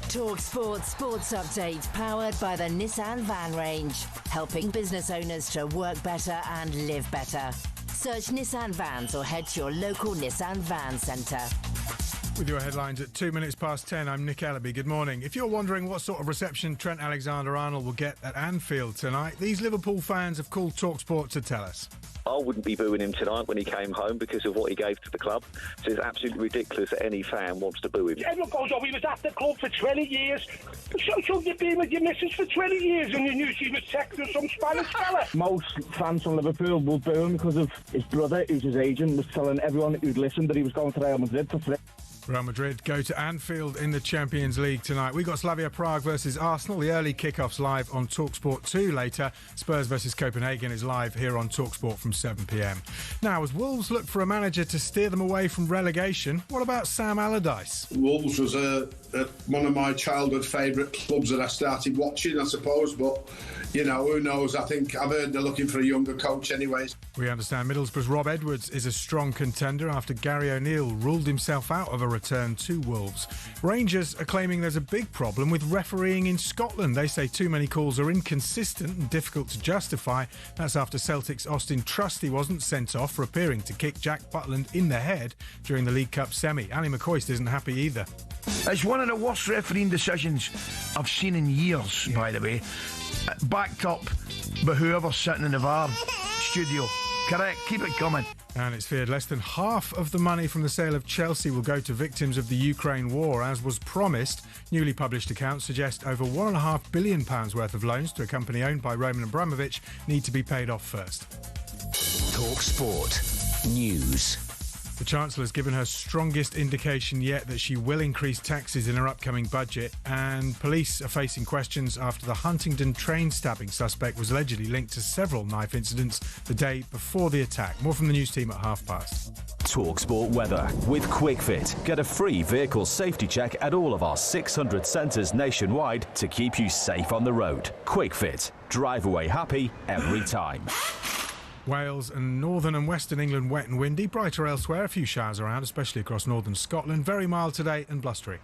talkSPORT Sports Update, powered by the Nissan Van Range, helping business owners to work better and live better. Search Nissan Vans or head to your local Nissan Van Centre. With your headlines at 2 minutes past 10, I'm Nick Ellaby. Good morning. If you're wondering what sort of reception Trent Alexander-Arnold will get at Anfield tonight, these Liverpool fans have called talkSPORT to tell us. I wouldn't be booing him tonight when he came home because of what he gave to the club. So it's absolutely ridiculous that any fan wants to boo him. Everyone goes, oh, he was at the club for 20 years. So you've been with your missus for 20 years and you knew she was texting some Spanish fella. Most fans from Liverpool will boo him because of his brother, who's his agent, was telling everyone who'd listened that he was going to Real Madrid for free. Real Madrid go to Anfield in the Champions League tonight. We got Slavia Prague versus Arsenal. The early kickoffs live on talkSPORT 2 later. Spurs versus Copenhagen is live here on talkSPORT from 7 p.m. Now, as Wolves look for a manager to steer them away from relegation, what about Sam Allardyce? Wolves was one of my childhood favourite clubs that I started watching, I suppose, but, you know, who knows? I think I've heard they're looking for a younger coach anyways. We understand Middlesbrough's Rob Edwards is a strong contender after Gary O'Neill ruled himself out of a return to Wolves. Rangers are claiming there's a big problem with refereeing in Scotland. They say too many calls are inconsistent and difficult to justify. That's after Celtic's Austin Trusty wasn't sent off for appearing to kick Jack Butland in the head during the League Cup semi. Ali McCoist isn't happy either. It's one of the worst refereeing decisions I've seen in years, by the way. Backed up by whoever's sitting in the VAR studio. Correct, keep it coming. And it's feared less than half of the money from the sale of Chelsea will go to victims of the Ukraine war, as was promised. Newly published accounts suggest over £1.5 billion worth of loans to a company owned by Roman Abramovich need to be paid off first. talkSPORT News. The Chancellor's given her strongest indication yet that she will increase taxes in her upcoming budget, and police are facing questions after the Huntingdon train stabbing suspect was allegedly linked to several knife incidents the day before the attack. More from the news team at past. talkSPORT weather with QuickFit. Get a free vehicle safety check at all of our 600 centres nationwide to keep you safe on the road. QuickFit. Drive away happy every time. Wales and northern and western England wet and windy. Brighter elsewhere. A few showers around, especially across northern Scotland. Very mild today and blustery.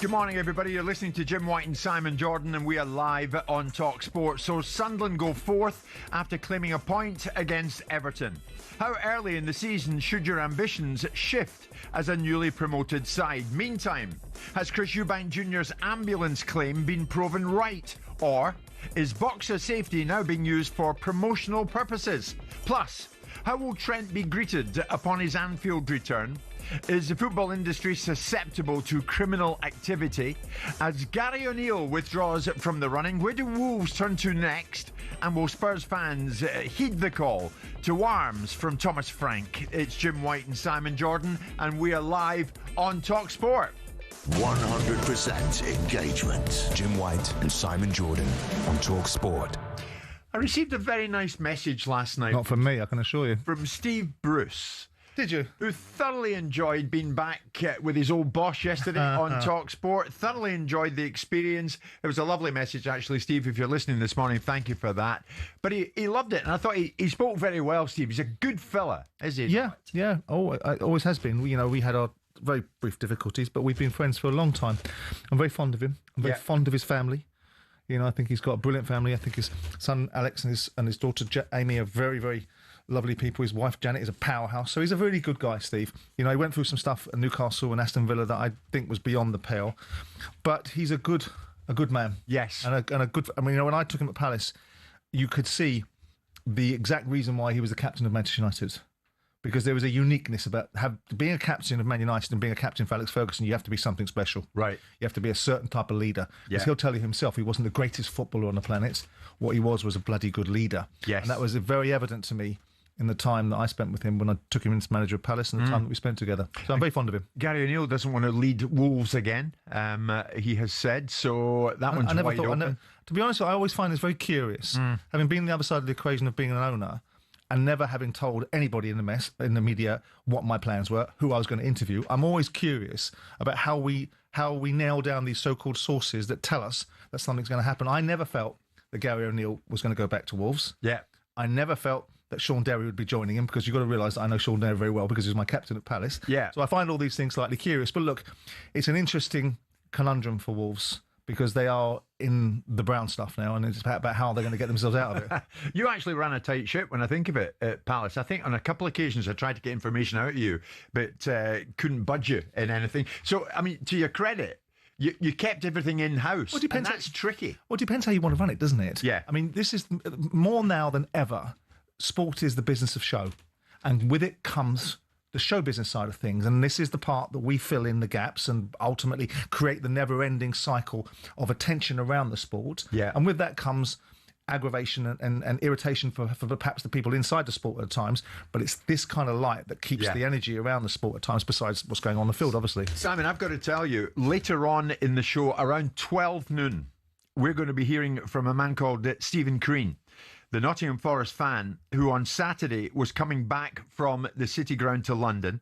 Good morning, everybody. You're listening to Jim White and Simon Jordan, and we are live on talkSPORT. So Sunderland go fourth after claiming a point against Everton. How early in the season should your ambitions shift as a newly promoted side? Meantime, has Chris Eubank Jr.'s ambulance claim been proven right? Or is boxer safety now being used for promotional purposes? Plus, how will Trent be greeted upon his Anfield return? Is the football industry susceptible to criminal activity? As Gary O'Neill withdraws from the running, where do Wolves turn to next? And will Spurs fans heed the call to arms from Thomas Frank? It's Jim White and Simon Jordan, and we are live on talkSPORT. 100% engagement. Jim White and Simon Jordan on talkSPORT. I received a very nice message last night. Not from me, I can assure you. From Steve Bruce. Did you? Who thoroughly enjoyed being back with his old boss yesterday on talkSPORT. Thoroughly enjoyed the experience. It was a lovely message, actually, Steve. If you're listening this morning, thank you for that. But he loved it, and I thought he spoke very well, Steve. He's a good fella, is he? Yeah. Oh, it always has been. You know, we had our very brief difficulties, but we've been friends for a long time. I'm very fond of him. I'm very fond of his family. You know, I think he's got a brilliant family. I think his son Alex and his daughter Amy are very, very lovely people. His wife Janet is a powerhouse. So he's a really good guy, Steve. You know, he went through some stuff at Newcastle and Aston Villa that I think was beyond the pale. But he's a good man. Yes. And a good. I mean, you know, when I took him at Palace, you could see the exact reason why he was the captain of Manchester United. Because there was a uniqueness about being a captain of Man United and being a captain for Alex Ferguson. You have to be something special. Right. You have to be a certain type of leader. Because he'll tell you himself he wasn't the greatest footballer on the planet. What he was a bloody good leader. Yes. And that was very evident to me in the time that I spent with him when I took him into manager of Palace and the time that we spent together. So I'm very fond of him. Gary O'Neill doesn't want to lead Wolves again, he has said. So that one's wide open. To be honest, I always find this very curious. Having been on the other side of the equation of being an owner, and never having told anybody in the media what my plans were, who I was going to interview, I'm always curious about how we nail down these so-called sources that tell us that something's going to happen. I never felt that Gary O'Neill was going to go back to Wolves. Yeah. I never felt that Sean Derry would be joining him, because you've got to realise that I know Sean Derry very well because he was my captain at Palace. Yeah. So I find all these things slightly curious. But look, it's an interesting conundrum for Wolves, because they are in the brown stuff now, and it's about how they're going to get themselves out of it. You actually ran a tight ship when I think of it at Palace. I think on a couple of occasions I tried to get information out of you, but couldn't budge you in anything. So, I mean, to your credit, you kept everything in-house, and that's tricky. Well, it depends how you want to run it, doesn't it? Yeah. I mean, this is more now than ever. Sport is the business of show, and with it comes the show business side of things, and this is the part that we fill in the gaps and ultimately create the never-ending cycle of attention around the sport. Yeah. And with that comes aggravation and irritation for perhaps the people inside the sport at times, but it's this kind of light that keeps the energy around the sport at times, besides what's going on the field, obviously. Simon, I've got to tell you, later on in the show, around 12 noon, we're going to be hearing from a man called Stephen Crean, the Nottingham Forest fan who on Saturday was coming back from the City Ground to London,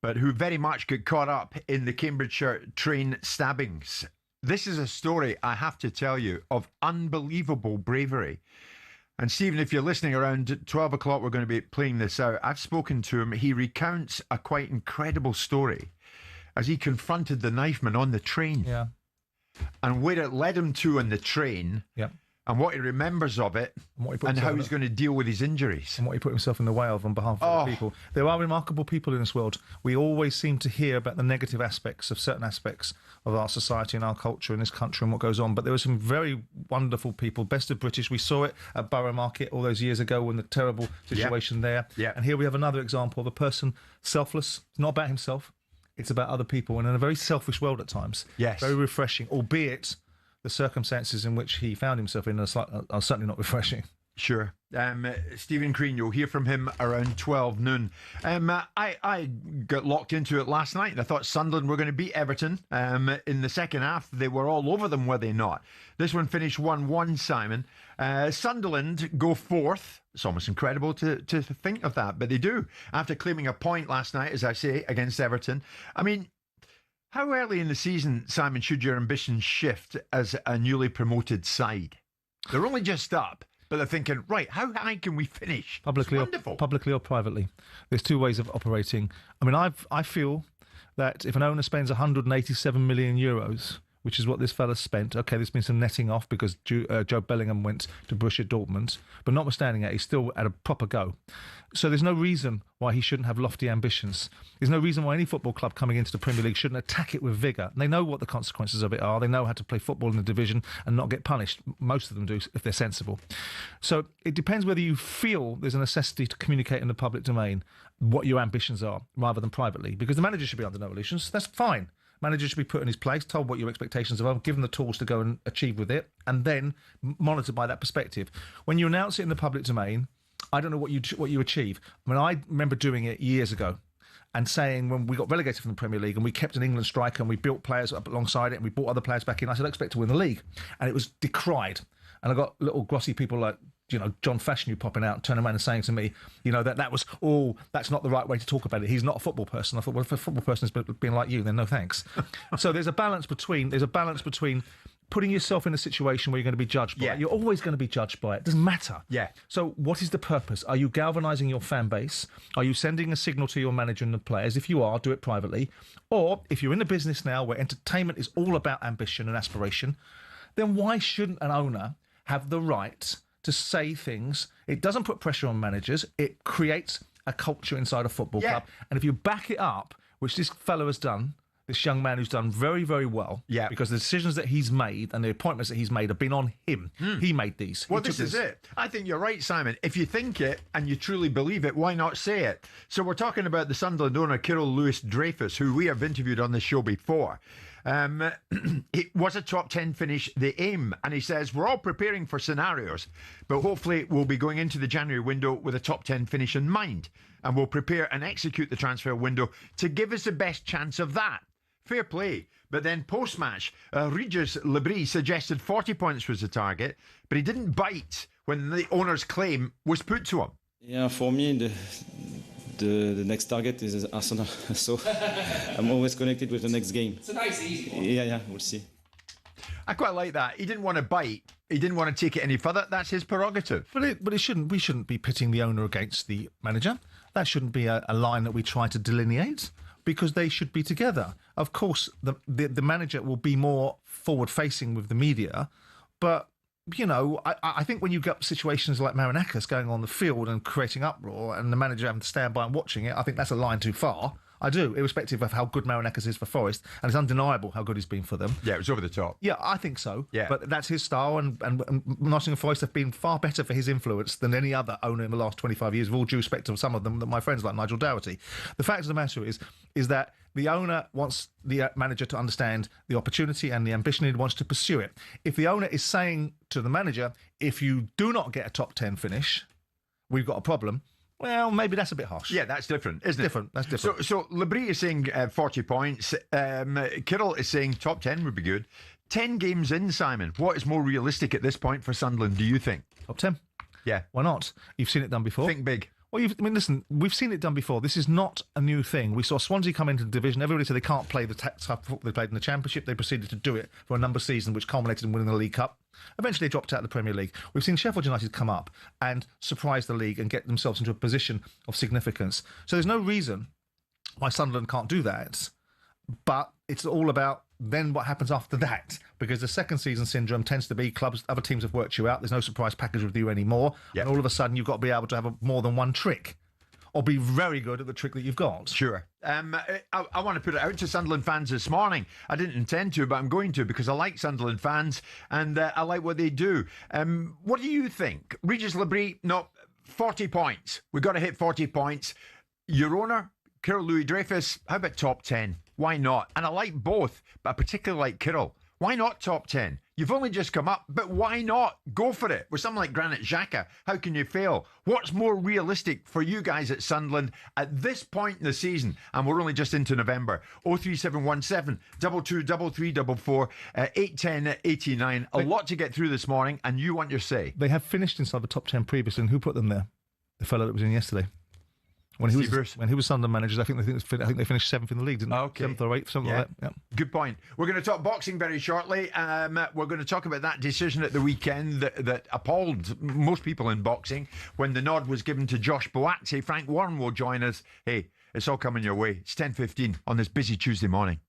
but who very much got caught up in the Cambridgeshire train stabbings. This is a story, I have to tell you, of unbelievable bravery. And Stephen, if you're listening, around 12 o'clock, we're going to be playing this out. I've spoken to him. He recounts a quite incredible story as he confronted the knifeman on the train. Yeah. And where it led him to on the train. Yeah. And what he remembers of it, and how he's going to deal with his injuries. And what he put himself in the way of on behalf of other people. There are remarkable people in this world. We always seem to hear about the negative aspects of certain aspects of our society and our culture in this country and what goes on. But there were some very wonderful people, best of British. We saw it at Borough Market all those years ago when the terrible situation there. Yeah. And here we have another example of a person selfless. It's not about himself. It's about other people. And in a very selfish world at times. Yes. Very refreshing, albeit the circumstances in which he found himself in are certainly not refreshing. Sure. Stephen Crean, you'll hear from him around 12 noon. I got locked into it last night, and I thought Sunderland were going to beat Everton. In the second half, they were all over them, were they not? This one finished 1-1, Simon. Sunderland go fourth. It's almost incredible to think of that, but they do. After claiming a point last night, as I say, against Everton. I mean, how early in the season, Simon, should your ambitions shift as a newly promoted side? They're only just up, but they're thinking, right, how high can we finish? Publicly or privately. There's two ways of operating. I mean, I feel that if an owner spends 187 million euros, which is what this fella spent, okay, there's been some netting off because Joe Bellingham went to Borussia Dortmund, but notwithstanding that, he's still at a proper go. So there's no reason why he shouldn't have lofty ambitions. There's no reason why any football club coming into the Premier League shouldn't attack it with vigour. They know what the consequences of it are. They know how to play football in the division and not get punished. Most of them do, if they're sensible. So it depends whether you feel there's a necessity to communicate in the public domain what your ambitions are, rather than privately. Because the manager should be under no illusions. That's fine. Manager should be put in his place, told what your expectations are, given the tools to go and achieve with it, and then monitored by that perspective. When you announce it in the public domain, I don't know what you achieve. I mean, I remember doing it years ago and saying when we got relegated from the Premier League and we kept an England striker and we built players up alongside it and we brought other players back in, I said, I expect to win the league. And it was decried. And I got little glossy people like, John Fashanu popping out, turning around and saying to me, that was, that's not the right way to talk about it. He's not a football person. I thought, well, if a football person has been like you, then no thanks. So there's a balance between putting yourself in a situation where you're going to be judged by it. You're always going to be judged by it. It doesn't matter. Yeah. So what is the purpose? Are you galvanising your fan base? Are you sending a signal to your manager and the players? If you are, do it privately. Or if you're in a business now where entertainment is all about ambition and aspiration, then why shouldn't an owner have the right to say things? It doesn't put pressure on managers. It creates a culture inside a football club. And if you back it up, which this fellow has done, this young man who's done very, very well. Yeah. Because the decisions that he's made and the appointments that he's made have been on him. He made these. Well, this is it. I think you're right, Simon. If you think it and you truly believe it, why not say it? So we're talking about the Sunderland owner, Kirill Lewis-Dreyfus, who we have interviewed on this show before. It was a top 10 finish, the aim. And he says, we're all preparing for scenarios, but hopefully we'll be going into the January window with a top 10 finish in mind. And we'll prepare and execute the transfer window to give us the best chance of that. Fair play. But then post-match, Regis Lebris suggested 40 points was the target, but he didn't bite when the owner's claim was put to him. Yeah, for me, the next target is Arsenal. So I'm always connected with the next game. It's a nice, easy one. Yeah, we'll see. I quite like that. He didn't want to bite. He didn't want to take it any further. That's his prerogative. But it shouldn't. We shouldn't be pitting the owner against the manager. That shouldn't be a line that we try to delineate, because they should be together. Of course, the manager will be more forward-facing with the media, but, you know, I think when you get situations like Marinakis going on the field and creating uproar and the manager having to stand by and watching it, I think that's a line too far. I do, irrespective of how good Marinakis is for Forest, and it's undeniable how good he's been for them. Yeah, it was over the top. Yeah, I think so. Yeah. But that's his style, and Nottingham Forest have been far better for his influence than any other owner in the last 25 years, with all due respect to some of them, my friends like Nigel Dougherty. The fact of the matter is that the owner wants the manager to understand the opportunity and the ambition, he wants to pursue it. If the owner is saying to the manager, if you do not get a top 10 finish, we've got a problem, well, maybe that's a bit harsh. Yeah, that's different, isn't it? That's different. So Lebris is saying 40 points. Kirill is saying top 10 would be good. 10 games in, Simon. What is more realistic at this point for Sunderland, do you think? Top 10. Yeah. Why not? You've seen it done before. Think big. Well, listen, we've seen it done before. This is not a new thing. We saw Swansea come into the division. Everybody said they can't play the type of football they played in the Championship. They proceeded to do it for a number of seasons, which culminated in winning the League Cup. Eventually, they dropped out of the Premier League. We've seen Sheffield United come up and surprise the league and get themselves into a position of significance. So there's no reason why Sunderland can't do that. But it's all about then what happens after that, because the second season syndrome tends to be other teams have worked you out. There's no surprise package with you anymore. Yep. And all of a sudden, you've got to be able to have more than one trick, or be very good at the trick that you've got. Sure. I want to put it out to Sunderland fans this morning. I didn't intend to, but I'm going to, because I like Sunderland fans and I like what they do. What do you think? Regis Lebris, no, 40 points. We've got to hit 40 points. Your owner, Kirill Lewis-Dreyfus, how about top 10? Why not? And I like both, but I particularly like Kirill. Why not top 10? You've only just come up, but why not? Go for it. With someone like Granit Xhaka, how can you fail? What's more realistic for you guys at Sunderland at this point in the season? And we're only just into November. 03717 223344 810 89. A lot to get through this morning, and you want your say. They have finished inside the top 10 previously, and who put them there? The fellow that was in yesterday. When he was Sunderland manager, I think they finished 7th in the league, didn't they? Okay. 7th or 8th, something like that. Yeah. Good point. We're going to talk boxing very shortly. We're going to talk about that decision at the weekend that appalled most people in boxing when the nod was given to Josh Boatse. Frank Warren will join us. Hey, it's all coming your way. It's 10:15 on this busy Tuesday morning.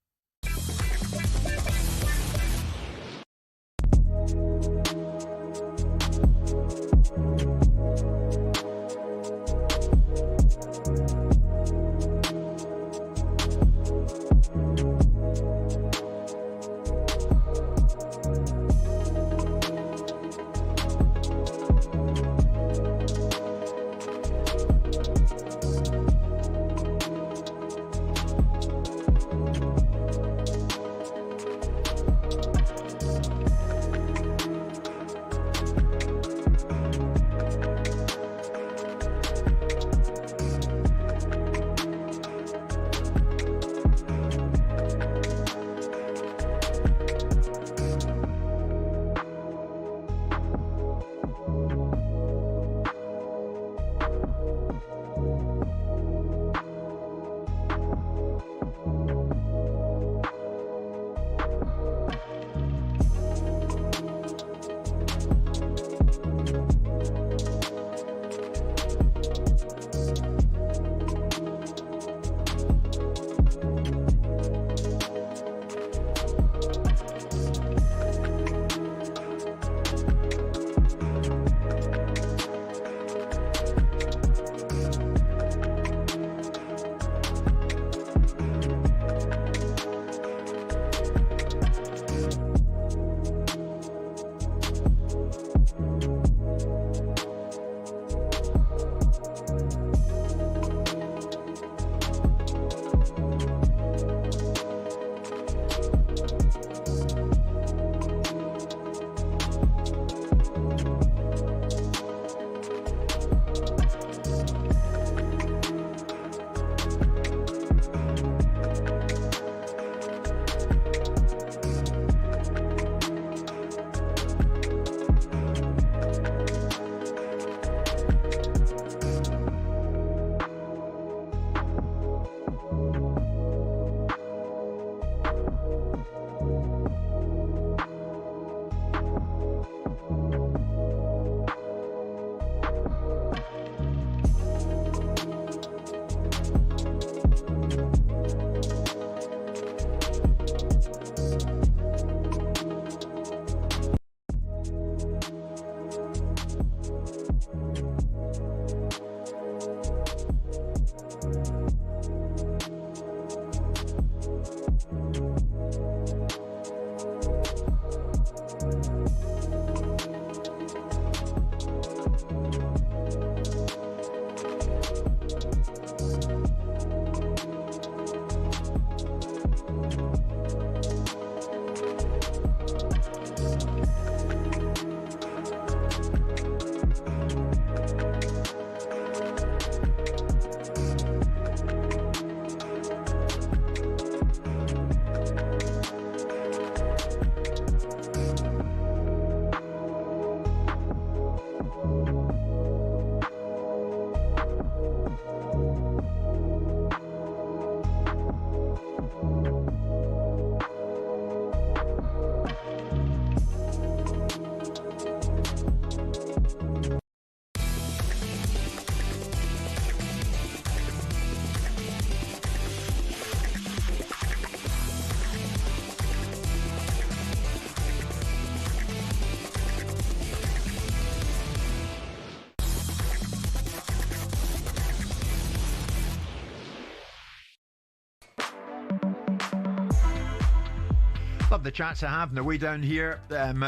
Love the chats I have on the way down here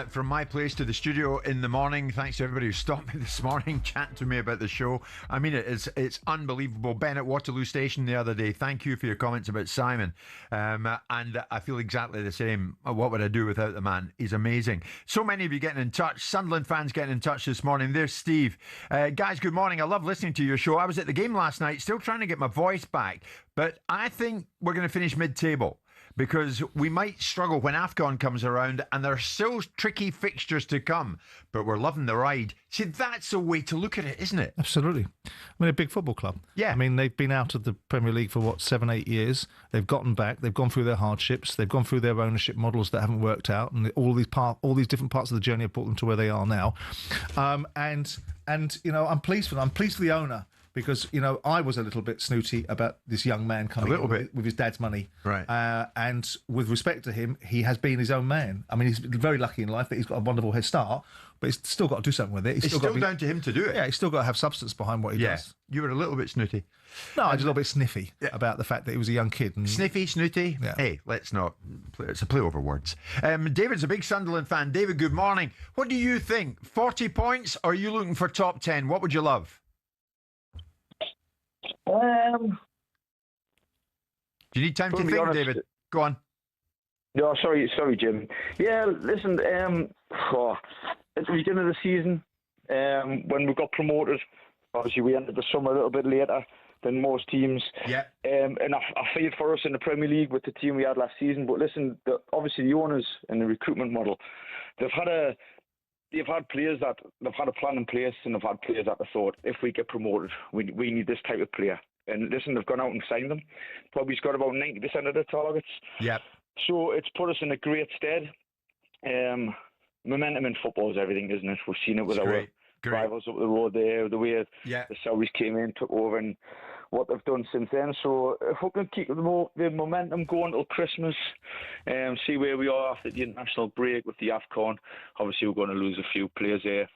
from my place to the studio in the morning. Thanks to everybody who stopped me this morning, chatting to me about the show. I mean, it's unbelievable. Ben at Waterloo Station the other day, thank you for your comments about Simon. And I feel exactly the same. What would I do without the man? He's amazing. So many of you getting in touch. Sunderland fans getting in touch this morning. There's Steve. Guys, good morning. I love listening to your show. I was at the game last night, still trying to get my voice back. But I think we're going to finish mid-table, because we might struggle when AFCON comes around, and there are still tricky fixtures to come, but we're loving the ride. See, that's a way to look at it, isn't it? Absolutely. I mean, a big football club. Yeah. I mean, they've been out of the Premier League for, 7-8 years. They've gotten back. They've gone through their hardships. They've gone through their ownership models that haven't worked out, and all these different parts of the journey have brought them to where they are now. And you know, I'm pleased for them. I'm pleased for the owner. Because, you know, I was a little bit snooty about this young man coming in with his dad's money. Right. And with respect to him, he has been his own man. I mean, he's very lucky in life that he's got a wonderful head start, but he's still got to do something with it. It's still down to him to do it. Yeah, he's still got to have substance behind what he does. You were a little bit snooty. No, I was a little bit sniffy about the fact that he was a young kid. And Sniffy, snooty? Yeah. Hey, let's not. It's a play over words. David's a big Sunderland fan. David, good morning. What do you think? 40 points, or are you looking for top 10? What would you love? Do you need time to think, David? Go on. No, sorry, Jim. Yeah, listen, at the beginning of the season, when we got promoted, obviously we ended the summer a little bit later than most teams. Yeah. And I feel for us in the Premier League with the team we had last season. But listen, obviously the owners and the recruitment model, they've had players that they've had a plan in place, and they've had players that they thought, if we get promoted, we need this type of player. And listen, they've gone out and signed them. Probably got about 90% of the targets. Yep. So it's put us in a great stead. Momentum in football is everything, isn't it? We've seen it with our rivals up the road there, the way the Saudis came in, took over, and what they've done since then. So if we can keep the momentum going till Christmas, see where we are after the international break with the AFCON. Obviously, we're going to lose a few players there.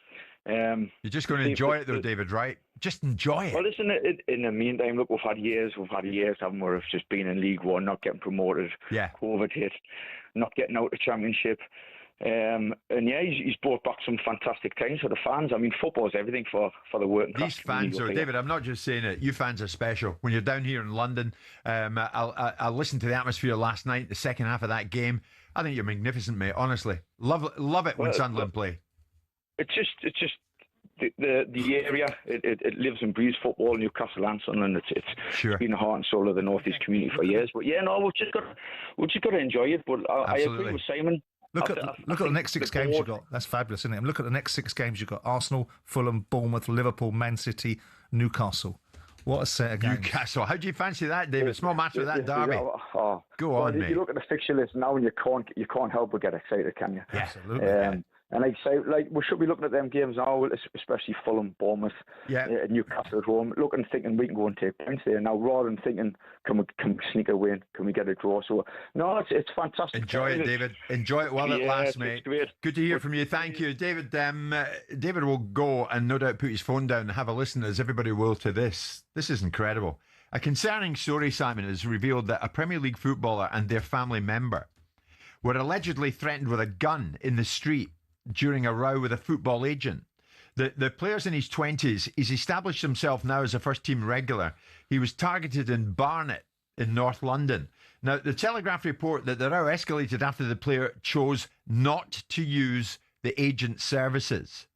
You're just going to enjoy it, though, David, right? Just enjoy it. Well, listen, in the meantime, look, we've had years, haven't we, where we've just been in League One, not getting promoted. Yeah. COVID hit, not getting out of the Championship. And yeah, he's brought back some fantastic times for the fans. I mean, football is everything for the working class. These fans are, David, I'm not just saying it, you fans are special. When you're down here in London, I listened to the atmosphere last night, the second half of that game. I think you're magnificent, mate, honestly. Love it when Sunderland play. It's just the area. It lives and breathes football. Newcastle and Sunderland. It's been the heart and soul of the North East community for years. But yeah, no, we've just got to enjoy it. But I agree with Simon. Look at the next 6 games you've got. That's fabulous, isn't it? And look at the next 6 games you've got. Arsenal, Fulham, Bournemouth, Liverpool, Man City, Newcastle. What a set of games. Newcastle. How do you fancy that, David? Small matter of that derby. Go on, mate. You look at the fixture list now, and you can't help but get excited, can you? Yeah, absolutely. And like I say, we should be looking at them games now, especially Fulham, Bournemouth, Newcastle at home, looking, thinking we can go and take points there now, rather than thinking, can we sneak a win? Can we get a draw? So, no, it's fantastic. Enjoy it, David. Enjoy it while it lasts, mate. Great. Good to hear from you. Thank you, David. David will go and no doubt put his phone down and have a listen, as everybody will, to this. This is incredible. A concerning story, Simon, has revealed that a Premier League footballer and their family member were allegedly threatened with a gun in the street during a row with a football agent. The player's in his 20s. He's established himself now as a first-team regular. He was targeted in Barnet in North London. Now, the Telegraph report that the row escalated after the player chose not to use the agent's services.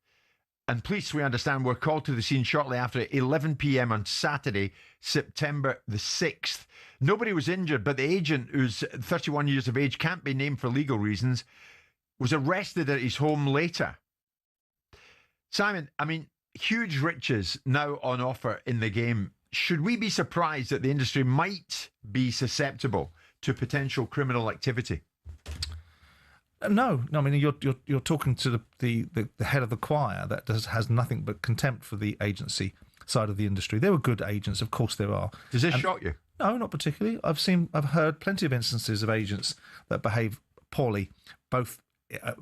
And police, we understand, were called to the scene shortly after 11 p.m. on Saturday, September the 6th. Nobody was injured, but the agent, who's 31 years of age, can't be named for legal reasons, was arrested at his home later. Simon, I mean, huge riches now on offer in the game. Should we be surprised that the industry might be susceptible to potential criminal activity? No. I mean, you're talking to the head of the choir that has nothing but contempt for the agency side of the industry. There were good agents, of course there are. Does this shock you? No, not particularly. I've heard plenty of instances of agents that behave poorly, both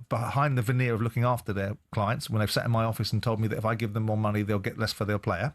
behind the veneer of looking after their clients, when they've sat in my office and told me that if I give them more money, they'll get less for their player,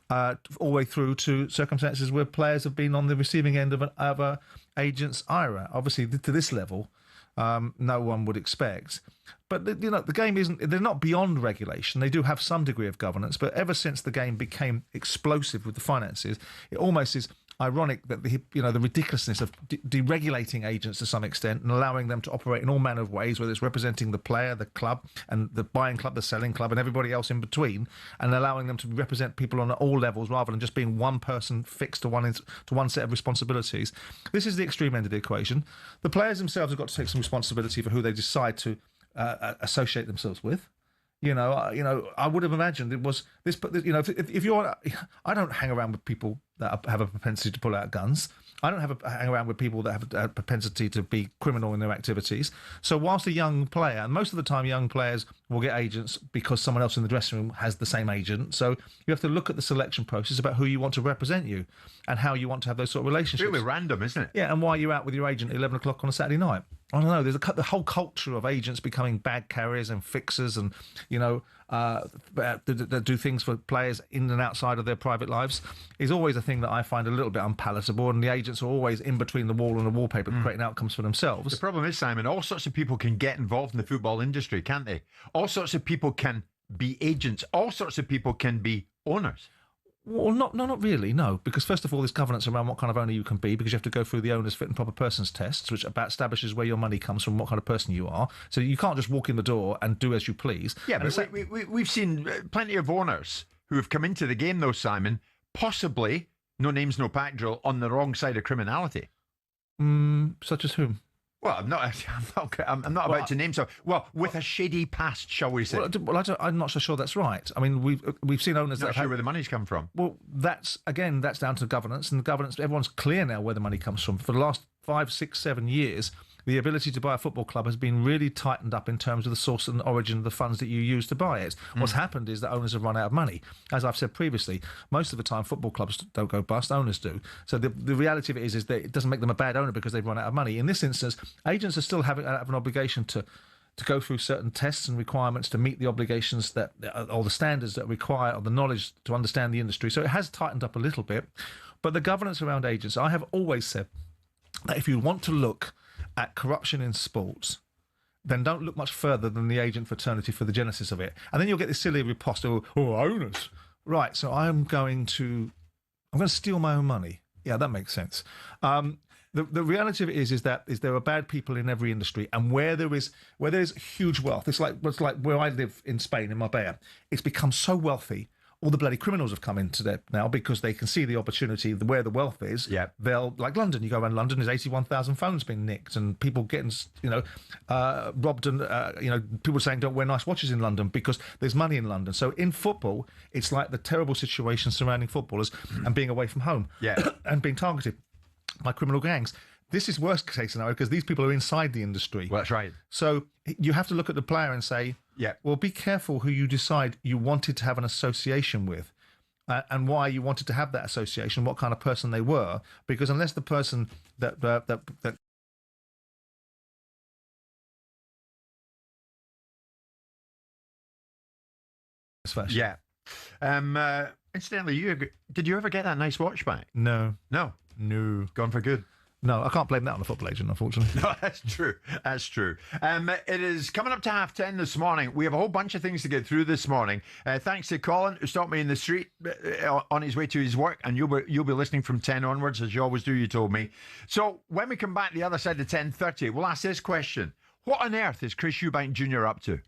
all the way through to circumstances where players have been on the receiving end of an agent's ira. Obviously, to this level, no one would expect. But the game they're not beyond regulation. They do have some degree of governance, but ever since the game became explosive with the finances, it almost is ironic that the ridiculousness of deregulating agents to some extent and allowing them to operate in all manner of ways, whether it's representing the player, the club, and the buying club, the selling club, and everybody else in between, and allowing them to represent people on all levels rather than just being one person fixed to one set of responsibilities. This is the extreme end of the equation. The players themselves have got to take some responsibility for who they decide to associate themselves with. I would have imagined it was this. But if you're, I don't hang around with people that have a propensity to pull out guns. I don't hang around with people that have a propensity to be criminal in their activities. So whilst a young player, and most of the time young players will get agents because someone else in the dressing room has the same agent. So you have to look at the selection process about who you want to represent you and how you want to have those sort of relationships. Really random, isn't it? Yeah, and why you're out with your agent at 11 o'clock on a Saturday night. I don't know. There's the whole culture of agents becoming bag carriers and fixers and, that do things for players in and outside of their private lives is always a thing that I find a little bit unpalatable, and the agents are always in between the wall and the wallpaper creating outcomes for themselves. The problem is, Simon, all sorts of people can get involved in the football industry, can't they? All sorts of people can be agents. All sorts of people can be owners. Well, not really, no. Because first of all, there's governance around what kind of owner you can be, because you have to go through the owner's fit and proper persons tests, which establishes where your money comes from, what kind of person you are. So you can't just walk in the door and do as you please. Yeah, but we've seen plenty of owners who have come into the game, though, Simon, possibly, no names, no pack drill, on the wrong side of criminality. Such as whom? Well, I'm not about to name some. Well, with a shady past, shall we say? Well, I'm not so sure that's right. I mean, we've seen owners not sure where the money's come from. Well, that's down to governance, and the governance. Everyone's clear now where the money comes from. For the last 5, 6, 7 years, the ability to buy a football club has been really tightened up in terms of the source and origin of the funds that you use to buy it. What's happened is that owners have run out of money. As I've said previously, most of the time football clubs don't go bust, owners do. So the reality of it is that it doesn't make them a bad owner because they've run out of money. In this instance, agents are still have an obligation to go through certain tests and requirements to meet the obligations that, or the standards that require, or the knowledge to understand the industry. So it has tightened up a little bit. But the governance around agents, I have always said that if you want to look at corruption in sports, then don't look much further than the agent fraternity for the genesis of it. And then you'll get this silly riposte, owners. Right, so I'm going to steal my own money. Yeah, that makes sense. The reality of it is that there are bad people in every industry, and where there's huge wealth, it's like where I live in Spain, in Marbella, it's become so wealthy. All the bloody criminals have come into there now because they can see the opportunity where the wealth is. Yeah. They'll, like London, you go around London, there's 81,000 phones being nicked and people getting, robbed, and, people saying don't wear nice watches in London because there's money in London. So in football, it's like the terrible situation surrounding footballers and being away from home. Yeah. And being targeted by criminal gangs. This is worst case scenario because these people are inside the industry. Well, that's right. So you have to look at the player and say, yeah, well, be careful who you decide you wanted to have an association with and why you wanted to have that association, what kind of person they were. Because unless the person that yeah. Incidentally, did you ever get that nice watch back? No. Gone for good. No, I can't blame that on the football agent, unfortunately. No, that's true. It is coming up to 10:30 this morning. We have a whole bunch of things to get through this morning. Thanks to Colin, who stopped me in the street on his way to his work, and you'll be listening from 10 onwards, as you always do, you told me. So when we come back the other side of 10:30, we'll ask this question. What on earth is Chris Eubank Jr. up to?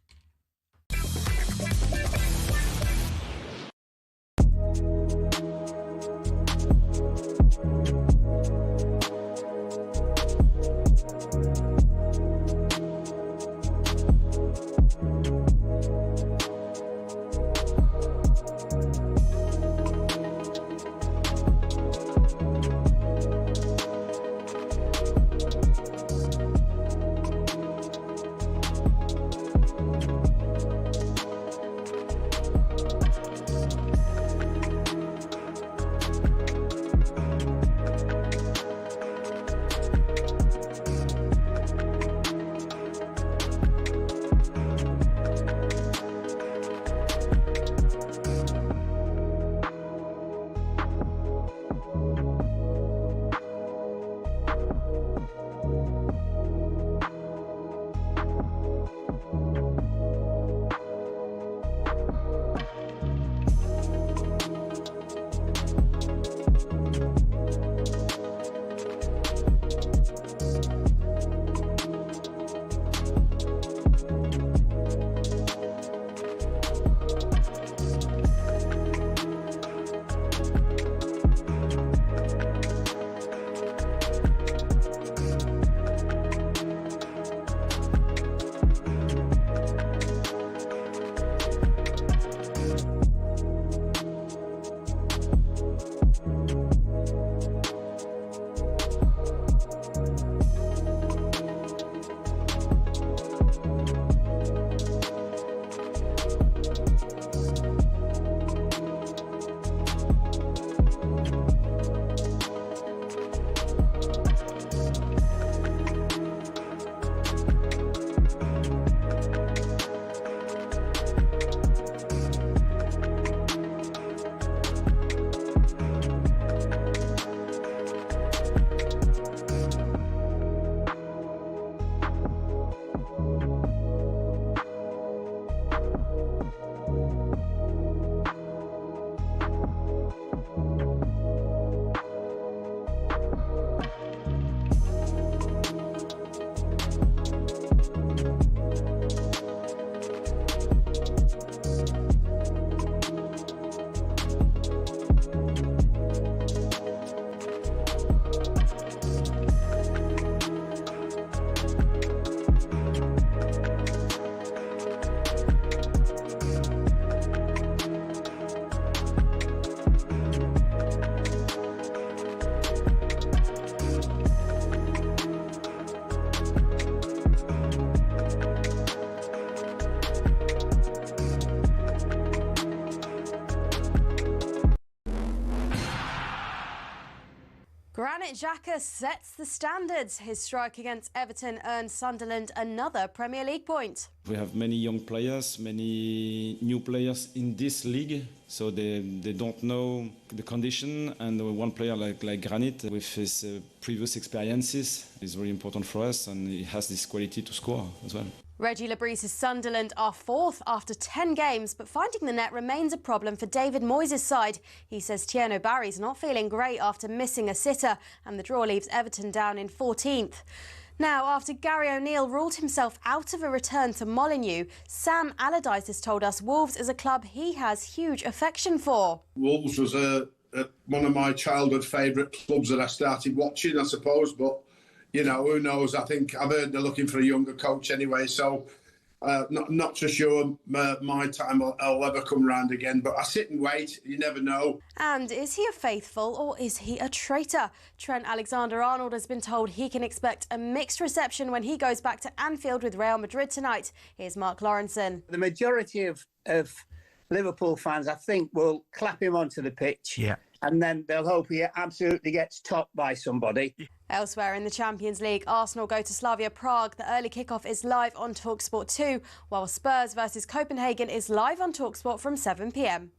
Granit Xhaka sets the standards. His strike against Everton earned Sunderland another Premier League point. We have many young players, many new players in this league, so they don't know the condition. And one player like Granit, with his previous experiences, is very important for us, and he has this quality to score as well. Reggie Lebris's Sunderland are fourth after 10 games, but finding the net remains a problem for David Moyes' side. He says Tierno Barry's not feeling great after missing a sitter, and the draw leaves Everton down in 14th. Now, after Gary O'Neill ruled himself out of a return to Molineux, Sam Allardyce has told us Wolves is a club he has huge affection for. Wolves was one of my childhood favourite clubs that I started watching, I suppose, but you know, who knows? I think I've heard they're looking for a younger coach anyway, so not so sure my time will ever come round again. But I sit and wait. You never know. And is he a faithful or is he a traitor? Trent Alexander-Arnold has been told he can expect a mixed reception when he goes back to Anfield with Real Madrid tonight. Here's Mark Lawrenson. The majority of Liverpool fans, I think, will clap him onto the pitch. Yeah. And then they'll hope he absolutely gets topped by somebody. Elsewhere in the Champions League, Arsenal go to Slavia Prague. The early kickoff is live on talkSPORT 2, while Spurs versus Copenhagen is live on talkSPORT from 7 p.m.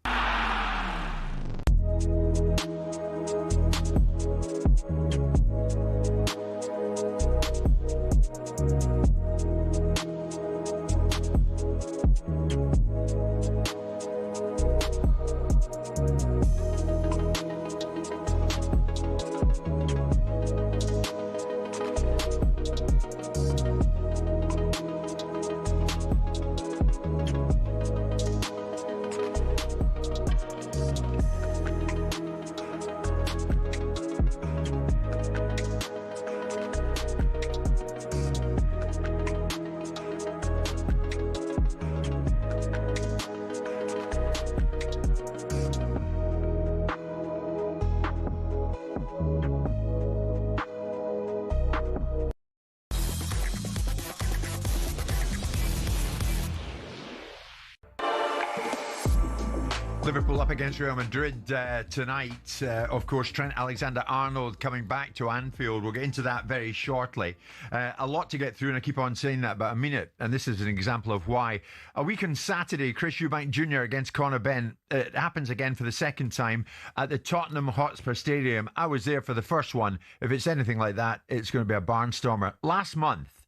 Liverpool up against Real Madrid tonight. Of course, Trent Alexander-Arnold coming back to Anfield. We'll get into that very shortly. A lot to get through, and I keep on saying that, but I mean it. And this is an example of why. A week on Saturday, Chris Eubank Jr. against Conor Benn. It happens again for the second time at the Tottenham Hotspur Stadium. I was there for the first one. If it's anything like that, it's going to be a barnstormer. Last month,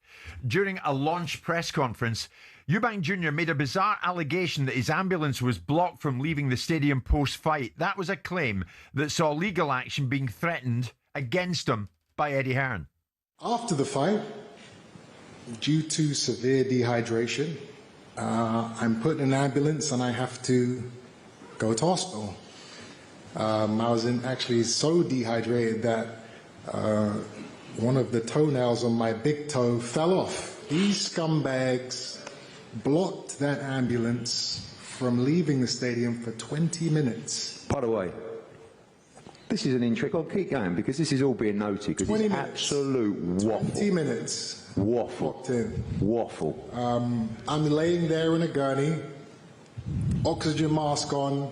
during a launch press conference, Eubank Jr. made a bizarre allegation that his ambulance was blocked from leaving the stadium post-fight. That was a claim that saw legal action being threatened against him by Eddie Hearn. After the fight, due to severe dehydration, I'm put in an ambulance and I have to go to hospital. I was actually so dehydrated that one of the toenails on my big toe fell off. These scumbags blocked that ambulance from leaving the stadium for 20 minutes. By the way, this is an intriguing. I'll keep going because this is all being noted because it's absolute waffle. 20 minutes. Waffle. Locked in. Waffle. I'm laying there in a gurney, oxygen mask on,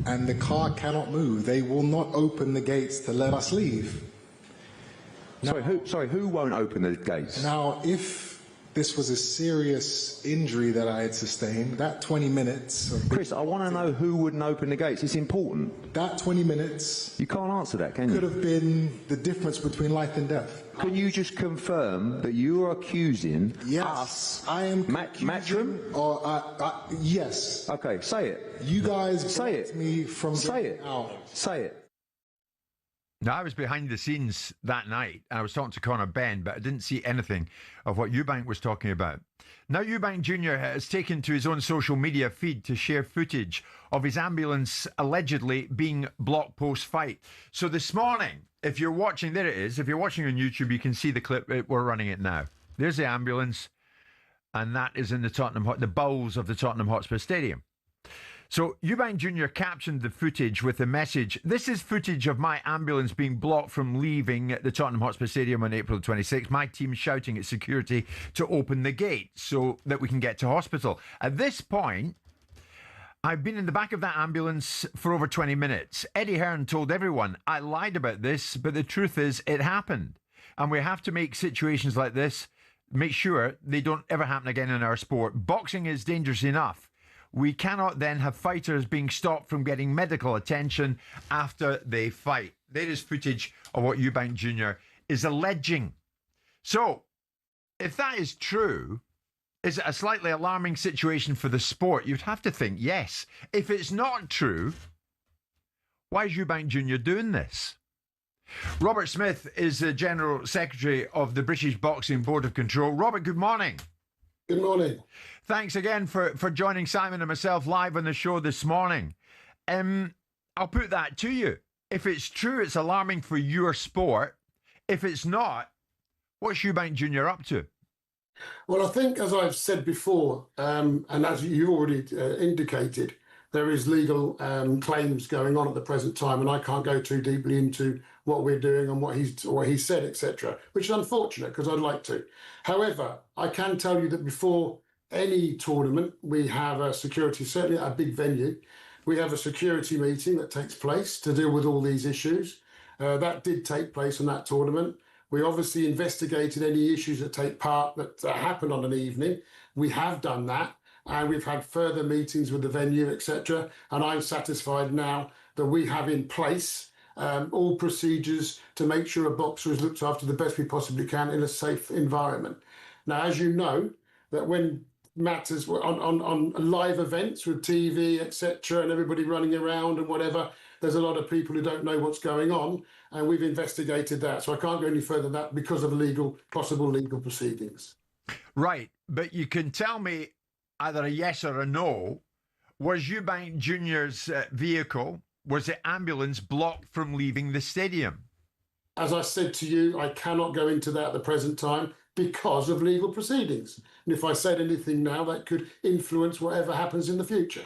and the car cannot move. They will not open the gates to let us leave. Now, who won't open the gates? Now, if this was a serious injury that I had sustained, that 20 minutes... Chris, I want to know who wouldn't open the gates. It's important. That 20 minutes... You can't answer that, can you? Could have been the difference between life and death. Can you just confirm that you are accusing us... I am Matchroom? Yes. Okay, say it. You guys say it. Me from say it. Out. Say it. Now, I was behind the scenes that night, and I was talking to Conor Benn, but I didn't see anything of what Eubank was talking about. Now, Eubank Jr. has taken to his own social media feed to share footage of his ambulance allegedly being blocked post-fight. So this morning, if you're watching, there it is. If you're watching on YouTube, you can see the clip. We're running it now. There's the ambulance, and that is in the bowels of the Tottenham Hotspur Stadium. So Eubank Jr. captioned the footage with the message, "This is footage of my ambulance being blocked from leaving the Tottenham Hotspur Stadium on April 26th. My team shouting at security to open the gate so that we can get to hospital." At this point, I've been in the back of that ambulance for over 20 minutes. Eddie Hearn told everyone, I lied about this, but the truth is it happened. And we have to make situations like this, make sure they don't ever happen again in our sport. Boxing is dangerous enough. We cannot then have fighters being stopped from getting medical attention after they fight. There is footage of what Eubank Jr. is alleging. So, if that is true, is it a slightly alarming situation for the sport? You'd have to think yes. If it's not true, why is Eubank Jr. doing this? Robert Smith is the General Secretary of the British Boxing Board of Control. Robert, good morning. Good morning. Thanks again for joining Simon and myself live on the show this morning. I'll put that to you. If it's true, it's alarming for your sport. If it's not, what's Eubank Jr. up to? Well, I think, as I've said before, and as you already indicated, there is legal claims going on at the present time, and I can't go too deeply into what we're doing and what he said, etc., which is unfortunate because I'd like to. However, I can tell you that before any tournament, we have a security, certainly at a big venue, we have a security meeting that takes place to deal with all these issues. That did take place in that tournament. We obviously investigated any issues that take part that happen on an evening. We have done that, and we've had further meetings with the venue, etc. And I'm satisfied now that we have in place all procedures to make sure a boxer is looked after the best we possibly can in a safe environment. Now, as you know, that when matters on live events with TV, etc., and everybody running around and whatever, there's a lot of people who don't know what's going on, and we've investigated that. So I can't go any further than that because of possible legal proceedings. Right, but you can tell me either a yes or a no. Was Eubank Jr.'s vehicle, was the ambulance blocked from leaving the stadium? As I said to you, I cannot go into that at the present time because of legal proceedings. And if I said anything now, that could influence whatever happens in the future.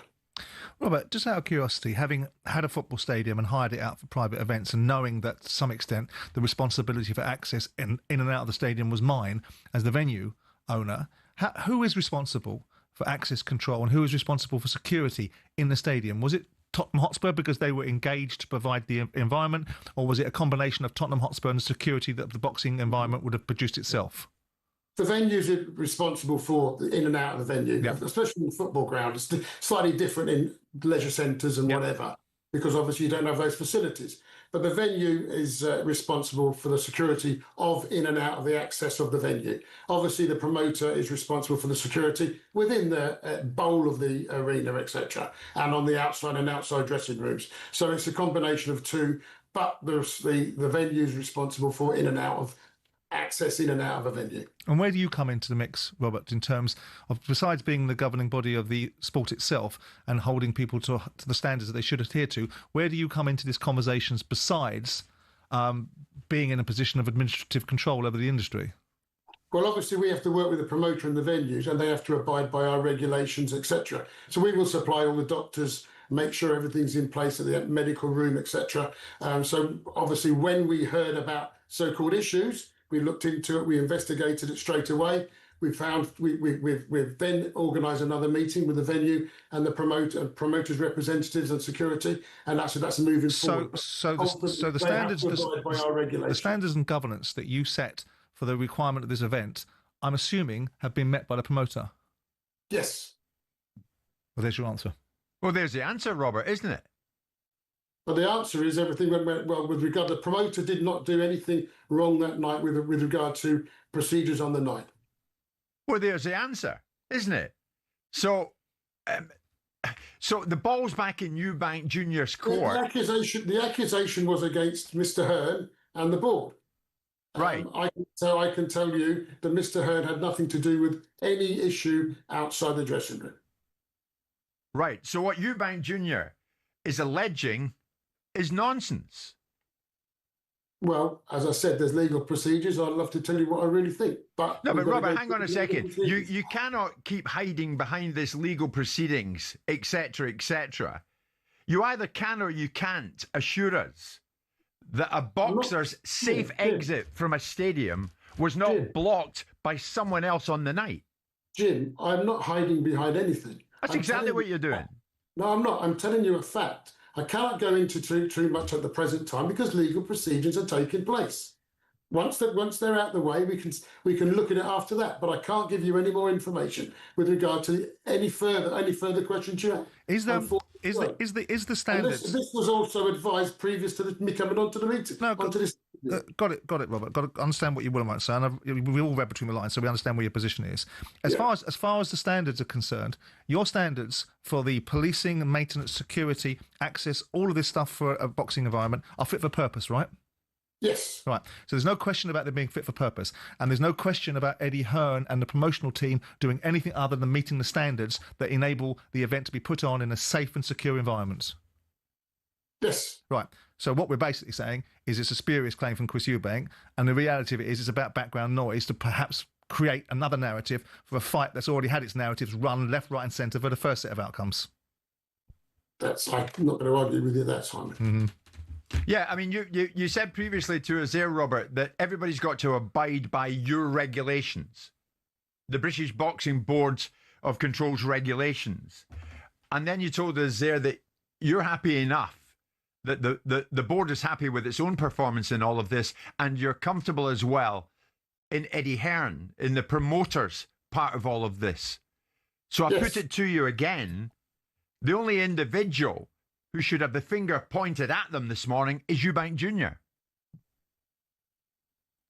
Robert, just out of curiosity, having had a football stadium and hired it out for private events and knowing that to some extent the responsibility for access in and out of the stadium was mine as the venue owner, who is responsible for access control and who is responsible for security in the stadium? Was it Tottenham Hotspur because they were engaged to provide the environment, or was it a combination of Tottenham Hotspur and the security that the boxing environment would have produced itself? The venues are responsible for the in and out of the venue, especially in the football ground. It's slightly different in leisure centres and whatever, because obviously you don't have those facilities. But the venue is responsible for the security of in and out of the access of the venue. Obviously, the promoter is responsible for the security within the bowl of the arena, etc., and on the outside and outside dressing rooms. So it's a combination of two, but the venue is responsible for in and out of access in and out of a venue. And where do you come into the mix, Robert, in terms of, besides being the governing body of the sport itself and holding people to the standards that they should adhere to, where do you come into these conversations besides being in a position of administrative control over the industry? Well, obviously, we have to work with the promoter and the venues, and they have to abide by our regulations, etc. So we will supply all the doctors, make sure everything's in place at the medical room, etc. So obviously, when we heard about so-called issues, we looked into it, we investigated it straight away. We've then organised another meeting with the venue and the promoters' representatives and security, and that's moving forward. So the standards and governance that you set for the requirement of this event, I'm assuming, have been met by the promoter. Yes. Well, there's your answer. Well, there's the answer, Robert, isn't it? But the answer is everything went well with regard. The promoter did not do anything wrong that night with regard to procedures on the night. Well, there's the answer, isn't it? So, so the ball's back in Eubank Jr.'s court. The accusation was against Mr. Hearn and the board. Right. I can tell you that Mr. Hearn had nothing to do with any issue outside the dressing room. Right. So what Eubank Jr. is alleging is nonsense. Well, as I said, there's legal procedures. I'd love to tell you what I really think. But Robert, hang on a second. You cannot keep hiding behind this legal proceedings, etc., etc. You either can or you can't assure us that a boxer's safe exit from a stadium was not blocked by someone else on the night. Jim, I'm not hiding behind anything. That's exactly what you're doing. No, I'm not. I'm telling you a fact. I cannot go into too much at the present time because legal proceedings are taking place. Once they're out the way, we can look at it after that. But I can't give you any more information with regard to any further questions you have. Is the standards? And this was also advised previous to me coming onto the meeting. No, got it, Robert. Got to understand what you will and won't say. And we all read between the lines, so we understand where your position is. As far as the standards are concerned, your standards for the policing, maintenance, security, access, all of this stuff for a boxing environment are fit for purpose, right? Yes. Right. So there's no question about them being fit for purpose. And there's no question about Eddie Hearn and the promotional team doing anything other than meeting the standards that enable the event to be put on in a safe and secure environment. Yes. Right. So what we're basically saying is it's a spurious claim from Chris Eubank, and the reality of it is it's about background noise to perhaps create another narrative for a fight that's already had its narratives run left, right and centre for the first set of outcomes. I'm not going to argue with you that, Simon. Mm-hmm. Yeah, I mean, you said previously to us there, Robert, that everybody's got to abide by your regulations, the British Boxing Board of Control's regulations. And then you told us there that you're happy enough, that the board is happy with its own performance in all of this, and you're comfortable as well in Eddie Hearn, in the promoters part of all of this. So I put it to you again, the only individual who should have the finger pointed at them this morning is Eubank Jr.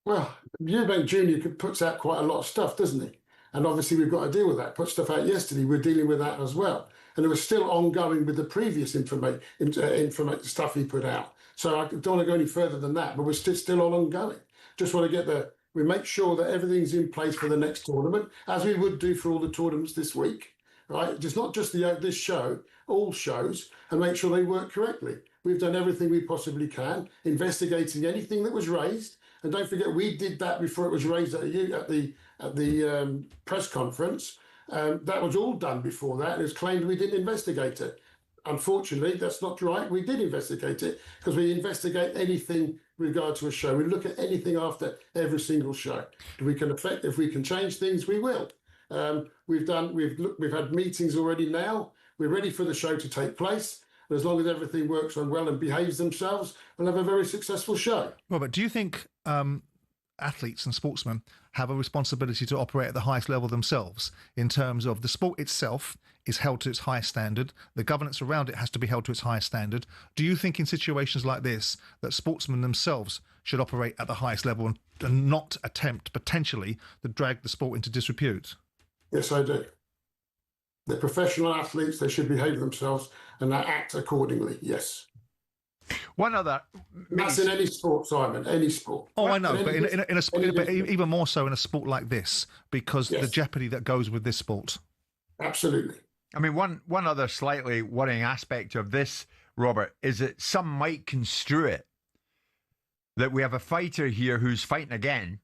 Well, Eubank Jr. puts out quite a lot of stuff, doesn't he? And obviously we've got to deal with that. Put stuff out yesterday, we're dealing with that as well. And it was still ongoing with the previous stuff he put out. So I don't want to go any further than that, but we're still all ongoing. Just want to get we make sure that everything's in place for the next tournament, as we would do for all the tournaments this week. Right? It's not just this show, all shows, and make sure they work correctly. We've done everything we possibly can, investigating anything that was raised. And don't forget, we did that before it was raised at the press conference. That was all done before that. It was claimed we didn't investigate it. Unfortunately, that's not right. We did investigate it because we investigate anything with regard to a show. We look at anything after every single show. If we can change things, we will. We've had meetings already now. We're ready for the show to take place. And as long as everything works on well and behaves themselves, we'll have a very successful show. Robert, do you think athletes and sportsmen have a responsibility to operate at the highest level themselves in terms of the sport itself is held to its highest standard, the governance around it has to be held to its highest standard? Do you think in situations like this that sportsmen themselves should operate at the highest level and not attempt potentially to drag the sport into disrepute? Yes, I do. They're professional athletes. They should behave themselves and act accordingly. Yes. One other. That's in any sport, Simon. Any sport. Oh, I know, but in a sport, but even more so in a sport like this, because the jeopardy that goes with this sport. Absolutely. I mean, one other slightly worrying aspect of this, Robert, is that some might construe it that we have a fighter here who's fighting again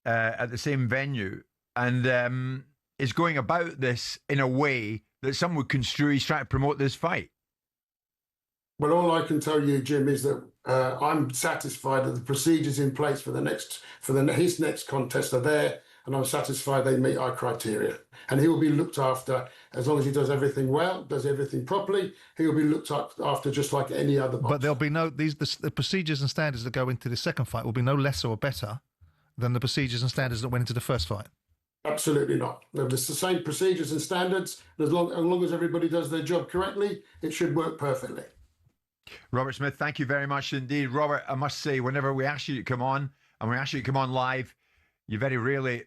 at the same venue, and is going about this in a way that some would construe he's trying to promote this fight. Well, all I can tell you, Jim, is that I'm satisfied that the procedures in place for his next contest are there, and I'm satisfied they meet our criteria. And he will be looked after as long as he does everything well, does everything properly. He will be looked after just like any other boxer. But there'll be the procedures and standards that go into the second fight will be no less or better than the procedures and standards that went into the first fight. Absolutely not. It's the same procedures and standards. As long as everybody does their job correctly, it should work perfectly. Robert Smith, thank you very much indeed. Robert, I must say, whenever we ask you to come on, and we ask you to come on live, you very rarely,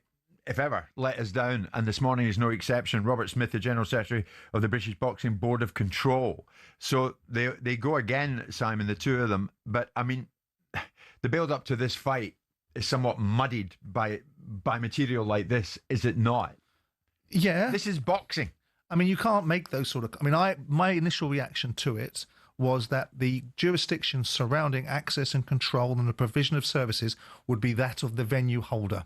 if ever, let us down. And this morning is no exception. Robert Smith, the General Secretary of the British Boxing Board of Control. So they go again, Simon, the two of them. But, I mean, the build-up to this fight is somewhat muddied by material like this, is it not? Yeah. This is boxing. I mean, you can't make those sort of... I mean, my initial reaction to it was that the jurisdiction surrounding access and control and the provision of services would be that of the venue holder.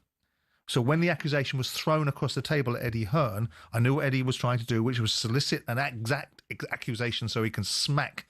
So when the accusation was thrown across the table at Eddie Hearn, I knew what Eddie was trying to do, which was solicit an exact accusation so he can smack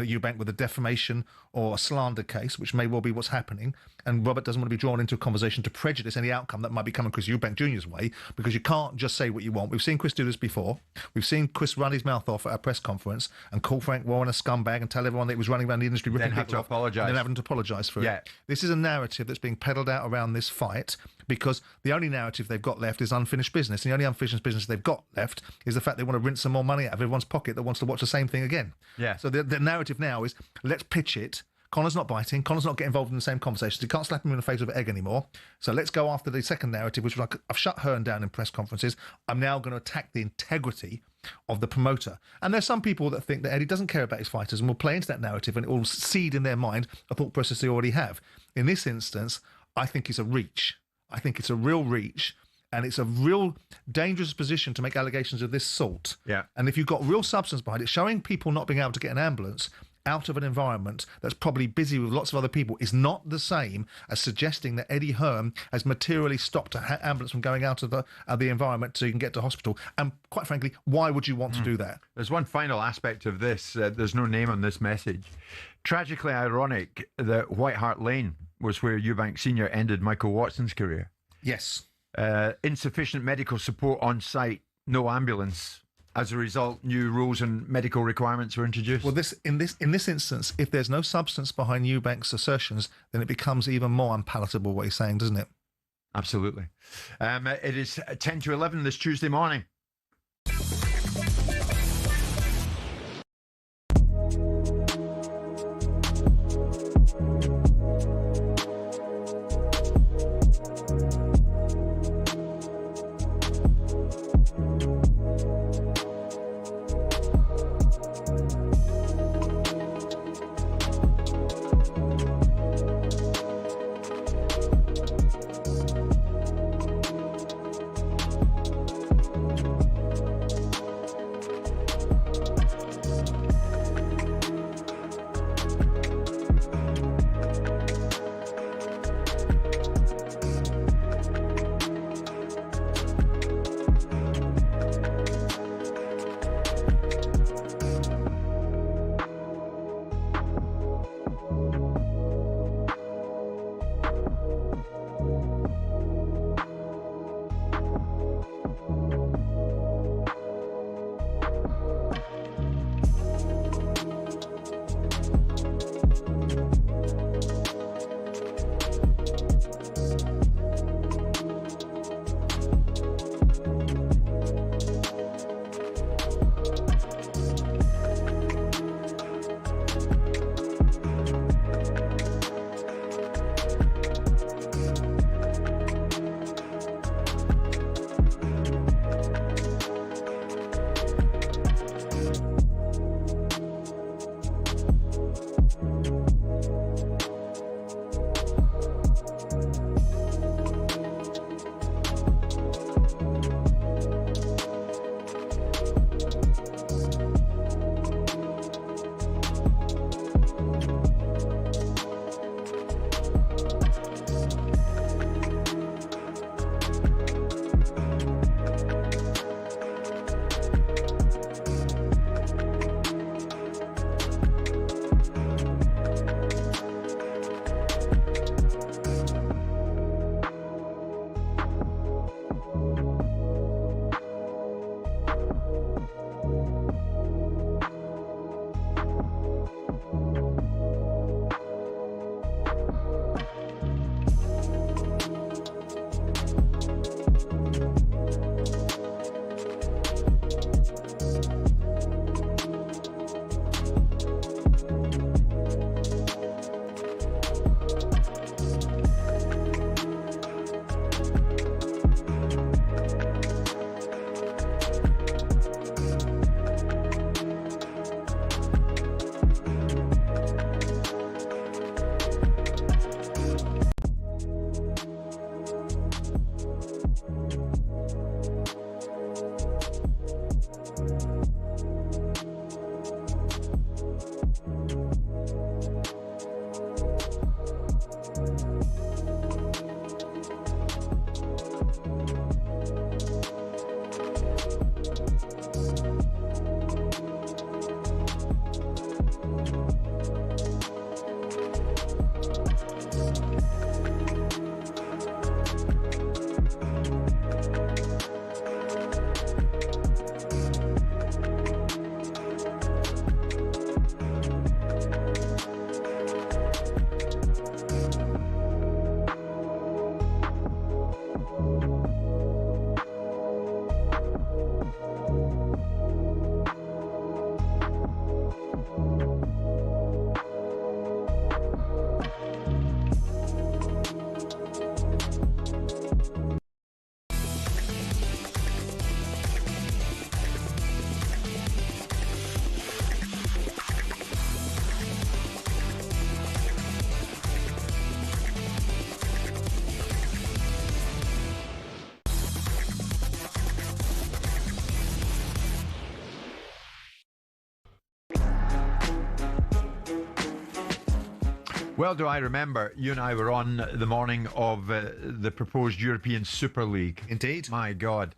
Eubank with a defamation or a slander case, which may well be what's happening. And Robert doesn't want to be drawn into a conversation to prejudice any outcome that might be coming Chris Eubank Jr.'s way, because you can't just say what you want. We've seen Chris do this before. We've seen Chris run his mouth off at a press conference and call Frank Warren a scumbag and tell everyone that he was running around the industry ripping people off, and then having to apologise for it. This is a narrative that's being peddled out around this fight, because the only narrative they've got left is unfinished business. And the only unfinished business they've got left is the fact they want to rinse some more money out of everyone's pocket that wants to watch the same thing again. Yeah. So the narrative now is, let's pitch it. Connor's not biting. Connor's not getting involved in the same conversations. He can't slap him in the face with an egg anymore. So let's go after the second narrative, which was like, I've shut Hearn down in press conferences. I'm now going to attack the integrity of the promoter. And there's some people that think that Eddie doesn't care about his fighters and will play into that narrative, and it will seed in their mind a thought process they already have. In this instance, I think it's a reach. I think it's a real reach, and it's a real dangerous position to make allegations of this sort. Yeah. And if you've got real substance behind it, showing people not being able to get an ambulance out of an environment that's probably busy with lots of other people is not the same as suggesting that Eddie Hearn has materially stopped an ambulance from going out of the environment so you can get to hospital. And quite frankly, why would you want to do that? There's one final aspect of this. There's no name on this message. Tragically ironic that White Hart Lane was where Eubank Sr. ended Michael Watson's career. Yes. Insufficient medical support on site, no ambulance. As a result, new rules and medical requirements were introduced. Well, in this instance, if there's no substance behind Eubank's assertions, then it becomes even more unpalatable what he's saying, doesn't it? Absolutely. It is 10 to 11 this Tuesday morning. Well, do I remember you and I were on the morning of the proposed European Super League. Indeed. My God.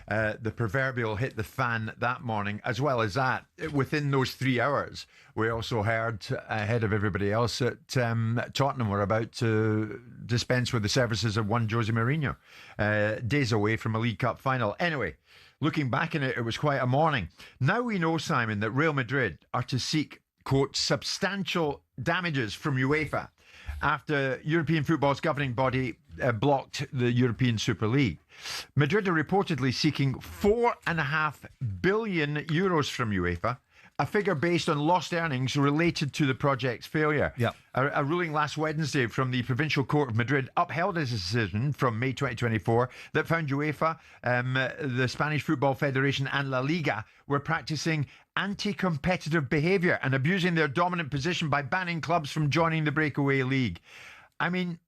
The proverbial hit the fan that morning. As well as that, within those 3 hours, we also heard, ahead of everybody else, that Tottenham were about to dispense with the services of one Jose Mourinho, days away from a League Cup final. Anyway, looking back on it, it was quite a morning. Now we know, Simon, that Real Madrid are to seek, quote, substantial damages from UEFA after European football's governing body blocked the European Super League. Madrid are reportedly seeking €4.5 billion from UEFA, a figure based on lost earnings related to the project's failure. Yeah. A ruling last Wednesday from the Provincial Court of Madrid upheld his decision from May 2024 that found UEFA, the Spanish Football Federation and La Liga were practicing anti-competitive behaviour and abusing their dominant position by banning clubs from joining the breakaway league. I mean,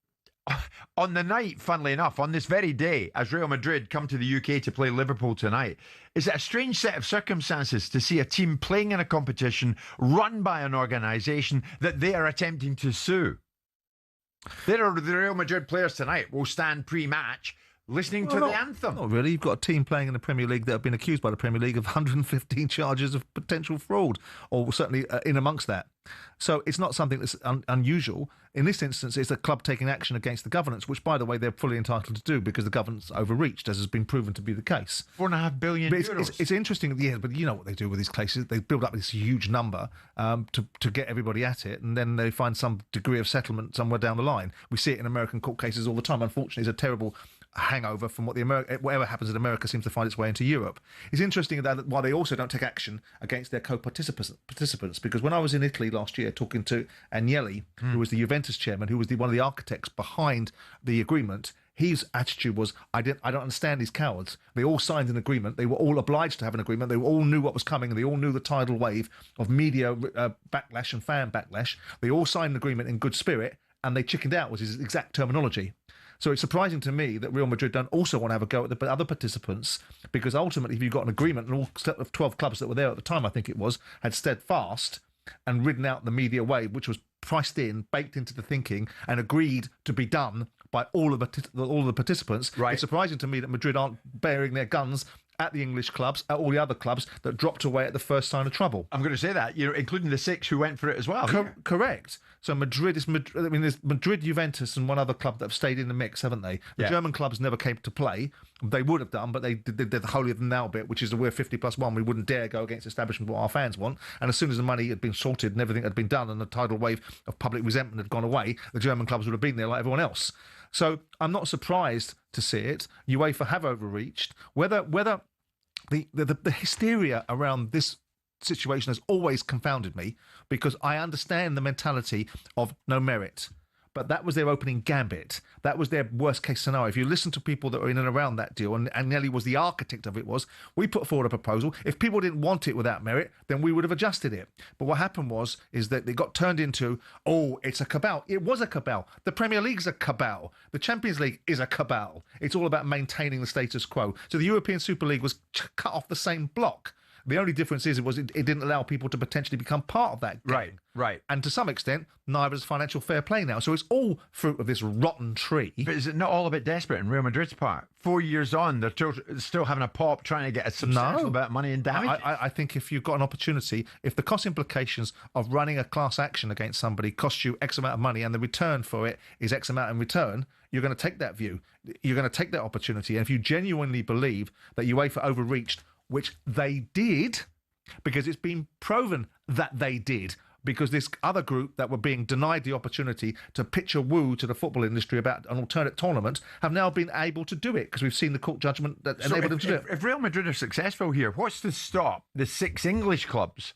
on the night, funnily enough, on this very day, as Real Madrid come to the UK to play Liverpool tonight, is it a strange set of circumstances to see a team playing in a competition run by an organisation that they are attempting to sue? The Real Madrid players tonight will stand pre-match listening to the anthem. Not really. You've got a team playing in the Premier League that have been accused by the Premier League of 115 charges of potential fraud, or certainly in amongst that. So it's not something that's unusual. In this instance, it's a club taking action against the governance, which, by the way, they're fully entitled to do because the governance overreached, as has been proven to be the case. €4.5 billion. It's interesting at the end, but you know what they do with these cases. They build up this huge number to get everybody at it, and then they find some degree of settlement somewhere down the line. We see it in American court cases all the time. Unfortunately, it's a terrible hangover from what whatever happens in America seems to find its way into Europe. It's interesting that while they also don't take action against their co-participants, because when I was in Italy last year talking to Agnelli, who was the Juventus chairman, who was one of the architects behind the agreement, his attitude was, I don't understand these cowards. They all signed an agreement. They were all obliged to have an agreement. They all knew what was coming. They all knew the tidal wave of media backlash and fan backlash. They all signed an agreement in good spirit, and they chickened out, was his exact terminology. So it's surprising to me that Real Madrid don't also want to have a go at the other participants, because ultimately, if you've got an agreement, and all 12 clubs that were there at the time, I think it was, had steadfast and ridden out the media wave, which was priced in, baked into the thinking, and agreed to be done by all of the participants. Right. It's surprising to me that Madrid aren't bearing their guns at the English clubs, at all the other clubs that dropped away at the first sign of trouble. I'm going to say that, including the 6 who went for it as well. Correct. So there's Madrid, Juventus, and one other club that have stayed in the mix, haven't they? The German clubs never came to play. They would have done, but they did the holier than thou bit, which is we're 50+1. We wouldn't dare go against establishment what our fans want. And as soon as the money had been sorted and everything had been done, and the tidal wave of public resentment had gone away, the German clubs would have been there like everyone else. So I'm not surprised to see it. UEFA have overreached. Whether the hysteria around this situation has always confounded me, because I understand the mentality of no merit. But that was their opening gambit. That was their worst case scenario. If you listen to people that were in and around that deal, and Agnelli was the architect of it, we put forward a proposal. If people didn't want it without merit, then we would have adjusted it. But what happened is that it got turned into, it's a cabal. It was a cabal. The Premier League's a cabal. The Champions League is a cabal. It's all about maintaining the status quo. So the European Super League was cut off the same block. The only difference is it didn't allow people to potentially become part of that gang. Right. And to some extent, neither is financial fair play now. So it's all fruit of this rotten tree. But is it not all a bit desperate in Real Madrid's part? 4 years on, they're still having a pop, trying to get a substantial amount of money in damage. I think if you've got an opportunity, if the cost implications of running a class action against somebody costs you X amount of money and the return for it is X amount in return, you're going to take that view. You're going to take that opportunity. And if you genuinely believe that UEFA overreached, which they did, because it's been proven that they did, because this other group that were being denied the opportunity to pitch a woo to the football industry about an alternate tournament have now been able to do it, because we've seen the court judgment that enabled them to do it. If Real Madrid are successful here, what's to stop the 6 English clubs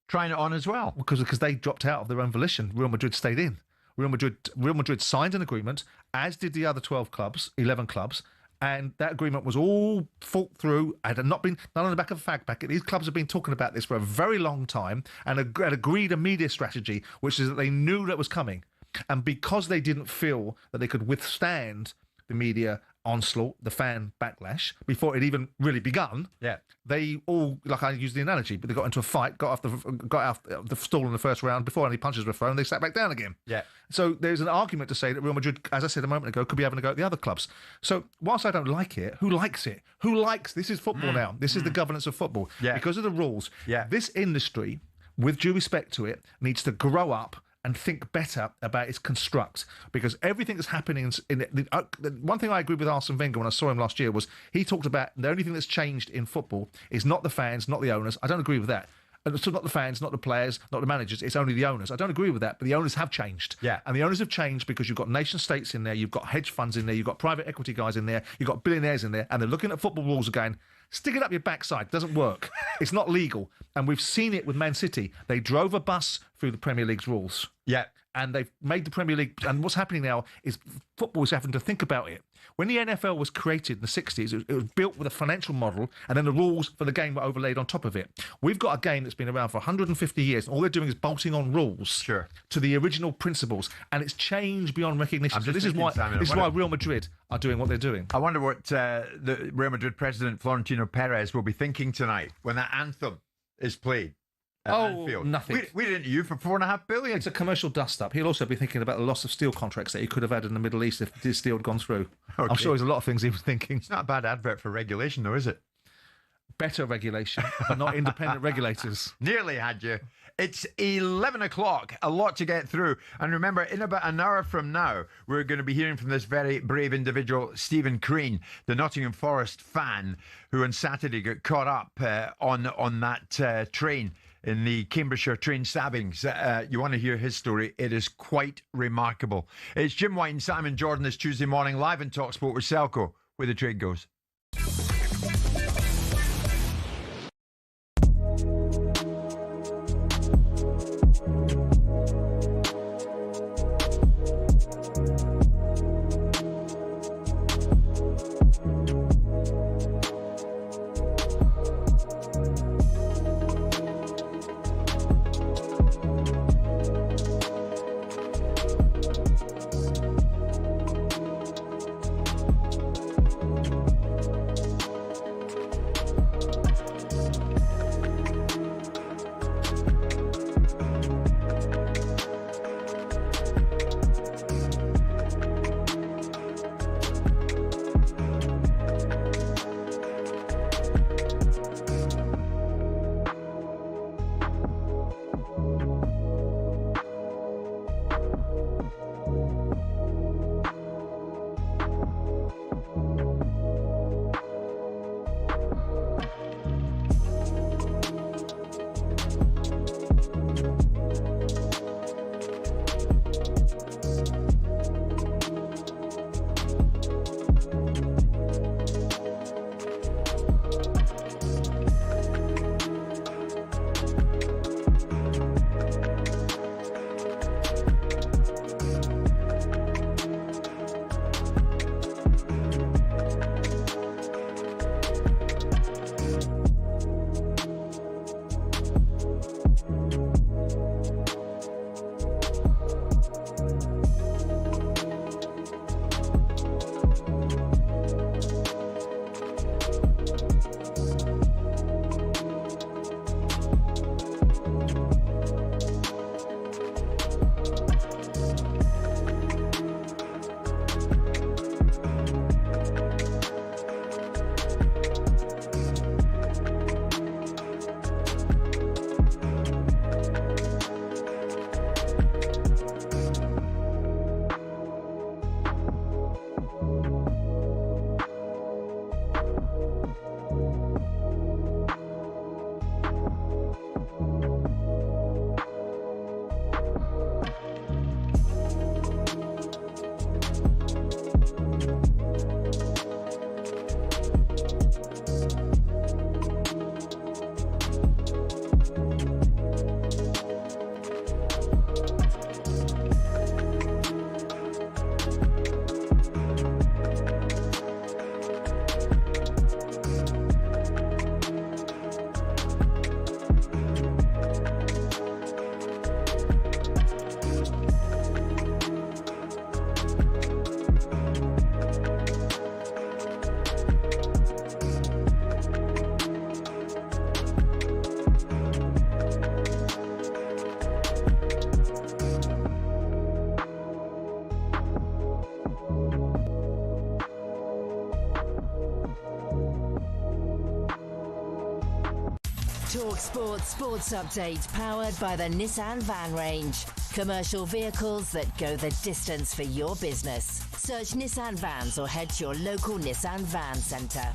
trying it on as well? Because they dropped out of their own volition. Real Madrid stayed in. Real Madrid signed an agreement, as did the other 11 clubs, and that agreement was all thought through and had not been done on the back of a fag packet. These clubs have been talking about this for a very long time and had agreed a media strategy, which is that they knew that was coming. And because they didn't feel that they could withstand the media onslaught, the fan backlash, before it even really begun, they all, like I used the analogy, but they got into a fight, got off the stall in the first round before any punches were thrown, they sat back down again. Yeah. So there's an argument to say that Real Madrid, as I said a moment ago, could be having a go at the other clubs. So whilst I don't like it, who likes it? This is football now. This is the governance of football. Yeah. Because of the rules. Yeah. This industry, with due respect to it, needs to grow up and think better about its construct, because everything that's happening the one thing I agree with Arsene Wenger when I saw him last year was he talked about the only thing that's changed in football is not the fans, not the owners. I don't agree with that. And so not the fans, not the players, not the managers. It's only the owners. I don't agree with that, but the owners have changed. Yeah. And the owners have changed because you've got nation states in there, you've got hedge funds in there, you've got private equity guys in there, you've got billionaires in there, and they're looking at football rules again. Stick it up your backside. Doesn't work. It's not legal. And we've seen it with Man City. They drove a bus through the Premier League's rules. Yeah. And they've made the Premier League, and what's happening now is football is having to think about it. When the NFL was created in the 60s, it was built with a financial model, and then the rules for the game were overlaid on top of it. We've got a game that's been around for 150 years, and all they're doing is bolting on rules to the original principles, and it's changed beyond recognition. So this is why Real Madrid are doing what they're doing. I wonder what the Real Madrid president, Florentino Perez, will be thinking tonight when that anthem is played. Nothing. We didn't you for $4.5 billion. It's a commercial dust-up. He'll also be thinking about the loss of steel contracts that he could have had in the Middle East if this deal had gone through. Okay. I'm sure there's a lot of things he was thinking. It's not a bad advert for regulation, though, is it? Better regulation, but not independent regulators. Nearly had you. It's 11 o'clock, a lot to get through. And remember, in about an hour from now, we're going to be hearing from this very brave individual, Stephen Crean, the Nottingham Forest fan, who on Saturday got caught up on that train in the Cambridgeshire train stabbings. You want to hear his story? It is quite remarkable. It's Jim White and Simon Jordan this Tuesday morning, live in talkSPORT with Selco, where the trade goes. talkSPORT Sports Update, powered by the Nissan Van Range. Commercial vehicles that go the distance for your business. Search Nissan Vans or head to your local Nissan Van Centre.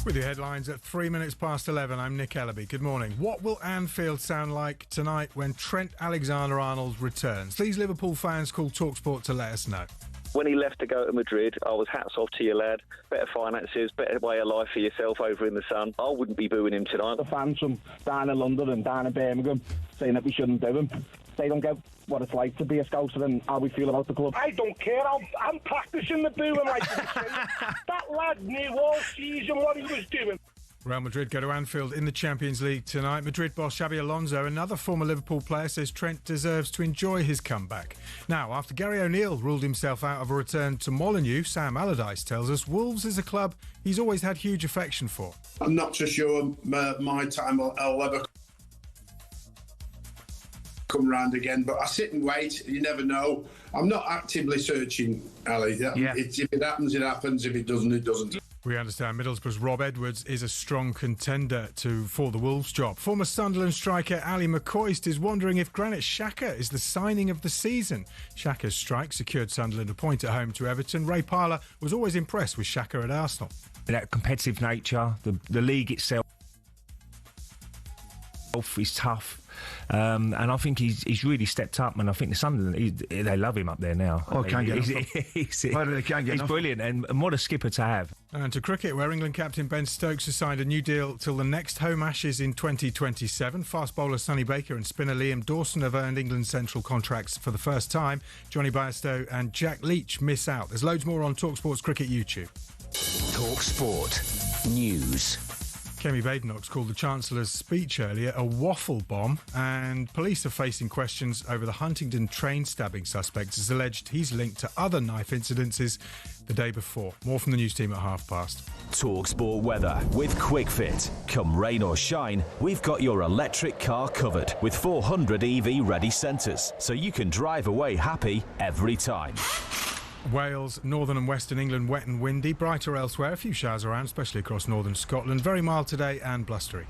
With your headlines at 3 minutes past 11, I'm Nick Ellaby. Good morning. What will Anfield sound like tonight when Trent Alexander-Arnold returns? These Liverpool fans call talkSPORT to let us know. When he left to go to Madrid, I was hats off to you, lad. Better finances, better way of life for yourself over in the sun. I wouldn't be booing him tonight. The fans from down in London and down in Birmingham saying that we shouldn't do him. They don't get what it's like to be a Scouser and how we feel about the club. I don't care. I'm practising the booing like that lad knew all season what he was doing. Real Madrid go to Anfield in the Champions League tonight. Madrid boss Xabi Alonso, another former Liverpool player, says Trent deserves to enjoy his comeback. Now, after Gary O'Neill ruled himself out of a return to Molineux, Sam Allardyce tells us Wolves is a club he's always had huge affection for. I'm not so sure my time will ever come round again, but I sit and wait. You never know. I'm not actively searching, Ali. If it happens, it happens. If it doesn't, it doesn't. We understand Middlesbrough's Rob Edwards is a strong contender for the Wolves job. Former Sunderland striker Ali McCoist is wondering if Granit Xhaka is the signing of the season. Xhaka's strike secured Sunderland a point at home to Everton. Ray Parlour was always impressed with Xhaka at Arsenal. That competitive nature, the league itself is tough. And I think he's really stepped up, and I think the Sunderland, they love him up there now. Oh, can't get he's brilliant, and what a skipper to have. And to cricket, where England captain Ben Stokes has signed a new deal till the next home Ashes in 2027. Fast bowler Sonny Baker and spinner Liam Dawson have earned England's central contracts for the first time. Johnny Bairstow and Jack Leach miss out. There's loads more on talkSPORT's Cricket YouTube. talkSPORT News. Kemi Badenoch's called the Chancellor's speech earlier a waffle bomb, and police are facing questions over the Huntingdon train stabbing suspect. It's alleged he's linked to other knife incidences the day before. More from the news team at past. talkSPORT weather with QuickFit. Come rain or shine, we've got your electric car covered with 400 EV ready centres, so you can drive away happy every time. Wales, northern and western England wet and windy, brighter elsewhere, a few showers around, especially across northern Scotland. Very mild today and blustery.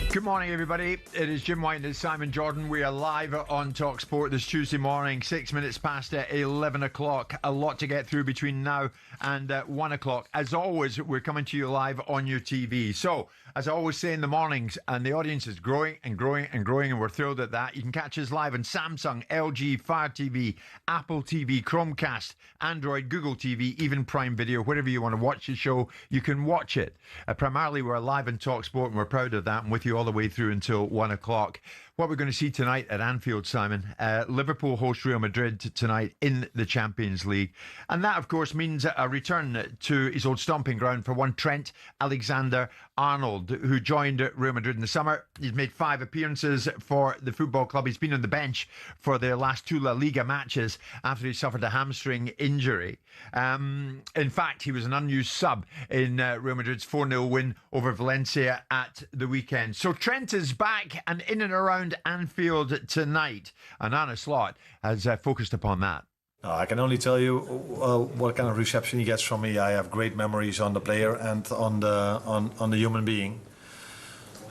Good morning, everybody. It is Jim White and Simon Jordan. We are live on talkSPORT this Tuesday morning, 6 minutes past 11 o'clock. A lot to get through between now and 1 o'clock. As always, we're coming to you live on your TV. So, as I always say in the mornings, and the audience is growing and growing and growing, and we're thrilled at that. You can catch us live on Samsung, LG, Fire TV, Apple TV, Chromecast, Android, Google TV, even Prime Video. Wherever you want to watch the show, you can watch it. Primarily, we're live on talkSPORT, and we're proud of that, and with you all the way through until 1 o'clock. What we're going to see tonight at Anfield, Simon, Liverpool host Real Madrid tonight in the Champions League. And that, of course, means a return to his old stomping ground for one Trent Alexander-Arnold, who joined Real Madrid in the summer. He's made 5 appearances for the football club. He's been on the bench for their last 2 La Liga matches after he suffered a hamstring injury. In fact, he was an unused sub in Real Madrid's 4-0 win over Valencia at the weekend. So Trent is back and in and around Anfield tonight, and Anna Slot has focused upon that. I can only tell you what kind of reception he gets from me. I have great memories on the player and on the human being.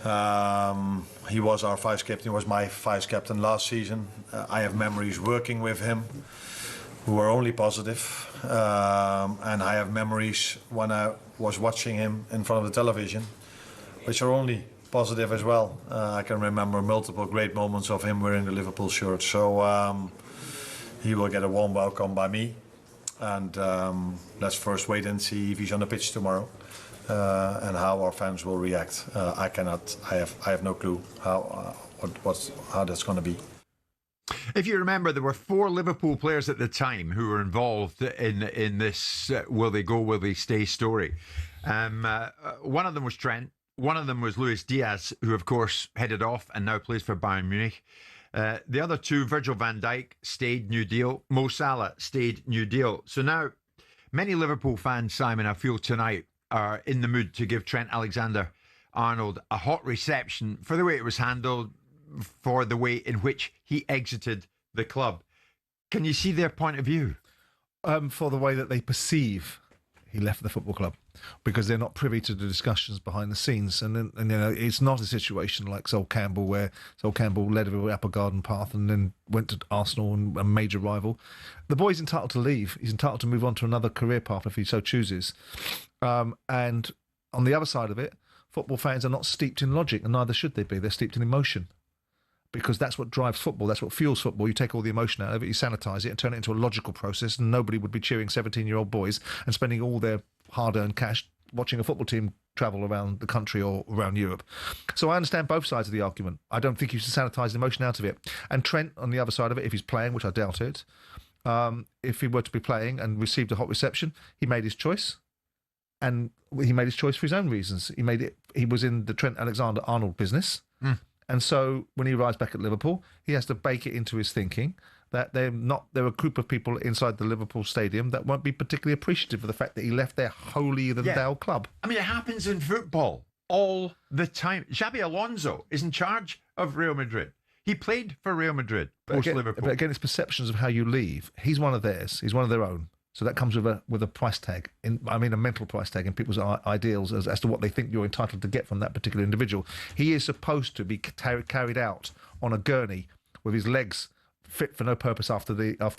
He was our vice captain. He was my vice captain last season. I have memories working with him who were only positive, and I have memories when I was watching him in front of the television, which are only positive as well. I can remember multiple great moments of him wearing the Liverpool shirt. So he will get a warm welcome by me. And let's first wait and see if he's on the pitch tomorrow and how our fans will react. I have no clue how that's going to be. If you remember, there were 4 Liverpool players at the time who were involved in this will they go, will they stay story. One of them was Trent. One of them was Luis Diaz, who, of course, headed off and now plays for Bayern Munich. The other 2, Virgil van Dijk, stayed, new deal. Mo Salah stayed, new deal. So now, many Liverpool fans, Simon, I feel tonight, are in the mood to give Trent Alexander-Arnold a hot reception for the way it was handled, for the way in which he exited the club. Can you see their point of view? For the way that they perceive he left the football club, because they're not privy to the discussions behind the scenes. And it's not a situation like Sol Campbell, where Sol Campbell led everybody up a garden path and then went to Arsenal and a major rival. The boy's entitled to leave. He's entitled to move on to another career path if he so chooses. And on the other side of it, football fans are not steeped in logic, and neither should they be. They're steeped in emotion, because that's what drives football. That's what fuels football. You take all the emotion out of it, you sanitise it and turn it into a logical process, and nobody would be cheering 17-year-old boys and spending all their hard-earned cash watching a football team travel around the country or around Europe. So I understand both sides of the argument. I don't think you should sanitise the emotion out of it. And Trent, on the other side of it, if he's playing, which I doubt it, if he were to be playing and received a hot reception, he made his choice. And he made his choice for his own reasons. He was in the Trent Alexander-Arnold business. And so when he arrives back at Liverpool, he has to bake it into his thinking that there are a group of people inside the Liverpool stadium that won't be particularly appreciative of the fact that he left their holier-than-thou club. I mean, it happens in football all the time. Xabi Alonso is in charge of Real Madrid. He played for Real Madrid post-Liverpool. But again, it's perceptions of how you leave. He's one of theirs. He's one of their own. So that comes with a price tag, a mental price tag in people's ideals as to what they think you're entitled to get from that particular individual. He is supposed to be carried out on a gurney with his legs fit for no purpose after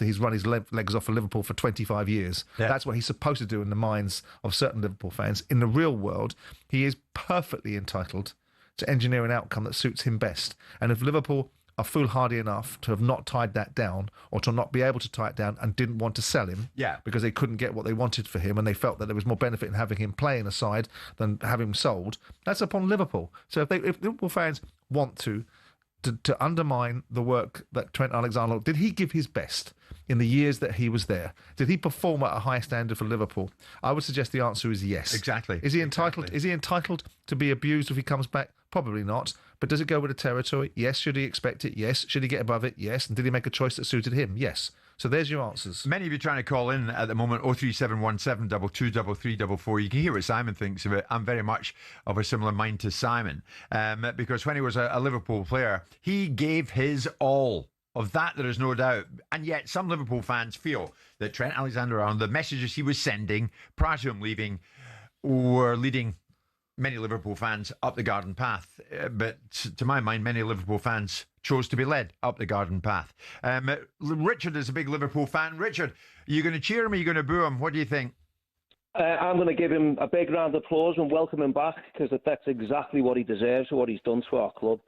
he's run his legs off for Liverpool for 25 years. Yeah. That's what he's supposed to do in the minds of certain Liverpool fans. In the real world, he is perfectly entitled to engineer an outcome that suits him best. And if Liverpool are foolhardy enough to have not tied that down, or to not be able to tie it down, and didn't want to sell him because they couldn't get what they wanted for him, and they felt that there was more benefit in having him playing aside than having him sold, that's upon Liverpool. So if Liverpool fans want to undermine the work that Trent Alexander, did he give his best in the years that he was there? Did he perform at a high standard for Liverpool? I would suggest the answer is yes. Exactly. Is he entitled? Exactly. Is he entitled to be abused if he comes back? Probably not. But does it go with the territory? Yes. Should he expect it? Yes. Should he get above it? Yes. And did he make a choice that suited him? Yes. So there's your answers. Many of you trying to call in at the moment, 03717 223344. You can hear what Simon thinks of it. I'm very much of a similar mind to Simon, because when he was a Liverpool player, he gave his all. Of that, there is no doubt. And yet, some Liverpool fans feel that Trent Alexander-Arnold, the messages he was sending prior to him leaving, were leading many Liverpool fans up the garden path. But to my mind, many Liverpool fans chose to be led up the garden path. Richard is a big Liverpool fan. Richard, are you going to cheer him or are you going to boo him? What do you think? I'm going to give him a big round of applause and welcome him back, because that's exactly what he deserves for what he's done to our club.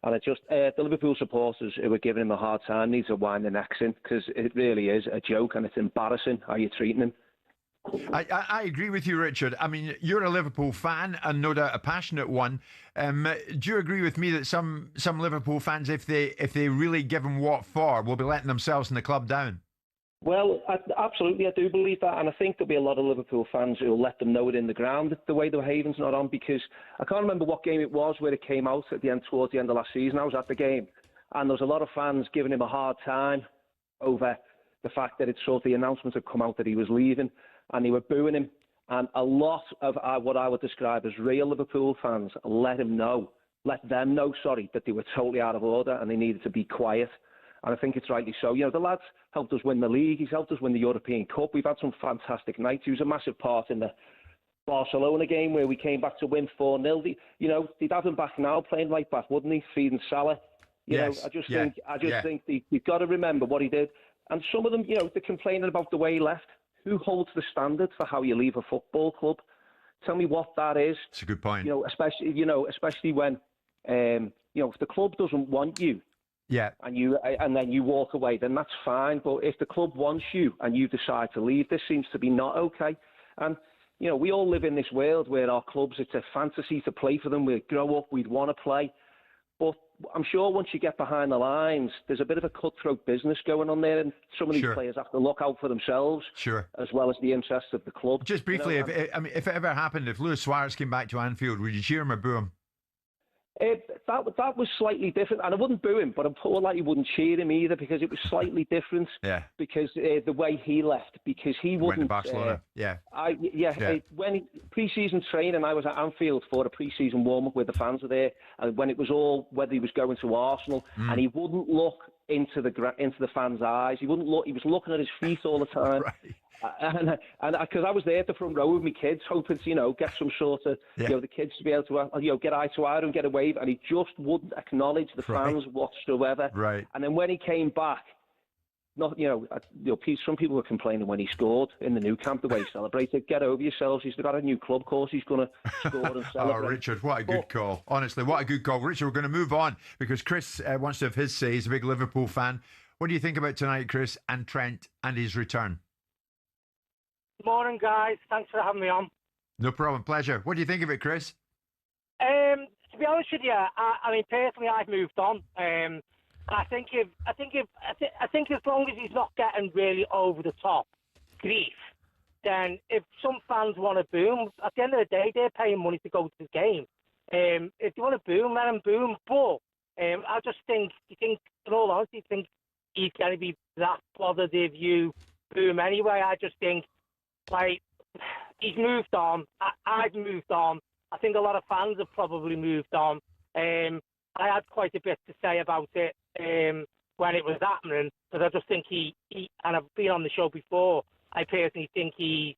And it just the Liverpool supporters who are giving him a hard time need to wind their necks in, because it really is a joke and it's embarrassing how you're treating him. I agree with you, Richard. I mean, you're a Liverpool fan and no doubt a passionate one. Do you agree with me that some Liverpool fans, if they really give him what for, will be letting themselves and the club down? Well, absolutely, I do believe that, and I think there'll be a lot of Liverpool fans who will let them know it in the ground the way the behaviour's not on, because I can't remember what game it was where it came out towards the end of last season. I was at the game, and there was a lot of fans giving him a hard time over the fact that the announcement had come out that he was leaving, and they were booing him. And a lot of what I would describe as real Liverpool fans let them know that they were totally out of order and they needed to be quiet. And I think it's rightly so. You know, the lad's helped us win the league. He's helped us win the European Cup. We've had some fantastic nights. He was a massive part in the Barcelona game where we came back to win 4-0. They'd have him back now, playing right back, wouldn't he? Feeding Salah. I just think you've got to remember what he did. And some of them, they're complaining about the way he left. Who holds the standard for how you leave a football club? Tell me what that is. It's a good point. Especially when, if the club doesn't want you, Yeah. And then you walk away, then that's fine. But if the club wants you and you decide to leave, this seems to be not okay. And, we all live in this world where our clubs, it's a fantasy to play for them. We grow up, we'd want to play. But I'm sure once you get behind the lines, there's a bit of a cutthroat business going on there, and some of these players have to look out for themselves, as well as the interests of the club. Just briefly, if it ever happened, if Luis Suarez came back to Anfield, would you cheer him or boo him? That was slightly different, and I wouldn't boo him, but I'm more likely wouldn't cheer him either, because it was slightly different. Yeah. Because the way he left, because he wouldn't. Went to Barcelona. When pre-season training, I was at Anfield for a pre-season warm-up where the fans were there, and when it was all whether he was going to Arsenal, and he wouldn't look into the fans' eyes. He wouldn't look. He was looking at his feet all the time. Right. And because I was there at the front row with my kids, hoping to get some sort of the kids to be able to get eye to eye and get a wave, and he just wouldn't acknowledge the fans whatsoever. Right. And then when he came back, some people were complaining when he scored in the new camp, the way he celebrated. Get over yourselves. He's got a new club, of course. He's going to score and celebrate. Oh, Richard, what a good call. Honestly, what a good call. Richard, we're going to move on because Chris wants to have his say. He's a big Liverpool fan. What do you think about tonight, Chris, and Trent and his return? Morning, guys. Thanks for having me on. No problem. Pleasure. What do you think of it, Chris? To be honest with you, I mean, personally, I've moved on. I think as long as he's not getting really over the top grief, then if some fans want to boo him, at the end of the day, they're paying money to go to the game. If you want to boo him, let him boo him. But I just think, in all honesty, think he's going to be that bothered if you boo him anyway. I just think, he's moved on. I've moved on. I think a lot of fans have probably moved on. I had quite a bit to say about it when it was happening, because I just think he and I've been on the show before, I personally think he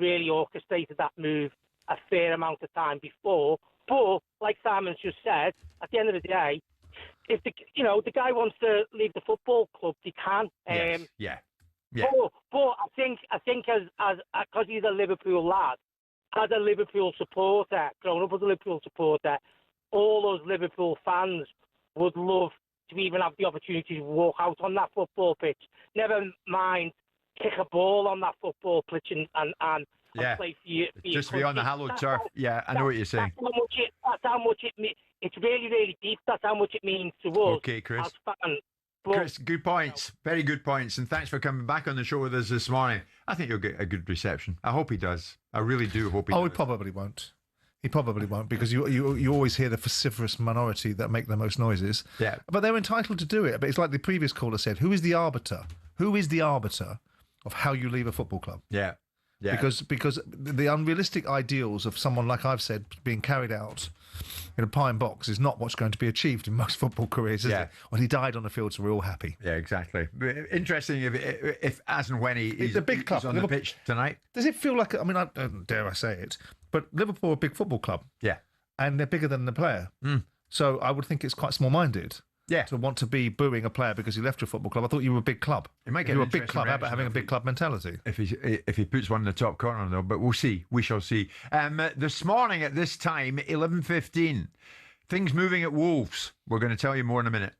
really orchestrated that move a fair amount of time before. But, like Simon's just said, at the end of the day, if the guy wants to leave the football club, he can. Yeah. But I think as because he's a Liverpool lad, as a Liverpool supporter, growing up as a Liverpool supporter, all those Liverpool fans would love to even have the opportunity to walk out on that football pitch. Never mind kick a ball on that football pitch and play for you. Just be on the hallowed turf. Yeah, I know what you're saying. That's how much it means. It's really, really deep. That's how much it means to us. Okay, Chris. As fans. Chris, good points. Very good points. And thanks for coming back on the show with us this morning. I think you'll get a good reception. I hope he does. I really do hope he does. He probably won't. He probably won't, because you always hear the vociferous minority that make the most noises. Yeah. But they're entitled to do it. But it's like the previous caller said, who is the arbiter? Who is the arbiter of how you leave a football club? Yeah. Yeah. Because the unrealistic ideals of someone, like I've said, being carried out in a pine box is not what's going to be achieved in most football careers, is it? Well, he died on the field, so we're all happy. Yeah, exactly. Interesting if as and when he's a big club. He's on the pitch tonight. Does it feel like, I mean, dare I say it, but Liverpool are a big football club. Yeah. And they're bigger than the player. So I would think it's quite small-minded. Yeah. To want to be booing a player because he left your football club. I thought you were a big club. It might get you were a big club. How about having a big club mentality? If he puts one in the top corner, though, but we'll see. We shall see. This morning at this time, 11:15, things moving at Wolves. We're going to tell you more in a minute.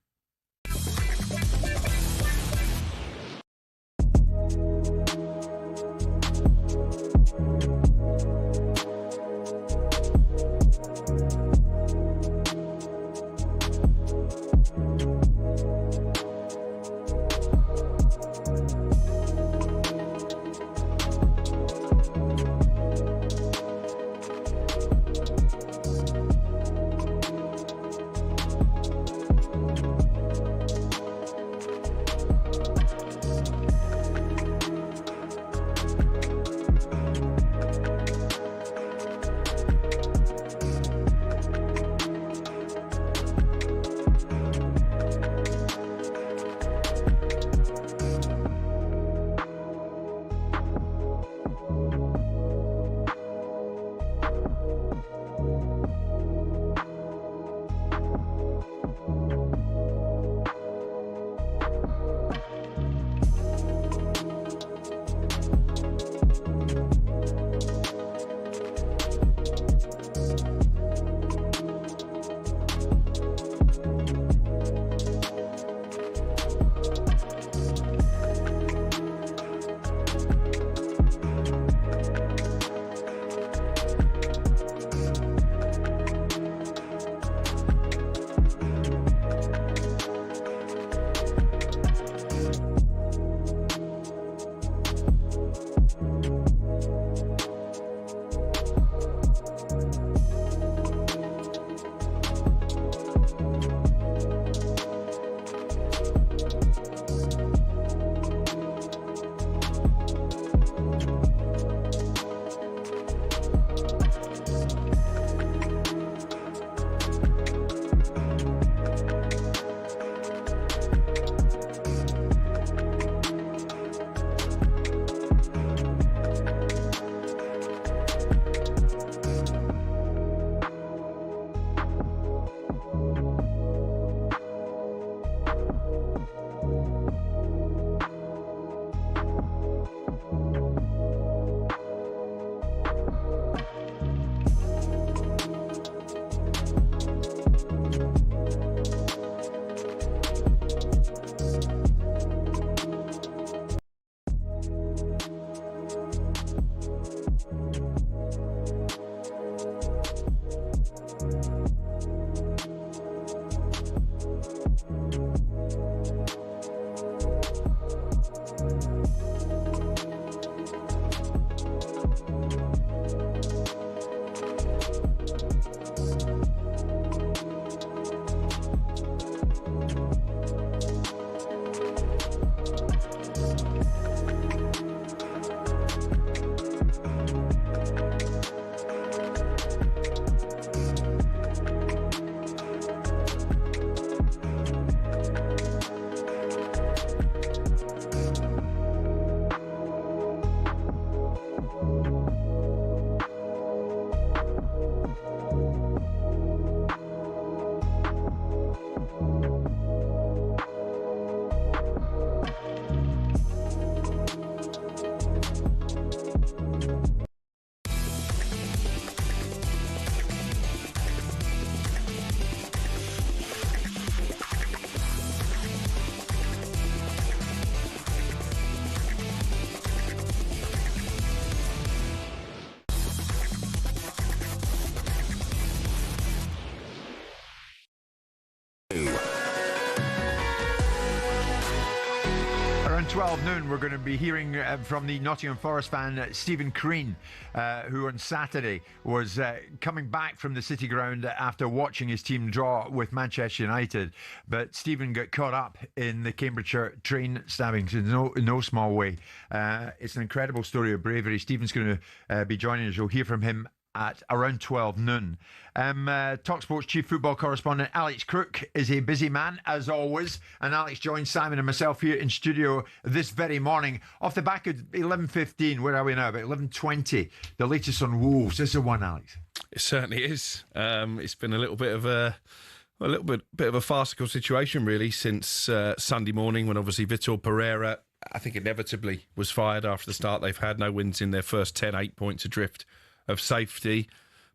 12 noon, we're going to be hearing from the Nottingham Forest fan Stephen Crean, who on Saturday was coming back from the City Ground after watching his team draw with Manchester United. But Stephen got caught up in the Cambridgeshire train stabbings in no small way. It's an incredible story of bravery. Stephen's going to be joining us. You'll hear from him at around 12 noon. talkSPORT's chief football correspondent Alex Crook is a busy man as always, and Alex joins Simon and myself here in studio this very morning off the back of 11:15. Where are we now? About 11:20. The latest on Wolves. This is the one, Alex. It certainly is. It's been a little bit of a farcical situation really since Sunday morning, when obviously Vitor Pereira, I think inevitably, was fired after the start they've had. No wins in their first 10, 8 points adrift of safety.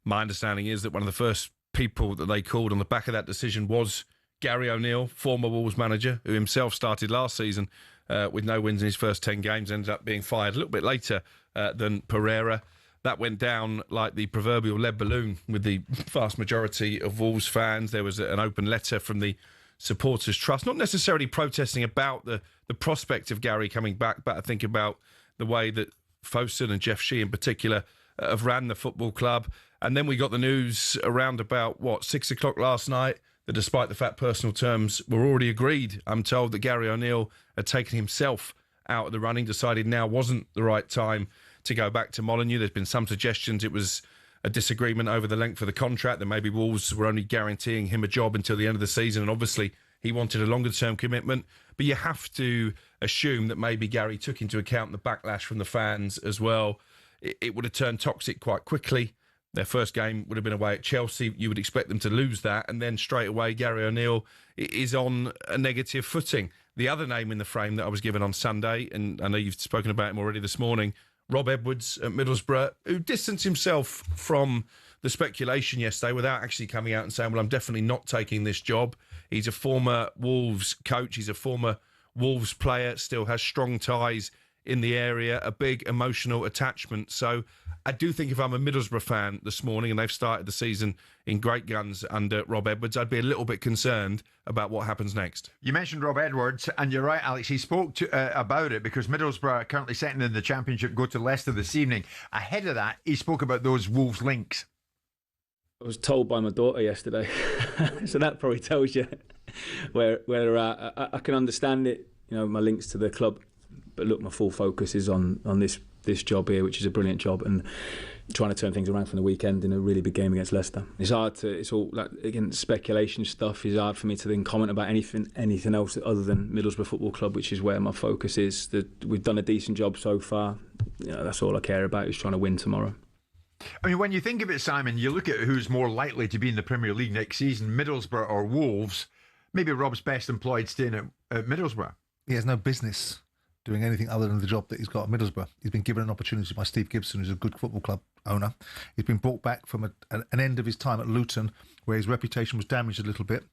My understanding is that one of the first people that they called on the back of that decision was Gary O'Neill, former Wolves manager, who himself started last season with no wins in his first 10 games, ended up being fired a little bit later than Pereira. That went down like the proverbial lead balloon with the vast majority of Wolves fans. There was an open letter from the Supporters Trust, not necessarily protesting about the prospect of Gary coming back, but I think about the way that Fosun and Jeff Shee in particular have ran the football club. And then we got the news around about 6 o'clock last night that despite the fact personal terms were already agreed, I'm told that Gary O'Neill had taken himself out of the running, decided now wasn't the right time to go back to Molineux. There's been some suggestions it was a disagreement over the length of the contract, that maybe Wolves were only guaranteeing him a job until the end of the season, and obviously he wanted a longer term commitment. But you have to assume that maybe Gary took into account the backlash from the fans as well. It would have turned toxic quite quickly. Their first game would have been away at Chelsea. You would expect them to lose that. And then straight away, Gary O'Neill is on a negative footing. The other name in the frame that I was given on Sunday, and I know you've spoken about him already this morning, Rob Edwards at Middlesbrough, who distanced himself from the speculation yesterday without actually coming out and saying, well, I'm definitely not taking this job. He's a former Wolves coach. He's a former Wolves player, still has strong ties in the area, a big emotional attachment. So I do think if I'm a Middlesbrough fan this morning and they've started the season in great guns under Rob Edwards, I'd be a little bit concerned about what happens next. You mentioned Rob Edwards, and you're right, Alex. He spoke about it because Middlesbrough are currently second in the Championship, go to Leicester this evening. Ahead of that, he spoke about those Wolves links. I was told by my daughter yesterday, so that probably tells you where they're at. I can understand it, my links to the club. But look, my full focus is on this job here, which is a brilliant job, and trying to turn things around from the weekend in a really big game against Leicester. It's all like, again, speculation stuff. It's hard for me to then comment about anything else other than Middlesbrough Football Club, which is where my focus is. We've done a decent job so far. That's all I care about, is trying to win tomorrow. I mean, when you think of it, Simon, you look at who's more likely to be in the Premier League next season, Middlesbrough or Wolves. Maybe Rob's best employed staying at Middlesbrough. He has no business doing anything other than the job that he's got at Middlesbrough. He's been given an opportunity by Steve Gibson, who's a good football club owner. He's been brought back from an end of his time at Luton, where his reputation was damaged a little bit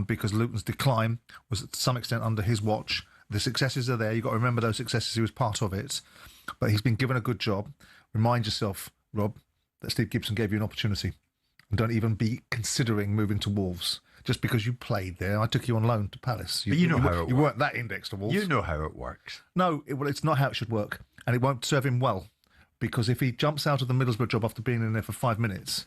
because Luton's decline was to some extent under his watch. The successes are there. You've got to remember those successes. He was part of it. But he's been given a good job. Remind yourself, Rob, that Steve Gibson gave you an opportunity. And don't even be considering moving to Wolves. Just because you played there, I took you on loan to Palace. But you know how it works. You weren't that indexed to Wolves. You know how it works. No, it's not how it should work. And it won't serve him well. Because if he jumps out of the Middlesbrough job after being in there for 5 minutes,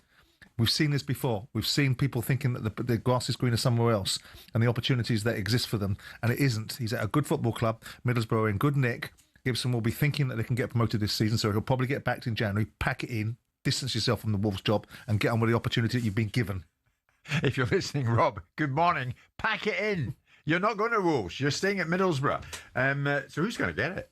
we've seen this before. We've seen people thinking that the grass is greener somewhere else and the opportunities that exist for them. And it isn't. He's at a good football club. Middlesbrough are in good nick. Gibson will be thinking that they can get promoted this season, so he'll probably get backed in January, pack it in, distance yourself from the Wolves job and get on with the opportunity that you've been given. If you're listening, Rob, good morning. Pack it in. You're not going to Wolves. You're staying at Middlesbrough. So who's going to get it?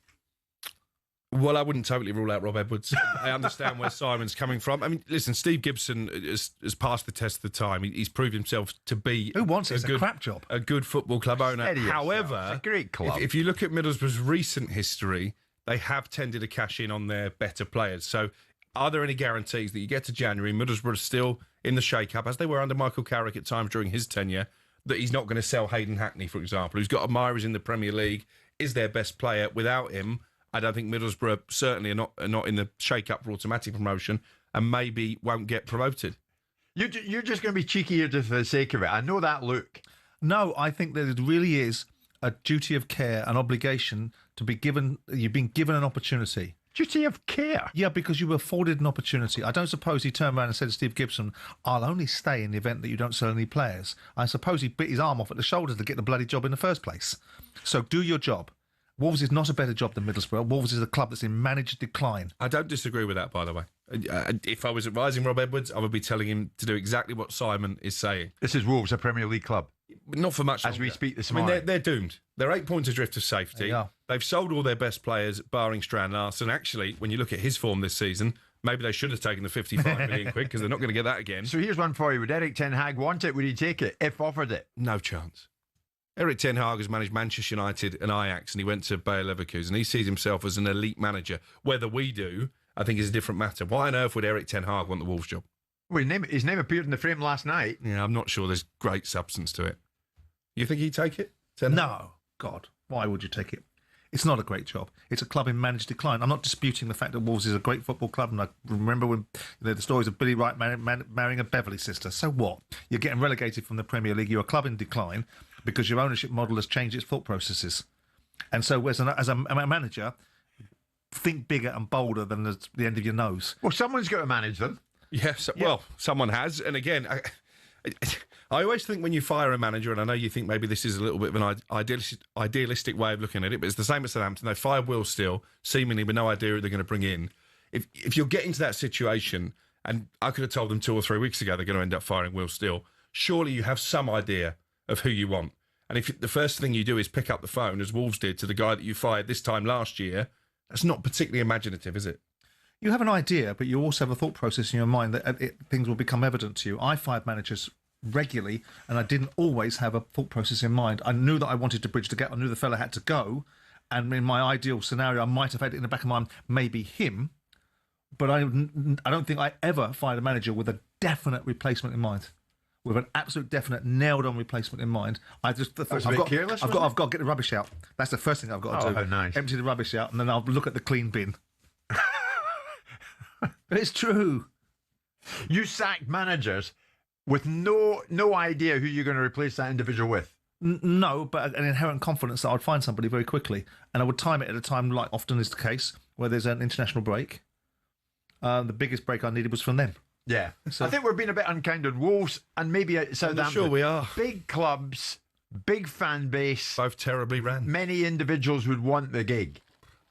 Well, I wouldn't totally rule out Rob Edwards. I understand where Simon's coming from. I mean, listen, Steve Gibson has passed the test of the time. He's proved himself to be who wants it? It's a crap job. A good football club owner. However, it's a great club. If you look at Middlesbrough's recent history, they have tended to cash in on their better players. So are there any guarantees that you get to January, Middlesbrough are still in the shake-up, as they were under Michael Carrick at times during his tenure, that he's not going to sell Hayden Hackney, for example, who's got admirers in the Premier League, is their best player. Without him, I don't think Middlesbrough certainly are not in the shake-up for automatic promotion and maybe won't get promoted. You're just going to be cheeky here just for the sake of it. I know that look. No, I think that it really is a duty of care, an obligation to be given. You've been given an opportunity. Duty of care. Yeah, because you were afforded an opportunity. I don't suppose he turned around and said to Steve Gibson, "I'll only stay in the event that you don't sell any players." I suppose he bit his arm off at the shoulder to get the bloody job in the first place. So do your job. Wolves is not a better job than Middlesbrough. Wolves is a club that's in managed decline. I don't disagree with that, by the way. If I was advising Rob Edwards, I would be telling him to do exactly what Simon is saying. This is Wolves, a Premier League club. Not for much as longer. we speak this morning. morning. They're doomed. They're 8 points adrift of safety. They They've sold all their best players, barring Strand Larsen. Actually, when you look at his form this season, maybe they should have taken the 55 million quid because they're not going to get that again. So here's one for you. Would Eric Ten Hag want it? Would he take it if offered it? No chance. Eric Ten Hag has managed Manchester United and Ajax, and he went to Bayer Leverkusen. He sees himself as an elite manager. Whether we do, I think, is a different matter. Why on earth would Eric Ten Hag want the Wolves job? Well, his name appeared in the frame last night. Yeah, I'm not sure there's great substance to it. You think he'd take it? No. God, why would you take it? It's not a great job. It's a club in managed decline. I'm not disputing the fact that Wolves is a great football club, and I remember when the stories of Billy Wright marrying a Beverley sister. So what? You're getting relegated from the Premier League. You're a club in decline because your ownership model has changed its thought processes. And so as a manager, think bigger and bolder than the end of your nose. Well, someone's got to manage them. Yes, well, someone has. And again, I always think when you fire a manager, and I know you think maybe this is a little bit of an idealistic way of looking at it, but it's the same at Southampton. They fired Will Steele, seemingly with no idea who they're going to bring in. If you're getting to that situation, and I could have told them 2 or 3 weeks ago they're going to end up firing Will Steele, surely you have some idea of who you want. And if the first thing you do is pick up the phone, as Wolves did, to the guy that you fired this time last year, that's not particularly imaginative, is it? You have an idea, but you also have a thought process in your mind that things will become evident to you. I fired managers regularly, and I didn't always have a thought process in mind. I knew that I wanted to bridge the gap. I knew the fella had to go, and in my ideal scenario, I might have had it in the back of my mind, maybe him, but I don't think I ever fired a manager with a definite replacement in mind. With an absolute definite nailed-on replacement in mind. I just thought I've got to get the rubbish out. That's the first thing I've got to do. Oh, nice. Empty the rubbish out, and then I'll look at the clean bin. But it's true. You sacked managers with no idea who you're going to replace that individual with. No, but an inherent confidence that I'd find somebody very quickly, and I would time it at a time, like often is the case, where there's an international break. The biggest break I needed was from them. Yeah. So, I think we're being a bit unkind on Wolves and maybe at Southampton. I'm sure we are. Big clubs, big fan base. Both terribly run. Many individuals would want the gig.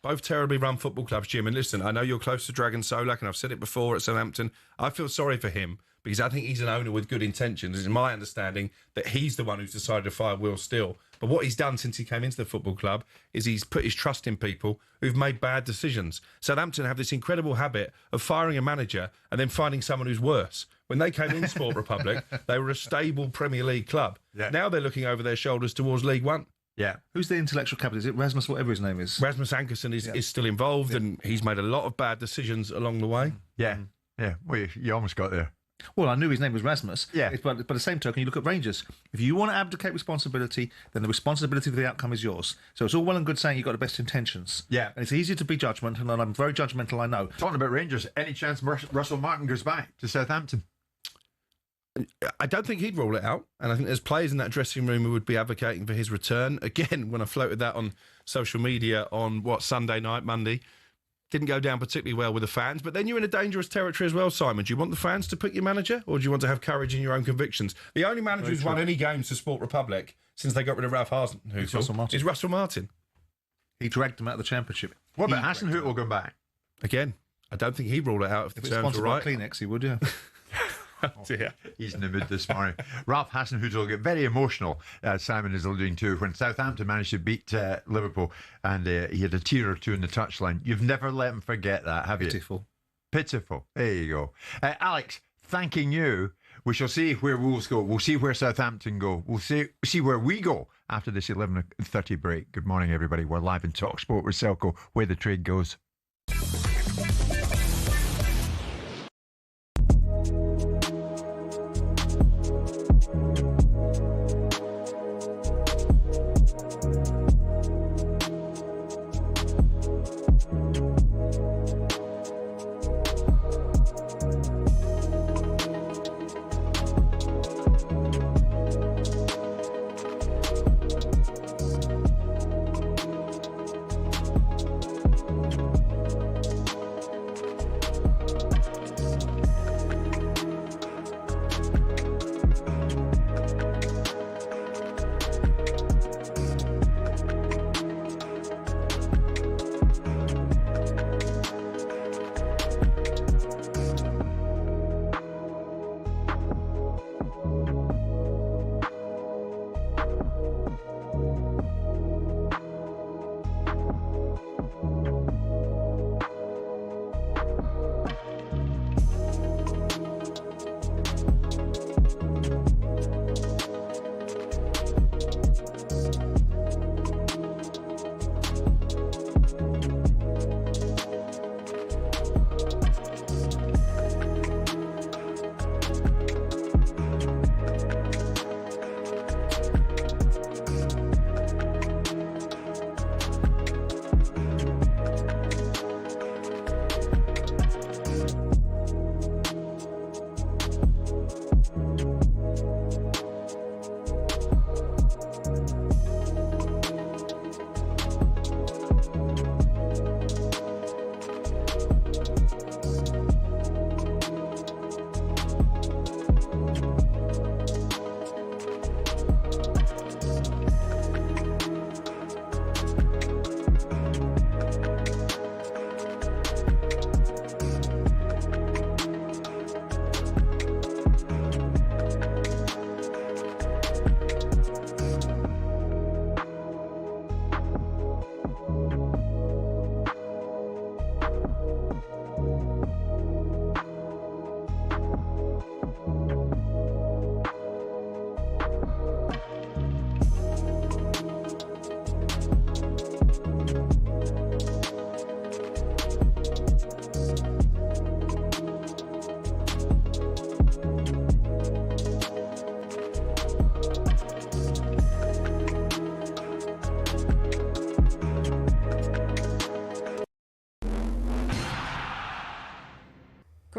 Both terribly run football clubs, Jim. And listen, I know you're close to Dragon Solak, and I've said it before at Southampton. I feel sorry for him because I think he's an owner with good intentions. It's my understanding that he's the one who's decided to fire Will Steele. But what he's done since he came into the football club is he's put his trust in people who've made bad decisions. Southampton have this incredible habit of firing a manager and then finding someone who's worse. When they came in Sport Republic, they were a stable Premier League club. Yeah. Now they're looking over their shoulders towards League One. Yeah. Who's the intellectual capital? Is it Rasmus, whatever his name is? Rasmus Ankerson is still involved, and he's made a lot of bad decisions along the way. Yeah. Yeah. Well, you almost got there. Well, I knew his name was Rasmus. Yeah. But by the same token, you look at Rangers. If you want to abdicate responsibility, then the responsibility for the outcome is yours. So it's all well and good saying you've got the best intentions. Yeah. And it's easy to be judgmental, and I'm very judgmental, I know. Talking about Rangers, any chance Russell Martin goes back to Southampton? I don't think he'd rule it out. And I think there's players in that dressing room who would be advocating for his return. Again, when I floated that on social media on, Sunday night, Monday, didn't go down particularly well with the fans. But then you're in a dangerous territory as well, Simon. Do you want the fans to pick your manager, or do you want to have courage in your own convictions? The only manager who's won any games for Sport Republic since they got rid of Ralph Hasenhüttl is Russell Martin. He dragged them out of the Championship. What about Hasenhüttl going back? Again, I don't think he'd rule it out if the terms were right. Kleenex, he would, yeah. Oh dear. He's in the mood this morning. Ralph Hasenhüttl will get very emotional, Simon is alluding to, when Southampton managed to beat Liverpool and he had a tear or two in the touchline. You've never let him forget that, have you? Pitiful. There you go. Alex, thanking you. We shall see where Wolves go. We'll see where Southampton go. We'll see where we go after this 11:30 break. Good morning, everybody. We're live in talkSPORT with Selco, where the trade goes.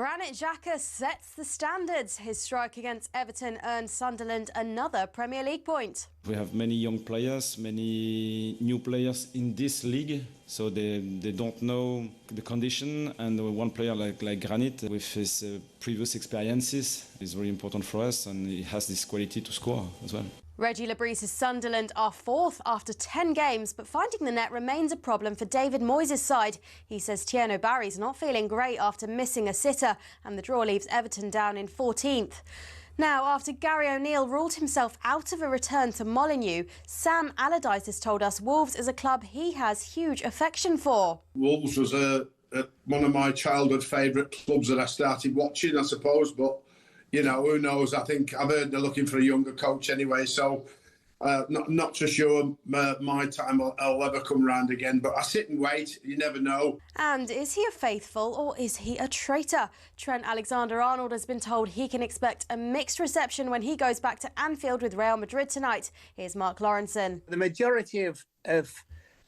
Granit Xhaka sets the standards. His strike against Everton earned Sunderland another Premier League point. We have many young players, many new players in this league, so they don't know the condition. And one player like Granit, with his previous experiences, is very important for us, and he has this quality to score as well. Reggie Lebris's Sunderland are fourth after 10 games, but finding the net remains a problem for David Moyes' side. He says Thierno Barry's not feeling great after missing a sitter, and the draw leaves Everton down in 14th. Now, after Gary O'Neill ruled himself out of a return to Molineux, Sam Allardyce has told us Wolves is a club he has huge affection for. Wolves was one of my childhood favourite clubs that I started watching, I suppose, but you know, who knows? I think I've heard they're looking for a younger coach anyway, so not so sure my time will ever come round again. But I sit and wait. You never know. And is he a faithful or is he a traitor? Trent Alexander-Arnold has been told he can expect a mixed reception when he goes back to Anfield with Real Madrid tonight. Here's Mark Lawrenson. The majority of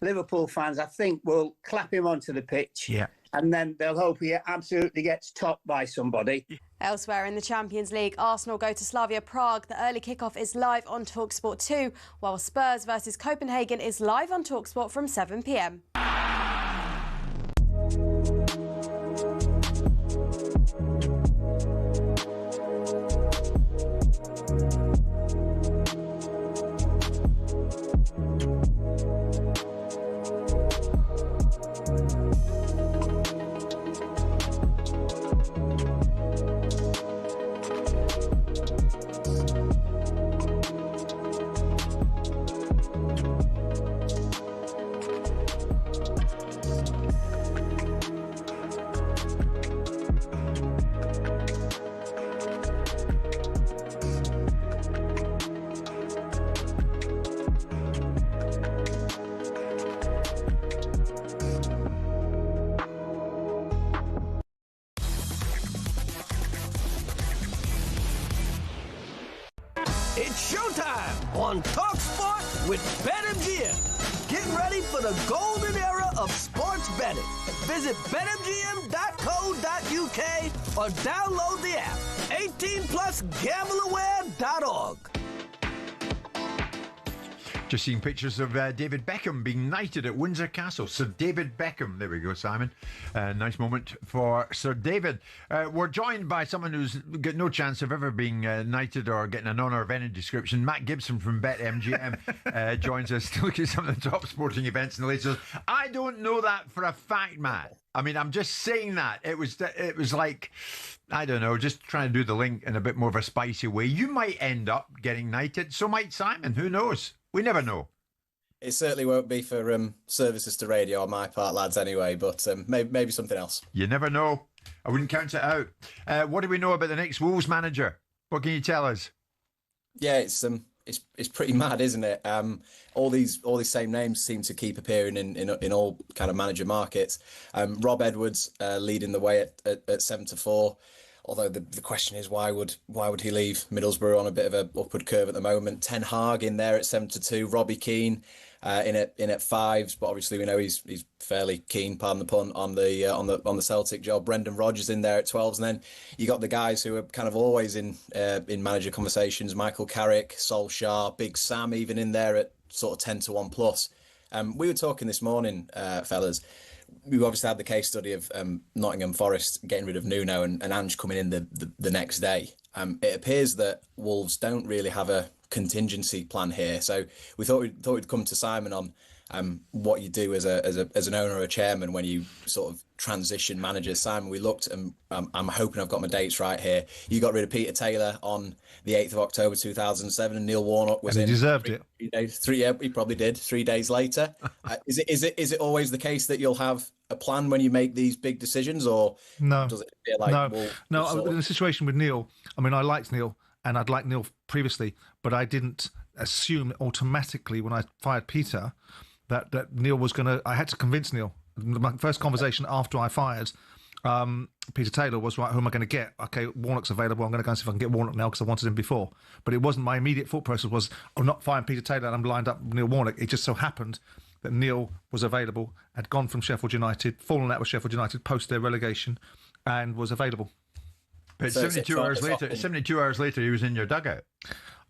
Liverpool fans, I think, will clap him onto the pitch. Yeah. And then they'll hope he absolutely gets topped by somebody. Elsewhere in the Champions League, Arsenal go to Slavia Prague. The early kickoff is live on talkSPORT 2, while Spurs versus Copenhagen is live on talkSPORT from 7 p.m. It's showtime on talkSPORT with BetMGM. Get ready for the golden era of sports betting. Visit betmgm.co.uk or download the app. 18 plus gambleaware.org. Just seeing pictures of David Beckham being knighted at Windsor Castle. Sir David Beckham. There we go, Simon. Nice moment for Sir David. We're joined by someone who's got no chance of ever being knighted or getting an honour of any description. Matt Gibson from BetMGM joins us to look at some of the top sporting events in the latest. I don't know that for a fact, Matt. I mean, I'm just saying that. It was like, I don't know, just trying to do the link in a bit more of a spicy way. You might end up getting knighted. So might Simon. Who knows? We never know. It certainly won't be for services to radio on my part, lads, anyway, but maybe something else. You never know. I wouldn't count it out. What do we know about the next Wolves manager? What can you tell us? Yeah, it's pretty mad, isn't it? All these same names seem to keep appearing in all kind of manager markets. Rob Edwards leading the way at 7-4. Although the question is, why would he leave Middlesbrough on a bit of a upward curve at the moment? Ten Hag in there at 7-2. Robbie Keane in at 5s, but obviously we know he's fairly keen, pardon the pun, on the Celtic job. Brendan Rodgers in there at 12s, and then you got the guys who are kind of always in manager conversations: Michael Carrick, Solskjaer, Big Sam, even in there at sort of 10-1 plus. We were talking this morning, fellas. We obviously had the case study of Nottingham Forest getting rid of Nuno and Ange coming in the next day. It appears that Wolves don't really have a contingency plan here. So we thought we'd come to Simon on what you do as an owner or a chairman when you sort of transition managers. Simon, we looked, and I'm hoping I've got my dates right here. You got rid of Peter Taylor on the 8th of October 2007, and Neil Warnock was and he deserved it. 3 days. Yeah, he probably did. 3 days later. Is it always the case that you'll have a plan when you make these big decisions, or no? Does it feel like no? In the situation with Neil, I mean, I liked Neil, and I'd liked Neil previously, but I didn't assume automatically when I fired Peter that Neil was going to. I had to convince Neil. My first conversation after I fired Peter Taylor was, right, who am I going to get? Okay, Warnock's available. I'm going to go and see if I can get Warnock now because I wanted him before. But it wasn't my immediate thought process was, I'm not firing Peter Taylor and I'm lined up Neil Warnock. It just so happened that Neil was available, had gone from Sheffield United, fallen out with Sheffield United post their relegation, and was available. But So 72 hours later, 72 hours later, he was in your dugout.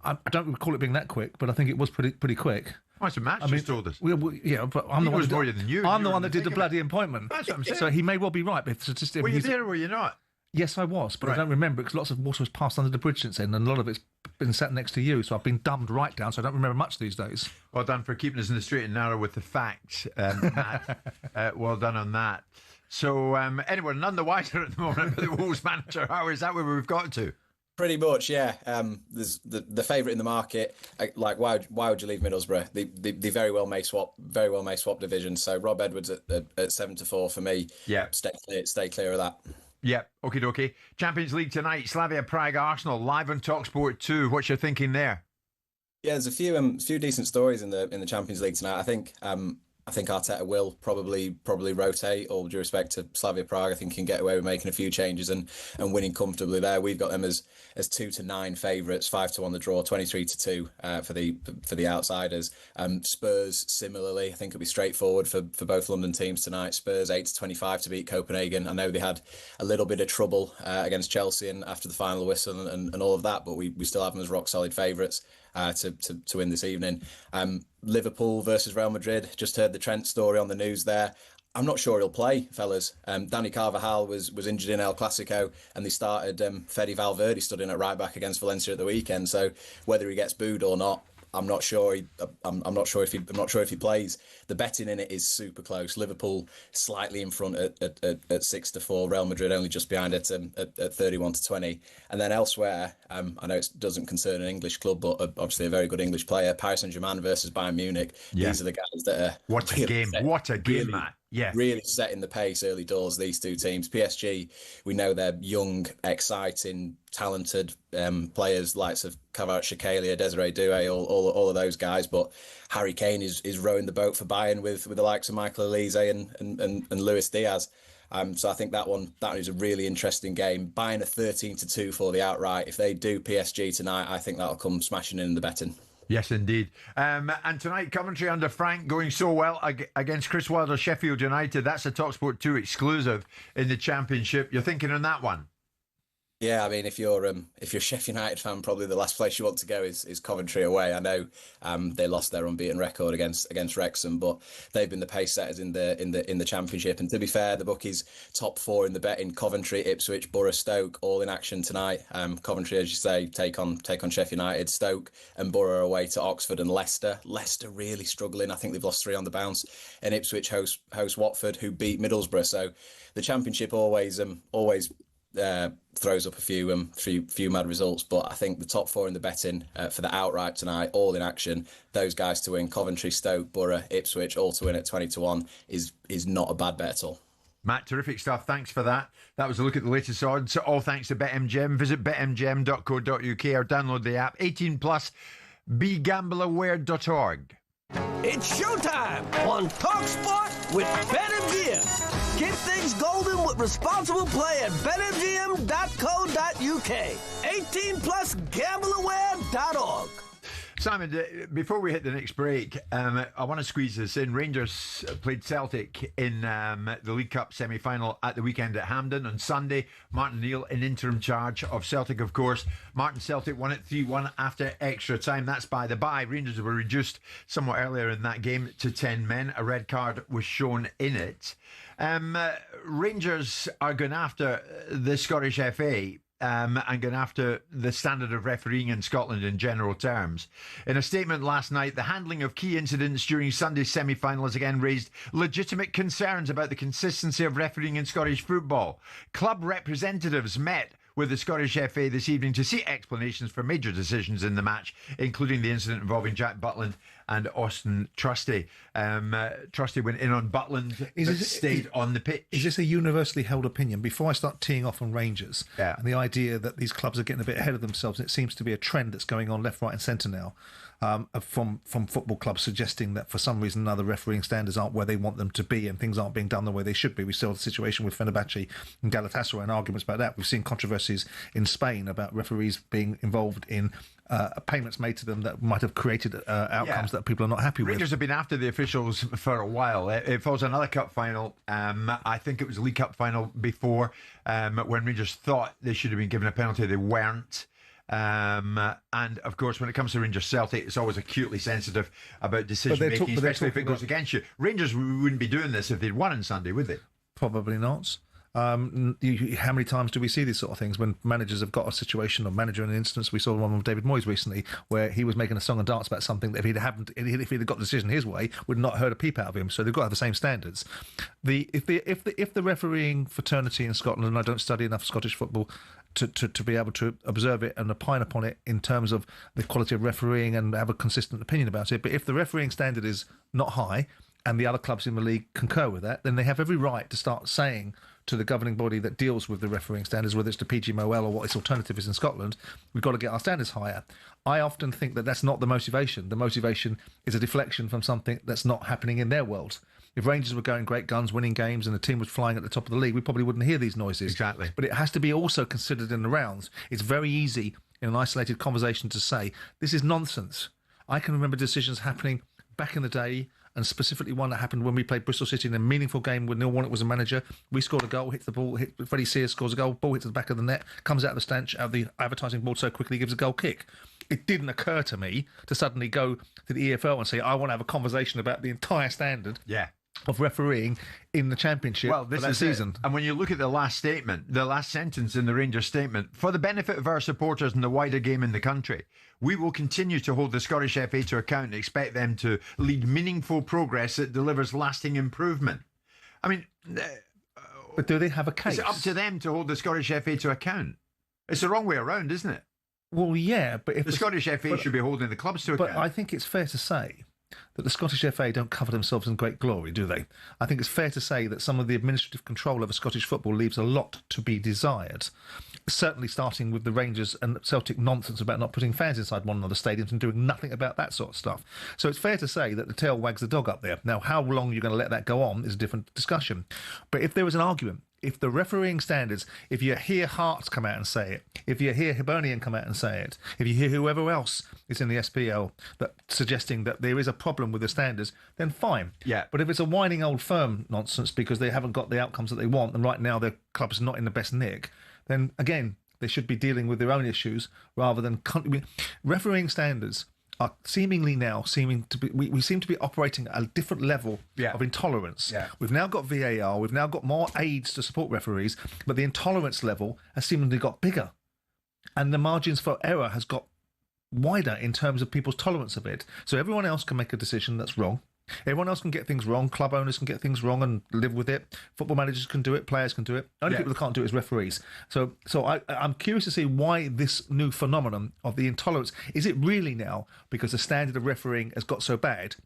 I don't recall it being that quick, but I think it was pretty quick. Well, that's what Matt just told us. Yeah, but I'm the one. More than you. I'm the one that did the bloody appointment. That's what I'm saying. So he may well be right, but it's just. Were you there or were you not? Yes, I was, but Right. I don't remember because lots of water was passed under the bridge since then, and a lot of it's been sat next to you. So I've been dumbed right down, so I don't remember much these days. Well done for keeping us in the straight and narrow with the facts, Matt. Well done on that. So, anyway, none the wiser at the moment about the Wolves manager. How is that where we've got to? Pretty much, yeah. There's the favourite in the market. Like, why would you leave Middlesbrough? They very well may swap division. So Rob Edwards at 7-4 for me. Yeah, stay clear of that. Yeah, okie dokie. Champions League tonight, Slavia Prague Arsenal live on talkSPORT 2. What's your thinking there? Yeah, there's a few decent stories in the Champions League tonight. I think Arteta will probably rotate. All due respect to Slavia Prague, I think he can get away with making a few changes and winning comfortably there. We've got them as 2-9 favourites, 5-1 the draw, 23-2 for the outsiders. Spurs similarly, I think it'll be straightforward for both London teams tonight. Spurs 8-25 to beat Copenhagen. I know they had a little bit of trouble against Chelsea and after the final whistle and all of that, but we still have them as rock solid favourites. To win this evening. Liverpool versus Real Madrid. Just heard the Trent story on the news there. I'm not sure he'll play, fellas. Danny Carvajal was injured in El Clasico, and they started Fede Valverde stood in at right back against Valencia at the weekend. So whether he gets booed or not, I'm not sure. I'm not sure if he plays. The betting in it is super close. Liverpool slightly in front at 6-4. Real Madrid only just behind it at 31-20. And then elsewhere, I know it doesn't concern an English club, but obviously a very good English player. Paris Saint-Germain versus Bayern Munich. Yeah. These are the guys that are What a game! What a game, Matt. Yeah, really setting the pace early doors. These two teams, PSG, we know they're young, exciting, talented players, likes of Kvaratskhelia, Desiree Doué, all of those guys. But Harry Kane is rowing the boat for Bayern with the likes of Michael Olise and Luis Diaz. So I think that is a really interesting game. Bayern are 13-2 for the outright. If they do PSG tonight, I think that'll come smashing in the betting. Yes, indeed. And tonight, Coventry under Frank going so well against Chris Wilder's Sheffield United. That's a talkSPORT 2 exclusive in the Championship. You're thinking on that one? Yeah, I mean, if you're a Sheffield United fan, probably the last place you want to go is Coventry away. I know they lost their unbeaten record against Wrexham, but they've been the pace setters in the Championship. And to be fair, the bookies top four in the bet in Coventry, Ipswich, Borough, Stoke, all in action tonight. Coventry, as you say, take on Sheffield United, Stoke and Borough away to Oxford and Leicester. Leicester really struggling. I think they've lost 3 on the bounce. And Ipswich host Watford, who beat Middlesbrough. So the Championship always throws up a few mad results, but I think the top four in the betting for the outright tonight, all in action, those guys to win, Coventry, Stoke, Borough, Ipswich, all to win at 20-1 is not a bad bet at all. Matt, terrific stuff. Thanks for that. That was a look at the latest odds, all thanks to BetMGM. Visit betmgm.co.uk or download the app. 18 plus, begambleaware.org. It's showtime on talkSPORT with BetMGM. Keep things golden with responsible play at betmgm.co.uk. 18 plus, gambleaware.org. Simon, before we hit the next break, I want to squeeze this in. Rangers played Celtic in the League Cup semi-final at the weekend at Hampden on Sunday. Martin Neal in interim charge of Celtic, of course. Martin Celtic won it 3-1 after extra time. That's by the by. Rangers were reduced somewhat earlier in that game to 10 men. A red card was shown in it. Rangers are going after the Scottish FA and going after the standard of refereeing in Scotland in general terms. In a statement last night, the handling of key incidents during Sunday's semi-final has again raised legitimate concerns about the consistency of refereeing in Scottish football. Club representatives met with the Scottish FA this evening to seek explanations for major decisions in the match, including the incident involving Jack Butland and Austin Trusty. Trusty went in on Butland, but stayed on the pitch. Is this a universally held opinion? Before I start teeing off on Rangers, and the idea that these clubs are getting a bit ahead of themselves, and it seems to be a trend that's going on left, right and centre now, from football clubs suggesting that for some reason or another refereeing standards aren't where they want them to be and things aren't being done the way they should be. We saw the situation with Fenerbahce and Galatasaray and arguments about that. We've seen controversies in Spain about referees being involved in payments made to them that might have created outcomes that people are not happy with. Rangers have been after the officials for a while. It was another cup final. I think it was a League Cup final before when Rangers thought they should have been given a penalty. They weren't. And of course, when it comes to Rangers Celtic, it's always acutely sensitive about decision making, especially if it goes against you. Rangers wouldn't be doing this if they'd won on Sunday, would they? Probably not. How many times do we see these sort of things when managers have got a situation, or manager in an instance? We saw one with David Moyes recently where he was making a song and dance about something that if he'd got the decision his way, would not have heard a peep out of him. So they've got to have the same standards. If the refereeing fraternity in Scotland, and I don't study enough Scottish football to be able to observe it and opine upon it in terms of the quality of refereeing and have a consistent opinion about it, but if the refereeing standard is not high and the other clubs in the league concur with that, then they have every right to start saying to the governing body that deals with the refereeing standards, whether it's the PGMOL or what its alternative is in Scotland, we've got to get our standards higher. I often think that that's not the motivation. The motivation is a deflection from something that's not happening in their world. If Rangers were going great guns, winning games, and the team was flying at the top of the league, we probably wouldn't hear these noises. Exactly. But it has to be also considered in the rounds. It's very easy in an isolated conversation to say, this is nonsense. I can remember decisions happening back in the day, and specifically one that happened when we played Bristol City in a meaningful game when Neil Warnock was a manager. We scored a goal, hits the ball, Freddie Sears scores a goal, ball hits the back of the net, comes out of the stanch, out of the advertising board so quickly, gives a goal kick. It didn't occur to me to suddenly go to the EFL and say, I want to have a conversation about the entire standard of refereeing in the Championship for that season. And when you look at the last statement, the last sentence in the Rangers statement, for the benefit of our supporters and the wider game in the country, we will continue to hold the Scottish FA to account and expect them to lead meaningful progress that delivers lasting improvement. I mean... but do they have a case? It's up to them to hold the Scottish FA to account. It's the wrong way around, isn't it? Well, yeah, but if the Scottish FA should be holding the clubs to account. But I think it's fair to say that the Scottish FA don't cover themselves in great glory, do they? I think it's fair to say that some of the administrative control over Scottish football leaves a lot to be desired. Certainly starting with the Rangers and Celtic nonsense about not putting fans inside one another's stadiums and doing nothing about that sort of stuff. So it's fair to say that the tail wags the dog up there. Now, how long you're going to let that go on is a different discussion. But if there was an argument, if the refereeing standards, if you hear Hearts come out and say it, if you hear Hibernian come out and say it, if you hear whoever else is in the SPL that suggesting that there is a problem with the standards, then fine. Yeah. But if it's a whining old firm nonsense because they haven't got the outcomes that they want and right now their club's not in the best nick, then again, they should be dealing with their own issues rather than... refereeing standards are seemingly we seem to be operating at a different level of intolerance. Yeah. We've now got VAR, we've now got more aids to support referees, but the intolerance level has seemingly got bigger. And the margins for error has got wider in terms of people's tolerance of it. So everyone else can make a decision that's wrong. Everyone else can get things wrong. Club owners can get things wrong and live with it. Football managers can do it. Players can do it. Only people that can't do it is referees. So I'm curious to see why this new phenomenon of the intolerance, is it really now because the standard of refereeing has got so bad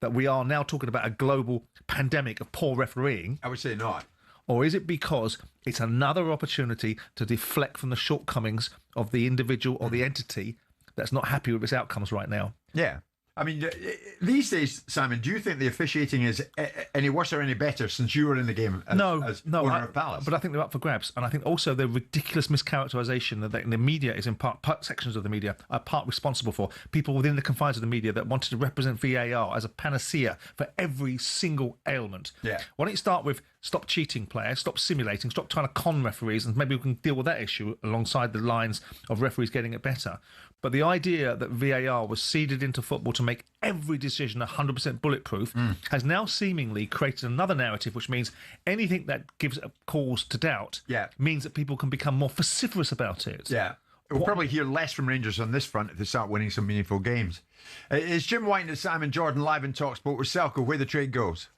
that we are now talking about a global pandemic of poor refereeing? I would say not. Or is it because it's another opportunity to deflect from the shortcomings of the individual or the entity that's not happy with its outcomes right now? Yeah. I mean, these days, Simon, do you think the officiating is any worse or any better since you were in the game as owner of Palace? But I think they're up for grabs. And I think also the ridiculous mischaracterisation that the media is in part sections of the media are part responsible for. People within the confines of the media that wanted to represent VAR as a panacea for every single ailment. Yeah. Why don't you start with stop cheating players, stop simulating, stop trying to con referees, and maybe we can deal with that issue alongside the lines of referees getting it better. But the idea that VAR was seeded into football to make every decision 100% bulletproof has now seemingly created another narrative, which means anything that gives a cause to doubt means that people can become more vociferous about it. Yeah. We'll probably hear less from Rangers on this front if they start winning some meaningful games. It's Jim White and Simon Jordan live in talkSPORT with Selco, where the trade goes.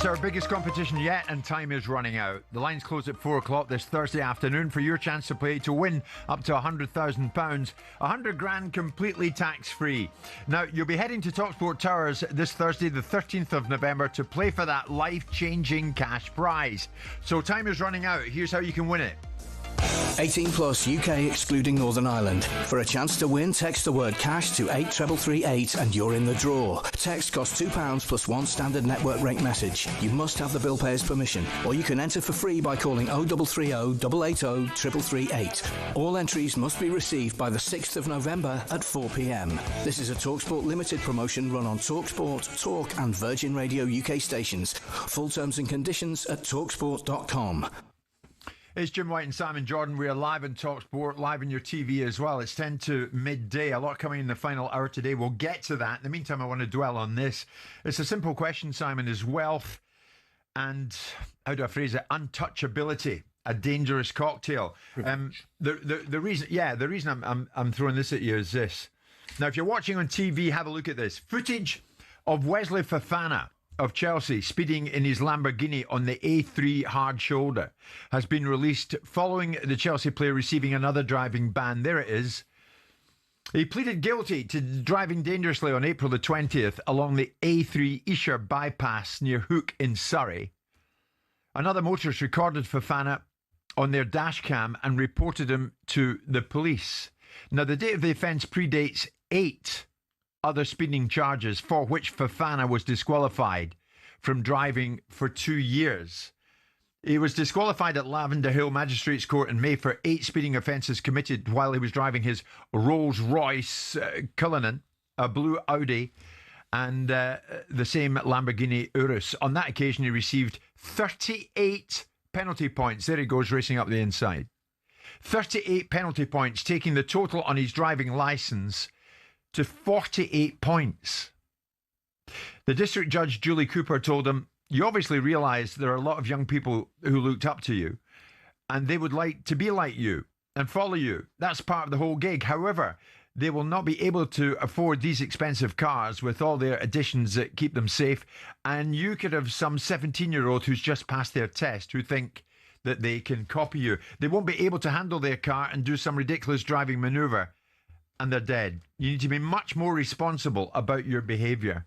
It's our biggest competition yet, and time is running out. The lines close at 4 o'clock this Thursday afternoon for your chance to play to win up to £100,000. 100 grand completely tax-free. Now, you'll be heading to talkSPORT Towers this Thursday, the 13th of November, to play for that life-changing cash prize. So time is running out. Here's how you can win it. 18 plus, UK excluding Northern Ireland. For a chance to win, text the word cash to 83338 and you're in the draw. Text costs £2 plus one standard network rate message. You must have the bill payer's permission, or you can enter for free by calling 0330 880 3338. All entries must be received by the 6th of November at 4 p.m. This is a talkSPORT limited promotion run on talkSPORT, Talk and Virgin Radio UK stations. Full terms and conditions at talksport.com. It's Jim White and Simon Jordan. We are live on talkSPORT, live on your TV as well. It's 10 to midday. A lot coming in the final hour today. We'll get to that. In the meantime, I want to dwell on this. It's a simple question, Simon. Is wealth and, how do I phrase it, untouchability a dangerous cocktail? The reason I'm throwing this at you is this. Now, if you're watching on TV, have a look at this. Footage of Wesley Fofana of Chelsea speeding in his Lamborghini on the A3 hard shoulder has been released following the Chelsea player receiving another driving ban. There it is. He pleaded guilty to driving dangerously on April the 20th along the A3 Esher bypass near Hook in Surrey. Another motorist recorded Fofana on their dash cam and reported him to the police. Now, the date of the offence predates 8 other speeding charges for which Fofana was disqualified from driving for 2 years. He was disqualified at Lavender Hill Magistrates Court in May for 8 speeding offences committed while he was driving his Rolls-Royce Cullinan, a blue Audi, and the same Lamborghini Urus. On that occasion, he received 38 penalty points. There he goes, racing up the inside. 38 penalty points, taking the total on his driving licence to 48 points. The district judge, Julie Cooper, told him, "You obviously realise there are a lot of young people who looked up to you and they would like to be like you and follow you. That's part of the whole gig. However, they will not be able to afford these expensive cars with all their additions that keep them safe. And you could have some 17-year-old who's just passed their test who think that they can copy you. They won't be able to handle their car and do some ridiculous driving manoeuvre, and they're dead. You need to be much more responsible about your behaviour."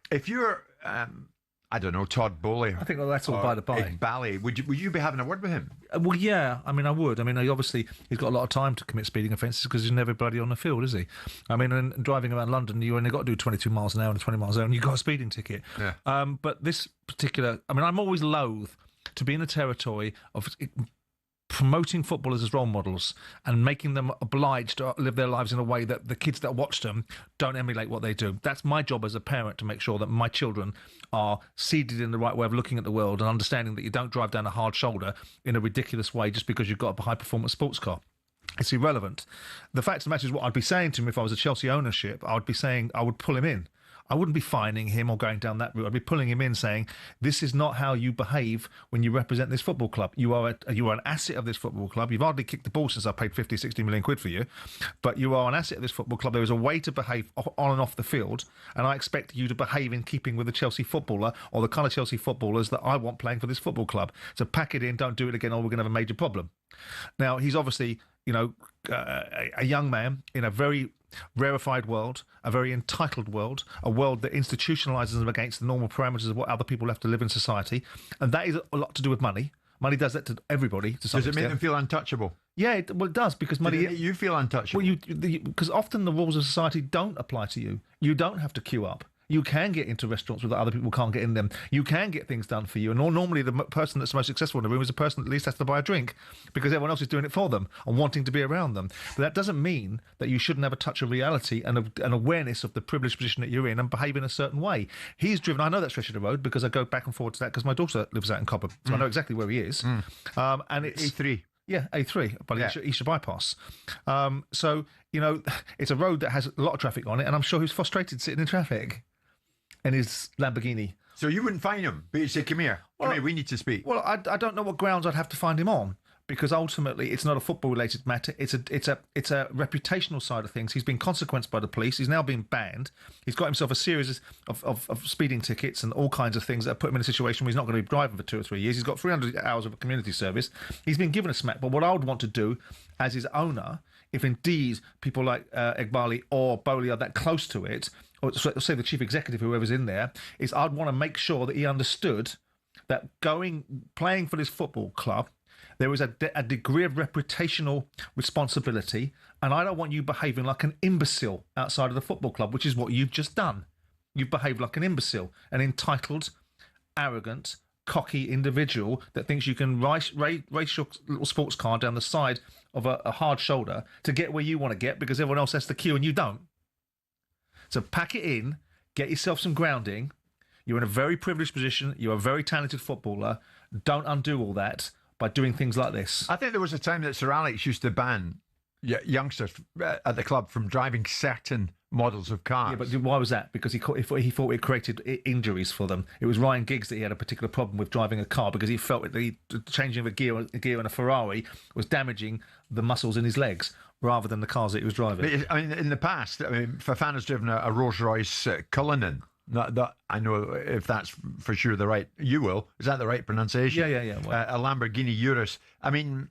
If you're, I don't know, Todd Bowley, I think that's all by the by. Bally, would you be having a word with him? Well, yeah. I mean, I would. I mean, obviously, he's got a lot of time to commit speeding offences because he's never bloody on the field, is he? I mean, and driving around London, you only got to do 22 miles an hour and 20 miles an hour, and you've got a speeding ticket. Yeah. But this particular, I mean, I'm always loath to be in the territory of promoting footballers as role models and making them obliged to live their lives in a way that the kids that watch them don't emulate what they do. That's my job as a parent, to make sure that my children are seeded in the right way of looking at the world and understanding that you don't drive down a hard shoulder in a ridiculous way just because you've got a high-performance sports car. It's irrelevant. The fact of the matter is, what I'd be saying to him if I was a Chelsea ownership, I would be saying I would pull him in. I wouldn't be fining him or going down that route. I'd be pulling him in, saying, "This is not how you behave when you represent this football club. You are an asset of this football club. You've hardly kicked the ball since I paid 50, 60 million quid for you, but you are an asset of this football club. There is a way to behave on and off the field, and I expect you to behave in keeping with the Chelsea footballer or the kind of Chelsea footballers that I want playing for this football club. So pack it in, don't do it again, or we're going to have a major problem." Now, he's obviously, a young man in a very rarefied world, a very entitled world, a world that institutionalises them against the normal parameters of what other people have to live in society, and that is a lot to do with money. Money does that to everybody. To some Does it extent. make them feel untouchable? Yeah, it does, because money. You feel untouchable. Well, because often the rules of society don't apply to you. You don't have to queue up. You can get into restaurants where other people can't get in them. You can get things done for you. And normally the person that's most successful in the room is the person that at least has to buy a drink because everyone else is doing it for them and wanting to be around them. But that doesn't mean that you shouldn't have a touch of reality and an awareness of the privileged position that you're in and behave in a certain way. He's driven, I know that stretch of the road because I go back and forward to that because my daughter lives out in Cobham, so I know exactly where he is. And it's A3. Yeah, A3, but Esher bypass. So, it's a road that has a lot of traffic on it, and I'm sure he's frustrated sitting in traffic in his Lamborghini. So you wouldn't fine him, but you'd say, come here, we need to speak. Well, I don't know what grounds I'd have to find him on. because ultimately it's not a football-related matter. It's a reputational side of things. He's been consequenced by the police. He's now been banned. He's got himself a series of speeding tickets and all kinds of things that put him in a situation where he's not going to be driving for 2 or 3 years. He's got 300 hours of community service. He's been given a smack. But what I would want to do as his owner, if indeed people like Eghbali or Bowley are that close to it, or say the chief executive, whoever's in there, is I'd want to make sure that he understood that playing for this football club, there was a degree of reputational responsibility, and I don't want you behaving like an imbecile outside of the football club, which is what you've just done. You've behaved like an imbecile, an entitled, arrogant, cocky individual that thinks you can race your little sports car down the side of a hard shoulder to get where you want to get because everyone else has to queue and you don't. So pack it in, get yourself some grounding. You're in a very privileged position. You're a very talented footballer. Don't undo all that by doing things like this. I think there was a time that Sir Alex used to ban youngsters at the club from driving certain models of cars. Yeah, but why was that? Because he thought it created injuries for them. It was Ryan Giggs that he had a particular problem with driving a car because he felt that changing a gear in a Ferrari was damaging the muscles in his legs rather than the cars that he was driving. I mean, in the past, Fofana's driven a Rolls-Royce Cullinan. Not, I know if that's for sure the right. You will. Is that the right pronunciation? Yeah. Well, a Lamborghini Urus. I mean,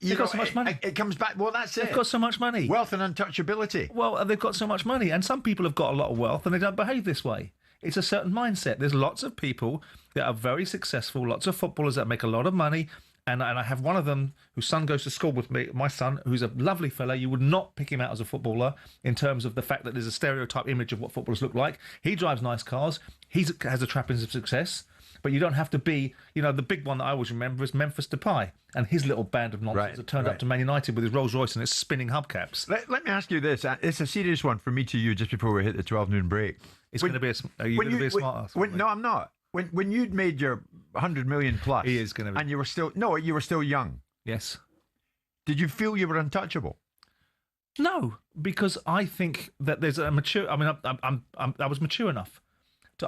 they've got so much money. It comes back. Well, that's it. They've got so much money. Wealth and untouchability. Well, they've got so much money, and some people have got a lot of wealth, and they don't behave this way. It's a certain mindset. There's lots of people that are very successful. Lots of footballers that make a lot of money. And I have one of them whose son goes to school with me, my son, who's a lovely fella. You would not pick him out as a footballer in terms of the fact that there's a stereotype image of what footballers look like. He drives nice cars. He has the trappings of success. But you don't have to be, the big one that I always remember is Memphis Depay and his little band of nonsense that turned up to Man United with his Rolls Royce and its spinning hubcaps. Let me ask you this. It's a serious one for me to you just before we hit the 12 noon break. Are you going to be a smart ass? No, I'm not. When you'd made your 100 million plus, he is going to be. And you were still young. Yes. Did you feel you were untouchable? No, because I think that there's a mature. I mean, I was mature enough.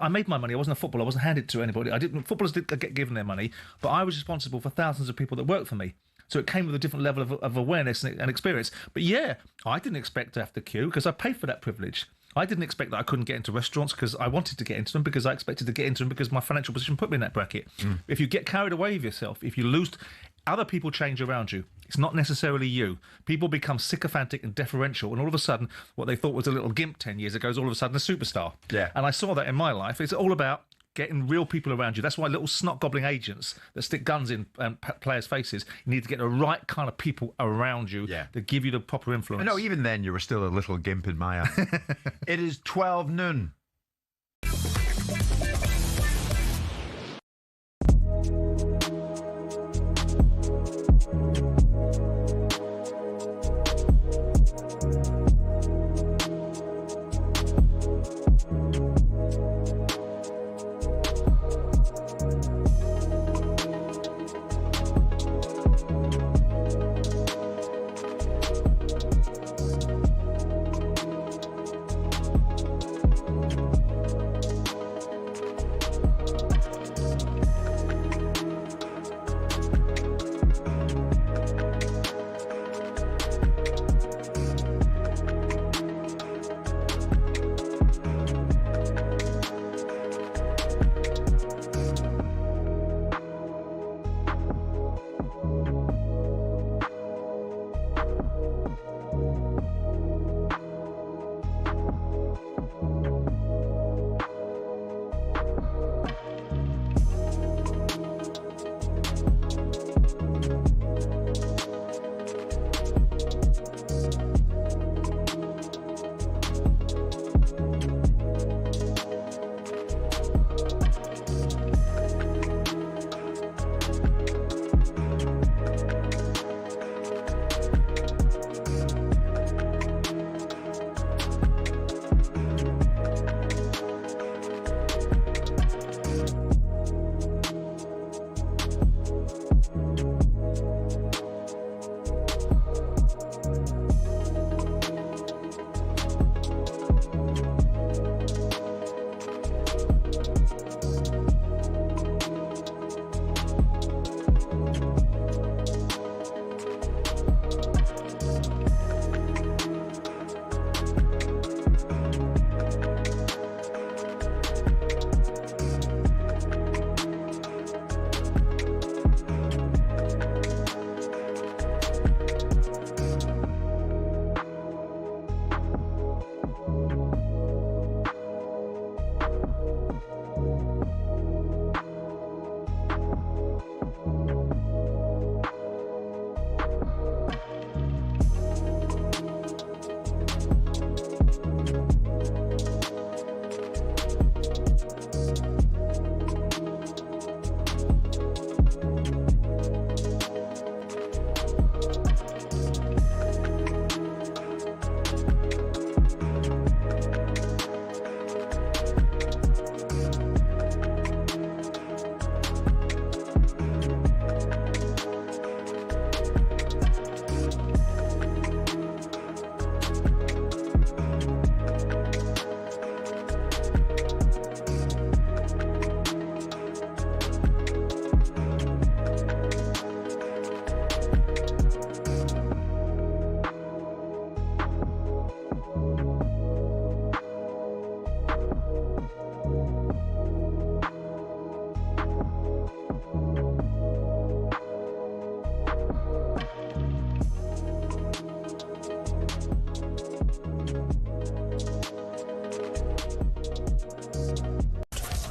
I made my money. I wasn't a footballer. I wasn't handed it to anybody. Footballers did get given their money, but I was responsible for thousands of people that worked for me. So it came with a different level of awareness and experience. But yeah, I didn't expect to have to queue because I paid for that privilege. I didn't expect that I couldn't get into restaurants because I wanted to get into them, because I expected to get into them because my financial position put me in that bracket. If you get carried away with yourself, if you lose, other people change around you. It's not necessarily you. People become sycophantic and deferential, and all of a sudden, what they thought was a little gimp 10 years ago is all of a sudden a superstar. Yeah. And I saw that in my life. It's all about getting real people around you. That's why little snot-gobbling agents that stick guns in players' faces, you need to get the right kind of people around you that give you the proper influence. No, even then you were still a little gimp in my eyes. It is 12 noon.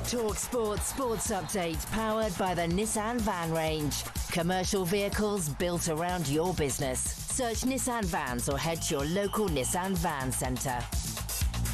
talkSPORT Sports Update, powered by the Nissan Van Range. Commercial vehicles built around your business. Search Nissan Vans or head to your local Nissan Van Centre.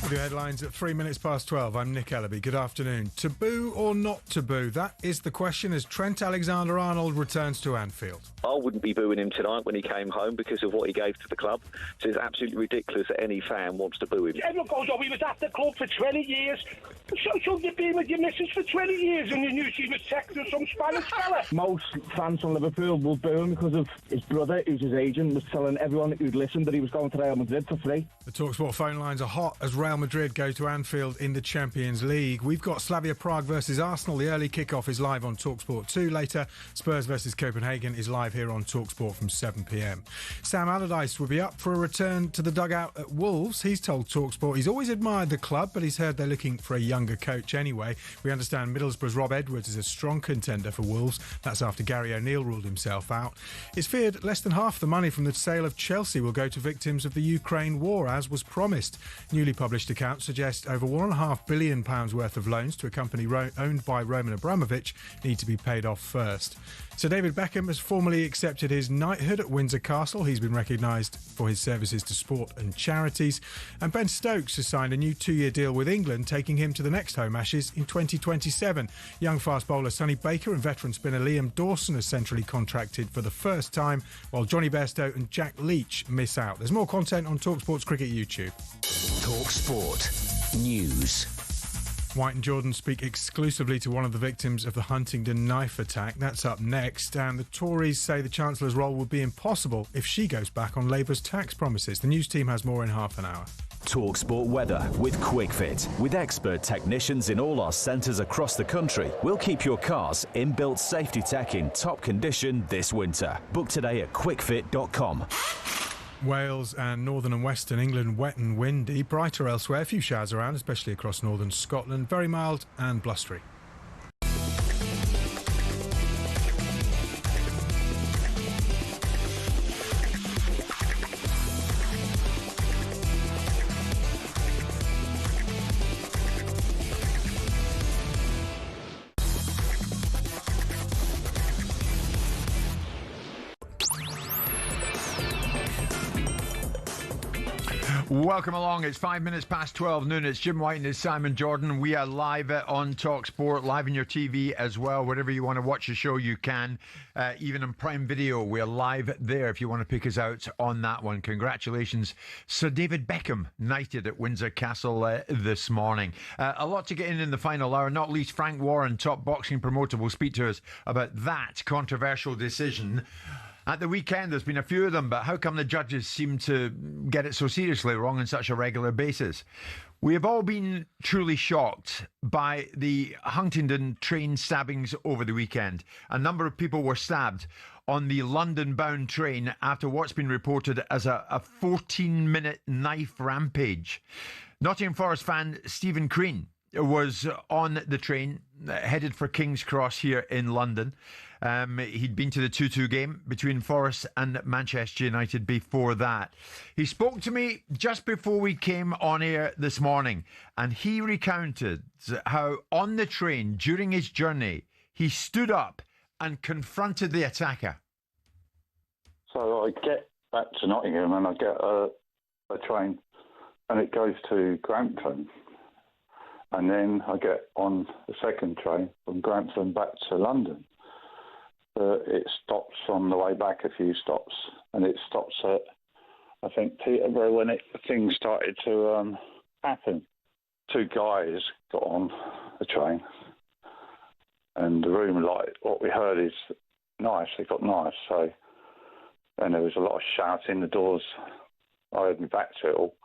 With your headlines at 12:03. I'm Nick Ellaby. Good afternoon. Taboo or not taboo? That is the question as Trent Alexander-Arnold returns to Anfield. I wouldn't be booing him tonight when he came home because of what he gave to the club. So it's absolutely ridiculous that any fan wants to boo him. Everyone goes, oh, he was at the club for 20 years. So you've been with your missus for 20 years and you knew she was texting some Spanish fella. Most fans from Liverpool will boo him because of his brother, who's his agent, was telling everyone who'd listened that he was going to Real Madrid for free. The talkSPORT phone lines are hot as Real Madrid go to Anfield in the Champions League. We've got Slavia Prague versus Arsenal. The early kickoff is live on talkSPORT 2 later. Spurs versus Copenhagen is live here on talkSPORT from 7 p.m. Sam Allardyce will be up for a return to the dugout at Wolves. He's told talkSPORT he's always admired the club, but he's heard they're looking for a younger coach anyway. We understand Middlesbrough's Rob Edwards is a strong contender for Wolves. That's after Gary O'Neill ruled himself out. It's feared less than half the money from the sale of Chelsea will go to victims of the Ukraine war, as was promised. Newly published accounts suggest over £1.5 billion worth of loans to a company owned by Roman Abramovich need to be paid off first. Sir David Beckham has formally accepted his knighthood at Windsor Castle. He's been recognised for his services to sport and charities. And Ben Stokes has signed a new 2-year deal with England, taking him to the next home Ashes in 2027. Young fast bowler Sonny Baker and veteran spinner Liam Dawson are centrally contracted for the first time, while Johnny Bairstow and Jack Leach miss out. There's more content on talkSPORT's Cricket YouTube. talkSPORT News. White and Jordan speak exclusively to one of the victims of the Huntingdon knife attack. That's up next. And the Tories say the Chancellor's role would be impossible if she goes back on Labour's tax promises. The news team has more in half an hour. talkSPORT weather with QuickFit. With expert technicians in all our centres across the country, we'll keep your car's inbuilt safety tech in top condition this winter. Book today at quickfit.com. Wales and northern and western England wet and windy, brighter elsewhere, a few showers around, especially across northern Scotland, very mild and blustery. Welcome along. It's 12 noon. It's Jim White and it's Simon Jordan. We are live on talkSPORT, live on your TV as well. Wherever you want to watch the show, you can. Even on Prime Video, we're live there if you want to pick us out on that one. Congratulations, Sir David Beckham, knighted at Windsor Castle this morning. A lot to get in the final hour, not least Frank Warren, top boxing promoter, will speak to us about that controversial decision. At the weekend, there's been a few of them, but how come the judges seem to get it so seriously wrong on such a regular basis? We have all been truly shocked by the Huntingdon train stabbings over the weekend. A number of people were stabbed on the London-bound train after what's been reported as a 14-minute knife rampage. Nottingham Forest fan Stephen Crean was on the train headed for King's Cross here in London. He'd been to the 2-2 game between Forest and Manchester United before that. He spoke to me just before we came on air this morning, and he recounted how on the train during his journey, he stood up and confronted the attacker. So I get back to Nottingham and I get a train and it goes to Grantham. And then I get on the second train from Grantham back to London. It stops on the way back a few stops, and it stops at, I think, Peterborough when things started to happen. 2 guys got on the train, and the room, like what we heard, is nice. They got nice, so and there was a lot of shouting. The doors, I had my back to it all.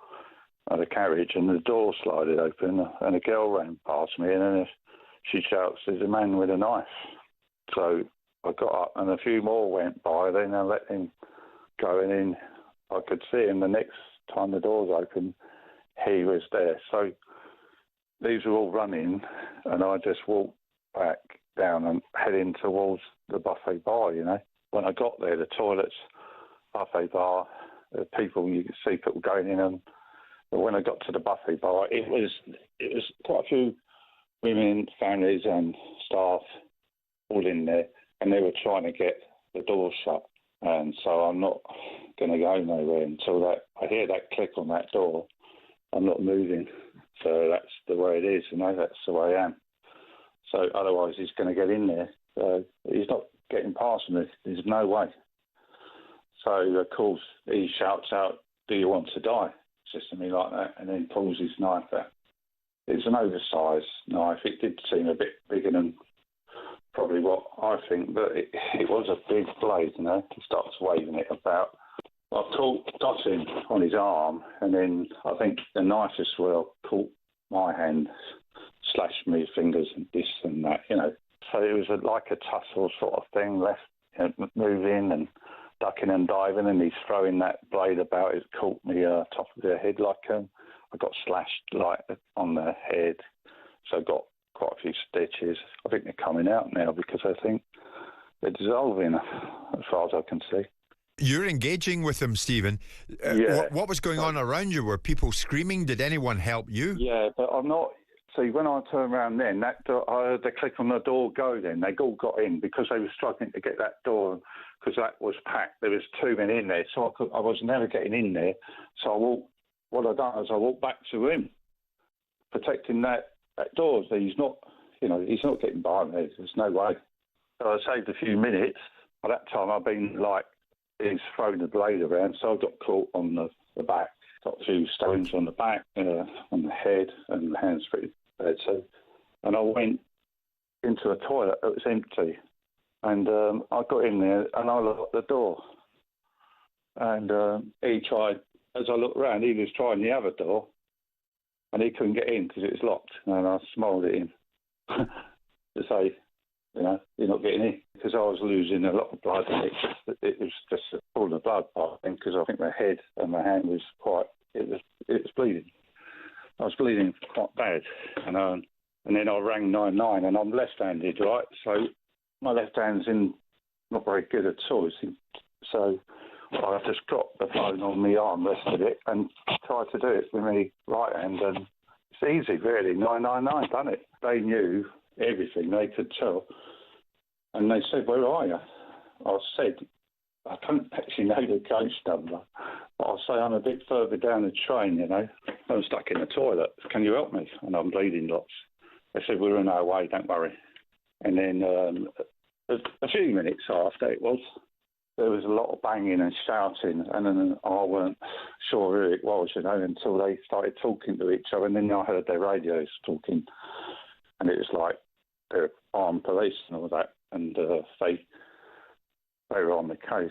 The carriage, and the door slided open and a girl ran past me, and then she shouts, "There's a man with a knife." So I got up and a few more went by, then I let him go, and then I could see him the next time the doors opened, he was there. So these were all running and I just walked back down and heading towards the buffet bar, you know. When I got there, the toilets, buffet bar, people, you could see people going in, and when I got to the buffet bar, it was quite a few women, families and staff all in there, and they were trying to get the door shut. And so I'm not going to go nowhere until I hear that click on that door. I'm not moving. So that's the way it is, that's the way I am. So otherwise he's going to get in there. He's not getting past me. There's no way. So, of course, he shouts out, "Do you want to die?" Says to me like that, and then pulls his knife out. It's an oversized knife. It did seem a bit bigger than probably what I think, but it was a big blade, He starts waving it about. I got him on his arm, and then I think the knife as well caught my hand, slashed me fingers and this and that, So it was like a tussle sort of thing, left, moving and ducking and diving, and he's throwing that blade about. It caught me top of the head, I got slashed on the head, so got quite a few stitches. I think they're coming out now because I think they're dissolving, as far as I can see. You're engaging with them, Stephen. What was going on around you? Were people screaming? Did anyone help you? Yeah, but I'm not. See, when I turned around then, I heard the click on the door go then. They all got in because they were struggling to get that door because that was packed. There was 2 men in there, so I was never getting in there. So what I done is I walked back to him, protecting that door. So he's not getting by me. There's no way. So I saved a few minutes. By that time, I've been he's throwing the blade around, so I got caught on the back. Got a few stones on the back, on the head, and the hands pretty bad. So, and I went into a toilet that was empty, and I got in there and I locked the door. And he tried, as I looked around, he was trying the other door, and he couldn't get in because it was locked. And I smiled at him to say, you're not getting in, because I was losing a lot of blood, and it was just all the blood part, because I think my head and my hand was it was bleeding. I was bleeding quite bad, and then I rang 999, and I'm left-handed, right? So my left hand's not very good at all. So I just dropped the phone on my arm, rested it, and tried to do it with my right hand, and it's easy, really. 999 done it. They knew everything. They could tell. And they said, "Where are you?" I said, "I don't actually know the coach number, but I'll say I'm a bit further down the train, I'm stuck in the toilet. Can you help me?" And I'm bleeding lots. They said, "We're on our way, don't worry." And then a few minutes after there was a lot of banging and shouting, and then I weren't sure who it was, until they started talking to each other, and then I heard their radios talking, and it was like they're armed police and all that, and they were on the case,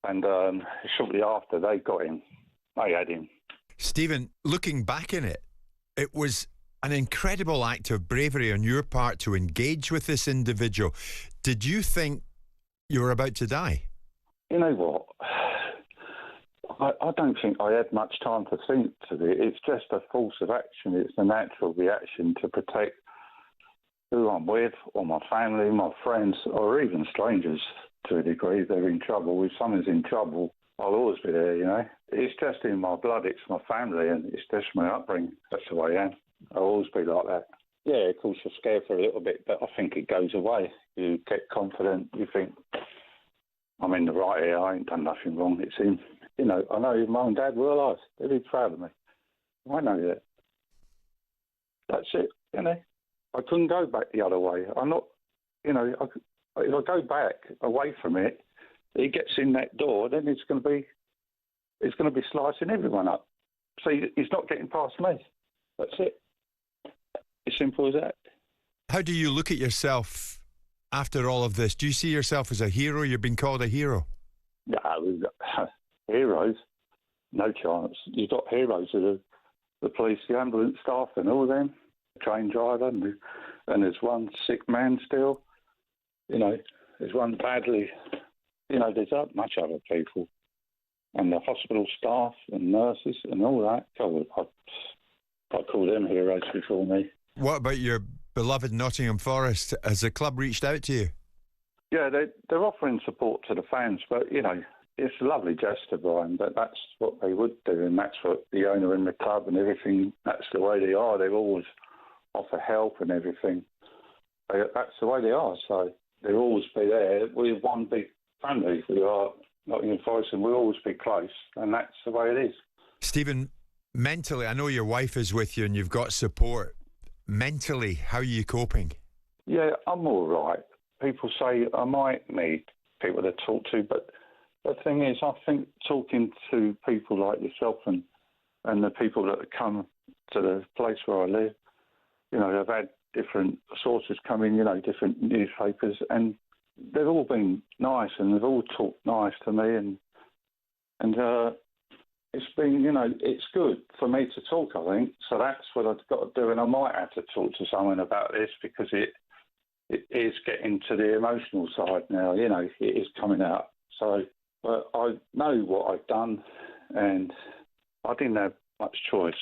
And shortly after, they got him. They had him. Stephen, looking back in it, it was an incredible act of bravery on your part to engage with this individual. Did you think you were about to die? You know what? I don't think I had much time to think to it. It's just a force of action. It's a natural reaction to protect who I'm with, or my family, my friends, or even strangers to a degree. They're in trouble. If someone's in trouble, I'll always be there, It's just in my blood. It's my family, and it's just my upbringing. That's the way I am. I'll always be like that. Yeah, of course, you're scared for a little bit, but I think it goes away. You get confident. You think, I'm in the right here. I ain't done nothing wrong. It's him. I know his mum and dad were alive. They'd be proud of me. I know that. That's it, I couldn't go back the other way. I'm not, if I go back away from it, he gets in that door, then it's going to be slicing everyone up. So he's not getting past me. That's it. As simple as that. How do you look at yourself after all of this? Do you see yourself as a hero? You've been called a hero. No, we've got heroes. No chance. You've got heroes of the police, the ambulance staff, and all them. Train driver, and there's one sick man still. There's one badly. There's not much other people, and the hospital staff and nurses and all that. God, I call them heroes before me. What about your beloved Nottingham Forest? Has the club reached out to you? Yeah, they're offering support to the fans, but it's a lovely gesture, Brian. But that's what they would do, and that's what the owner and the club and everything. That's the way they are. They've always offer help and everything. That's the way they are. So they'll always be there. We're one big family. We are Nottingham Forest, and we'll always be close, and that's the way it is. Stephen, mentally, I know your wife is with you and you've got support. Mentally, how are you coping? Yeah, I'm all right. People say I might need people to talk to, but the thing is, I think talking to people like yourself and the people that come to the place where I live, you know, they've had different sources come in, you know, different newspapers, and they've all been nice and they've all talked nice to me, and it's been, you know, it's good for me to talk, I think. So that's what I've got to do, and I might have to talk to someone about this because it is getting to the emotional side now, you know, it is coming out. So, but I know what I've done, and I didn't have much choice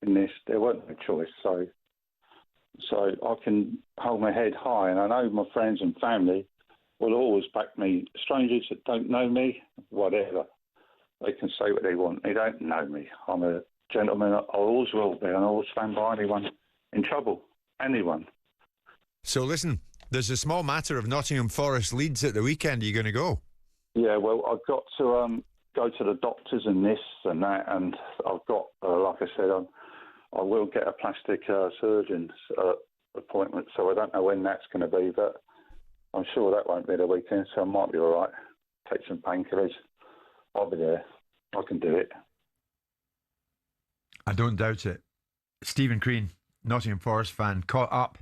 in this. There wasn't no choice, so I can hold my head high, and I know my friends and family will always back me. Strangers that don't know me, whatever, they can say what they want. They don't know me. I'm a gentleman. I always will be, and I always stand by anyone in trouble. Anyone. So listen, there's a small matter of Nottingham Forest Leeds at the weekend. Are you going to go? Yeah, well, I've got to go to the doctors and this and that, and I've got, like I said, I will get a plastic surgeon's appointment, so I don't know when that's going to be, but I'm sure that won't be the weekend, so I might be all right. Take some painkillers. I'll be there. I can do it. I don't doubt it. Stephen Crean, Nottingham Forest fan, caught up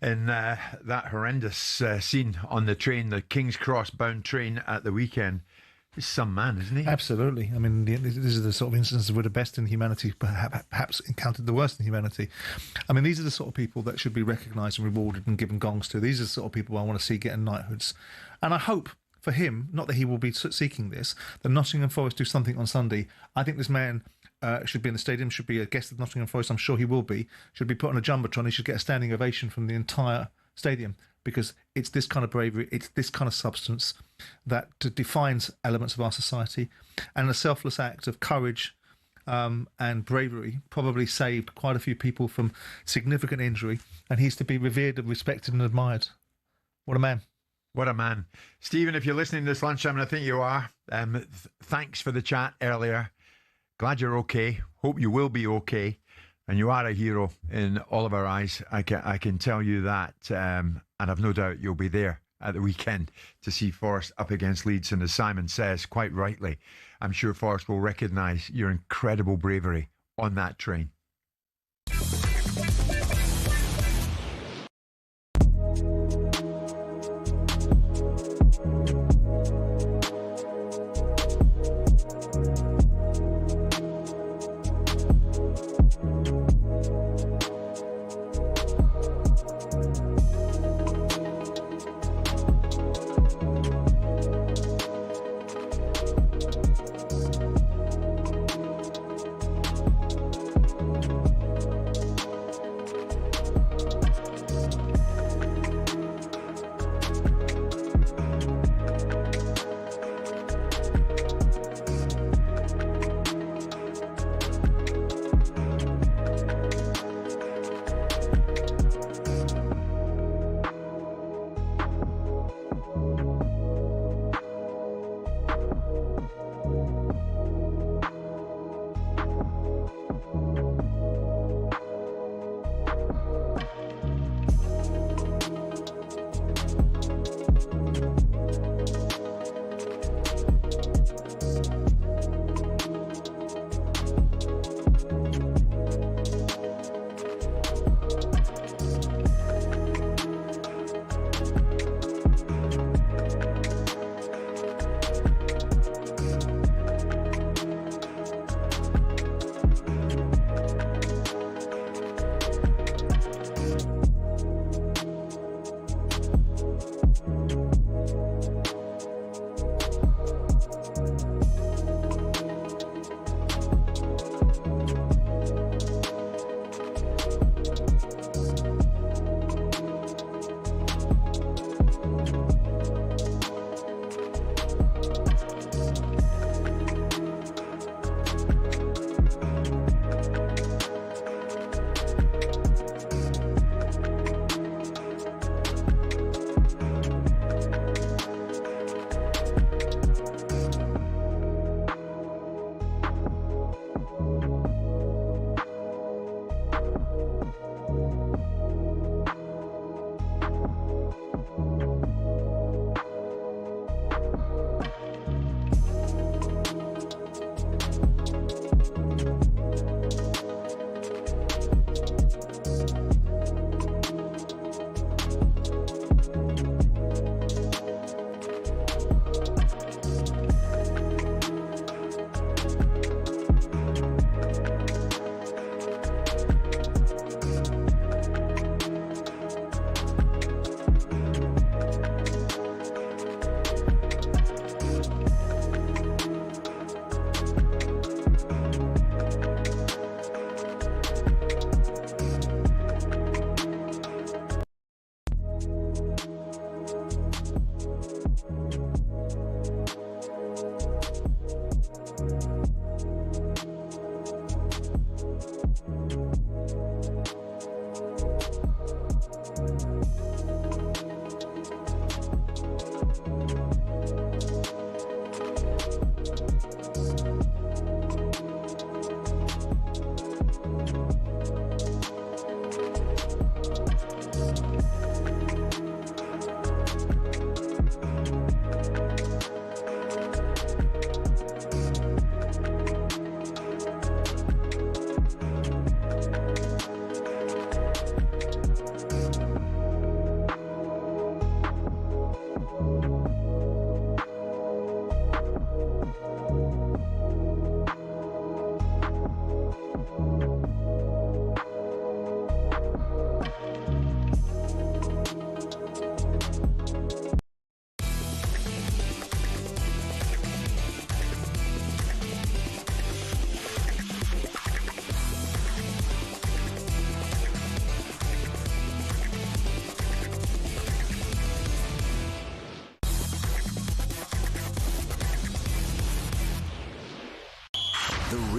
in that horrendous scene on the train, the King's Cross bound train at the weekend. He's some man, isn't he? Absolutely. I mean, these are the sort of instances where the best in humanity perhaps encountered the worst in humanity. I mean, these are the sort of people that should be recognised and rewarded and given gongs to. These are the sort of people I want to see getting knighthoods. And I hope for him, not that he will be seeking this, that Nottingham Forest do something on Sunday. I think this man should be in the stadium, should be a guest of Nottingham Forest. I'm sure he will be. Should be put on a jumbotron. He should get a standing ovation from the entire stadium, because it's this kind of bravery, it's this kind of substance that defines elements of our society. And a selfless act of courage and bravery probably saved quite a few people from significant injury, and he's to be revered and respected and admired. What a man. What a man. Stephen, if you're listening this lunchtime, and I think you are, thanks for the chat earlier. Glad you're okay. Hope you will be okay. And you are a hero in all of our eyes. I can tell you that. And I've no doubt you'll be there at the weekend to see Forest up against Leeds. And as Simon says, quite rightly, I'm sure Forest will recognise your incredible bravery on that train.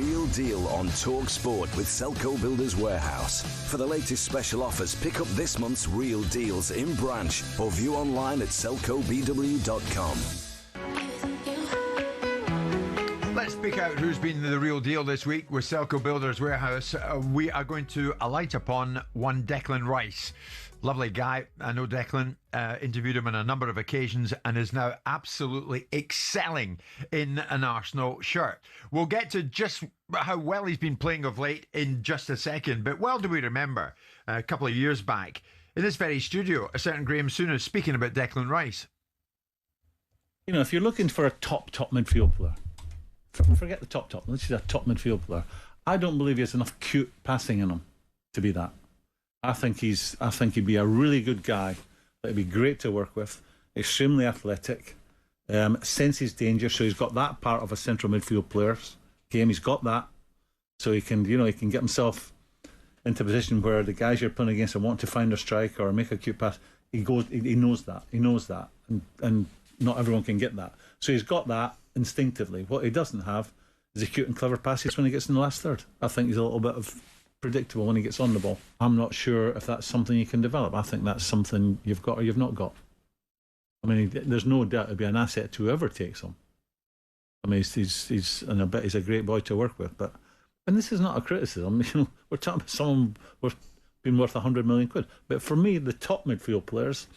Real Deal on talkSPORT with Selco Builders Warehouse. For the latest special offers, pick up this month's Real Deals in branch or view online at selcobw.com. Let's pick out who's been the real deal this week with Selco Builders Warehouse. We are going to alight upon one Declan Rice. Lovely guy. I know Declan, interviewed him on a number of occasions and is now absolutely excelling in an Arsenal shirt. We'll get to just how well he's been playing of late in just a second, but well do we remember a couple of years back in this very studio, a certain Graham Souness speaking about Declan Rice. You know, if you're looking for a top midfield player, forget the top. Let's say a top midfield player. I don't believe he has enough cute passing in him to be that. I think he'd be a really good guy. That'd be great to work with. Extremely athletic, senses danger. So he's got that part of a central midfield player's game. He's got that, so he can get himself into a position where the guys you're playing against want to find a strike or make a cute pass. He knows that, and not everyone can get that. So he's got that instinctively. What he doesn't have is a cute and clever passes when he gets in the last third. I think he's a little bit of predictable when he gets on the ball. I'm not sure if that's something you can develop. I think that's something you've got or you've not got. I mean, there's no doubt it'd be an asset to whoever takes him. I mean, he's and I bet he's a great boy to work with. And this is not a criticism. You know, we're talking about someone being worth 100 million quid. But for me, the top midfield players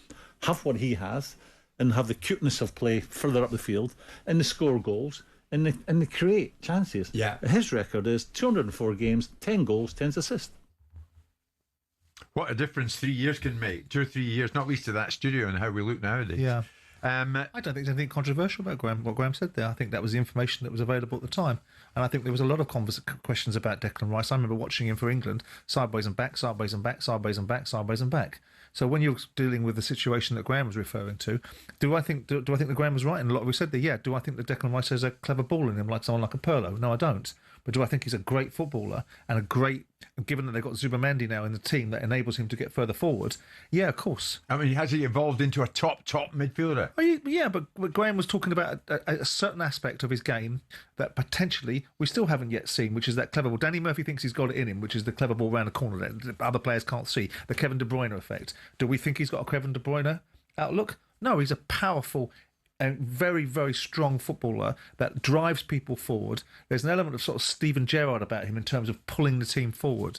have what he has and have the cuteness of play further up the field and they score goals. And they create chances. Yeah. His record is 204 games, 10 goals, 10 assists. What a difference 3 years can make. 2 or 3 years, not least to that studio and how we look nowadays. Yeah. I don't think there's anything controversial about what Graham said there. I think that was the information that was available at the time. And I think there was a lot of questions about Declan Rice. I remember watching him for England, sideways and back, sideways and back, sideways and back, sideways and back. So when you're dealing with the situation that Graham was referring to, do I think that Graham was right? And a lot we said that, yeah. Do I think that Declan Rice has a clever ball in him, like someone like a Pirlo? No, I don't. But do I think he's a great footballer and a great, given that they've got Zubamendi now in the team that enables him to get further forward? Yeah, of course. I mean, has he evolved into a top midfielder? Yeah, but Graham was talking about a certain aspect of his game that potentially we still haven't yet seen, which is that clever ball. Danny Murphy thinks he's got it in him, which is the clever ball around the corner that other players can't see. The Kevin De Bruyne effect. Do we think he's got a Kevin De Bruyne outlook? No, he's a powerful and very, very strong footballer that drives people forward. There's an element of sort of Steven Gerrard about him in terms of pulling the team forward.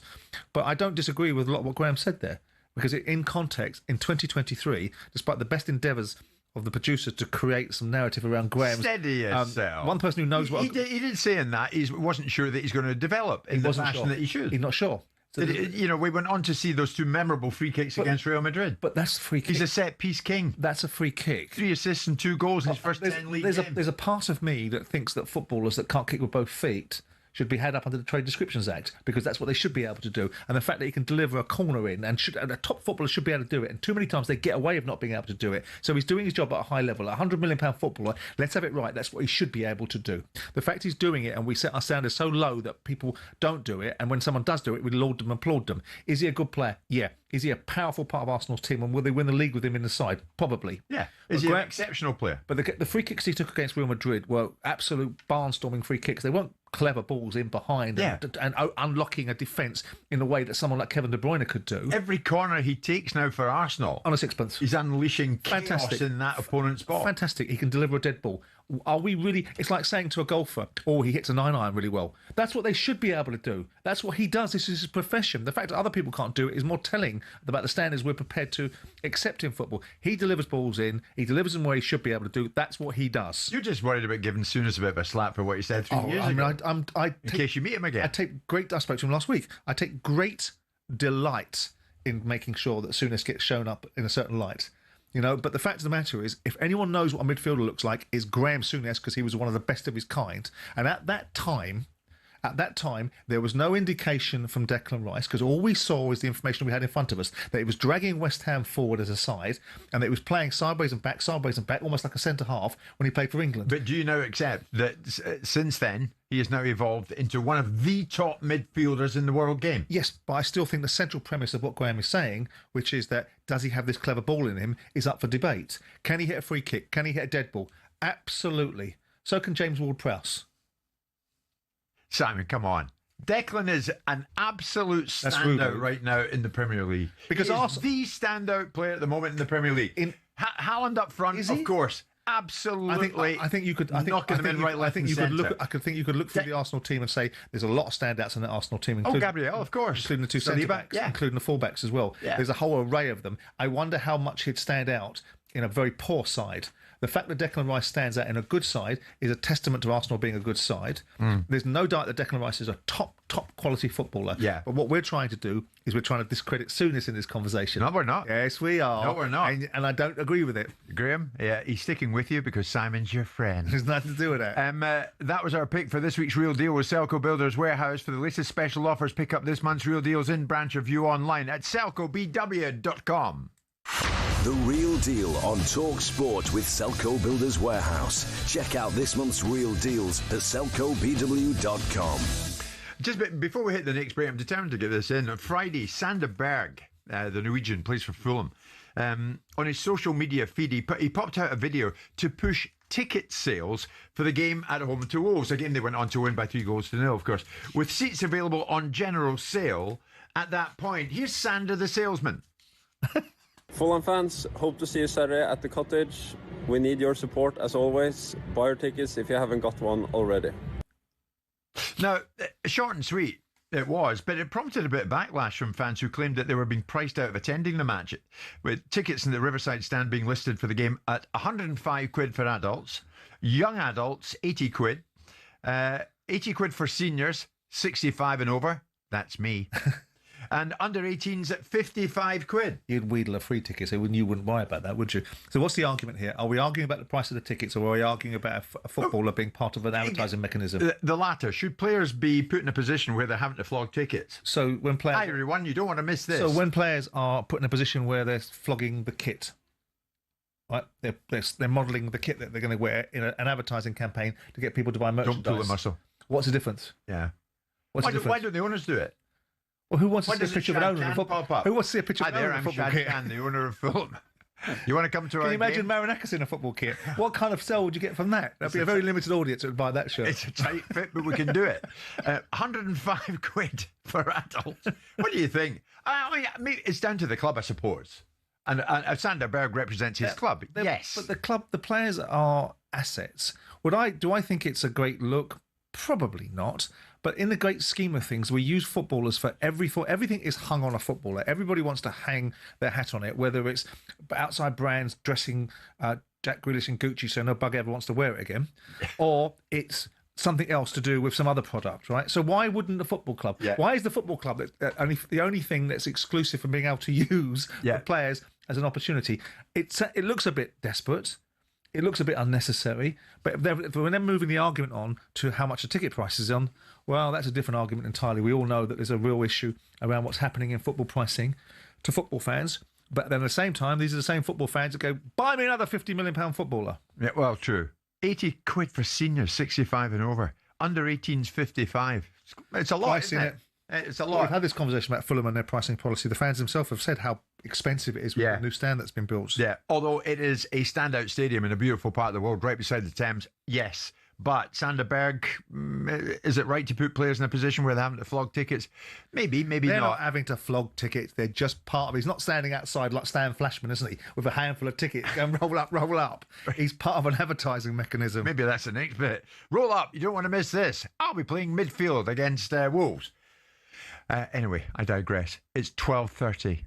But I don't disagree with a lot of what Graham said there, because in context, in 2023, despite the best endeavours of the producers to create some narrative around Graham. Steady yourself. One person who knows what... He did say in that he wasn't sure that he's going to develop in the fashion that he should. He's not sure. So we went on to see those two memorable free kicks against Real Madrid. But that's a free kick. He's a set-piece king. That's a free kick. 3 assists and 2 goals in his first 10 league games. There's a part of me that thinks that footballers that can't kick with both feet should be had up under the Trade Descriptions Act, because that's what they should be able to do. And the fact that he can deliver a corner in, and a top footballer should be able to do it, and too many times they get away of not being able to do it. So he's doing his job at a high level. A £100 million footballer, let's have it right, that's what he should be able to do. The fact he's doing it, and we set our standards so low that people don't do it, and when someone does do it, we laud them and applaud them. Is he a good player? Yeah. Is he a powerful part of Arsenal's team, and will they win the league with him in the side? Probably. Yeah. Is he an exceptional player? But the free kicks he took against Real Madrid were absolute barnstorming free kicks. They weren't clever balls in behind and unlocking a defence in the way that someone like Kevin De Bruyne could do. Every corner he takes now for Arsenal on a sixpence, he's unleashing chaos in that opponent's box. Fantastic. He can deliver a dead ball. Are we really... It's like saying to a golfer, oh, he hits a 9-iron really well. That's what they should be able to do. That's what he does. This is his profession. The fact that other people can't do it is more telling about the standards we're prepared to accept in football. He delivers balls in. He delivers them where he should be able to do. That's what he does. You're just worried about giving Souness a bit of a slap for what he said 3 years ago. In case you meet him again. I spoke to him last week. I take great delight in making sure that Souness gets shown up in a certain light. You know, but the fact of the matter is, if anyone knows what a midfielder looks like, is Graham Souness, because he was one of the best of his kind. And at that time, there was no indication from Declan Rice, because all we saw was the information we had in front of us, that it was dragging West Ham forward as a side, and it was playing sideways and back, almost like a centre-half when he played for England. But do you now accept that since then, he has now evolved into one of the top midfielders in the world game? Yes, but I still think the central premise of what Graham is saying, which is that does he have this clever ball in him, is up for debate. Can he hit a free kick? Can he hit a dead ball? Absolutely. So can James Ward-Prowse. Simon, come on. Declan is an absolute standout right now in the Premier League. Because he's the standout player at the moment in the Premier League. Haaland up front, of course. Absolutely. I think you could. knocking them in right, left, and centre. I think you could look through the Arsenal team and say there's a lot of standouts in the Arsenal team. Gabriel, of course, including the two centre backs, including the full backs as well. Yeah. There's a whole array of them. I wonder how much he'd stand out in a very poor side. The fact that Declan Rice stands out in a good side is a testament to Arsenal being a good side. There's no doubt that Declan Rice is a top quality footballer. Yeah. But what we're trying to do is we're trying to discredit Souness in this conversation. No, we're not. Yes, we are. No, we're not. And I don't agree with it. Graham, yeah, he's sticking with you because Simon's your friend. There's nothing to do with that. That was our pick for this week's Real Deal with Selco Builders Warehouse. For the latest special offers, pick up this month's Real Deals in branch or view online at selcobw.com. The Real Deal on talkSPORT with Selco Builders Warehouse. Check out this month's Real Deals at selcobw.com. Just before we hit the next break, I'm determined to get this in. On Friday, Sander Berg, the Norwegian, plays for Fulham. On his social media feed, he popped out a video to push ticket sales for the game at home to Wolves. A game they went on to win by 3-0, of course. With seats available on general sale at that point. Here's Sander the salesman. Fulham fans, hope to see you Saturday at the Cottage. We need your support as always. Buy your tickets if you haven't got one already. Now, short and sweet it was, but it prompted a bit of backlash from fans who claimed that they were being priced out of attending the match, with tickets in the Riverside stand being listed for the game at 105 quid for adults, young adults 80 quid, 80 quid for seniors 65 and over, that's me. And under 18s at 55 quid. You'd wheedle a free ticket, so you wouldn't worry about that, would you? So what's the argument here? Are we arguing about the price of the tickets, or are we arguing about a footballer being part of an advertising mechanism? The latter. Should players be put in a position where they're having to flog tickets? So when players... Hi, everyone, you don't want to miss this. So when players are put in a position where they're flogging the kit, right? They're modelling the kit that they're going to wear in an advertising campaign to get people to buy merchandise. Don't pull the muscle. What's the difference? Yeah. Why don't the owners do it? Well, who wants to see a picture of an owner of a football? Who wants to see a picture of an owner of a football kit? I'm the owner of Fulham. You want to come to our Can you imagine game? Marinakis in a football kit? What kind of sell would you get from that? That'd be a very limited audience that would buy that shirt. It's a tight fit, but we can do it. 105 quid for adults. What do you think? I mean, it's down to the club, I suppose. And Sander Berg represents his club. Yes. But the players are assets. Do I think it's a great look? Probably not. But in the great scheme of things, we use footballers for everything is hung on a footballer. Everybody wants to hang their hat on it, whether it's outside brands dressing Jack Grealish and Gucci so no bug ever wants to wear it again, or it's something else to do with some other product, right? So why wouldn't the football club? Yeah. Why is the football club the only thing that's exclusive from being able to use the players as an opportunity? It looks a bit desperate. It looks a bit unnecessary, but when they're moving the argument on to how much the ticket price is on, well, that's a different argument entirely. We all know that there's a real issue around what's happening in football pricing to football fans, but then at the same time, these are the same football fans that go, buy me another £50 million footballer. Yeah, well, true. 80 quid for seniors, 65 and over. Under 18s, 55. It's a lot, isn't it? It's a lot. We've had this conversation about Fulham and their pricing policy. The fans themselves have said how expensive it is with the new stand that's been built. Yeah, although it is a standout stadium in a beautiful part of the world, right beside the Thames, yes. But Sander Berg, is it right to put players in a position where they're having to flog tickets? Maybe They're not having to flog tickets. They're just part of it. He's not standing outside like Stan Flashman, isn't he? With a handful of tickets going roll up, roll up. He's part of an advertising mechanism. Maybe that's the next bit. Roll up. You don't want to miss this. I'll be playing midfield against Wolves. Anyway, I digress. It's 12:30.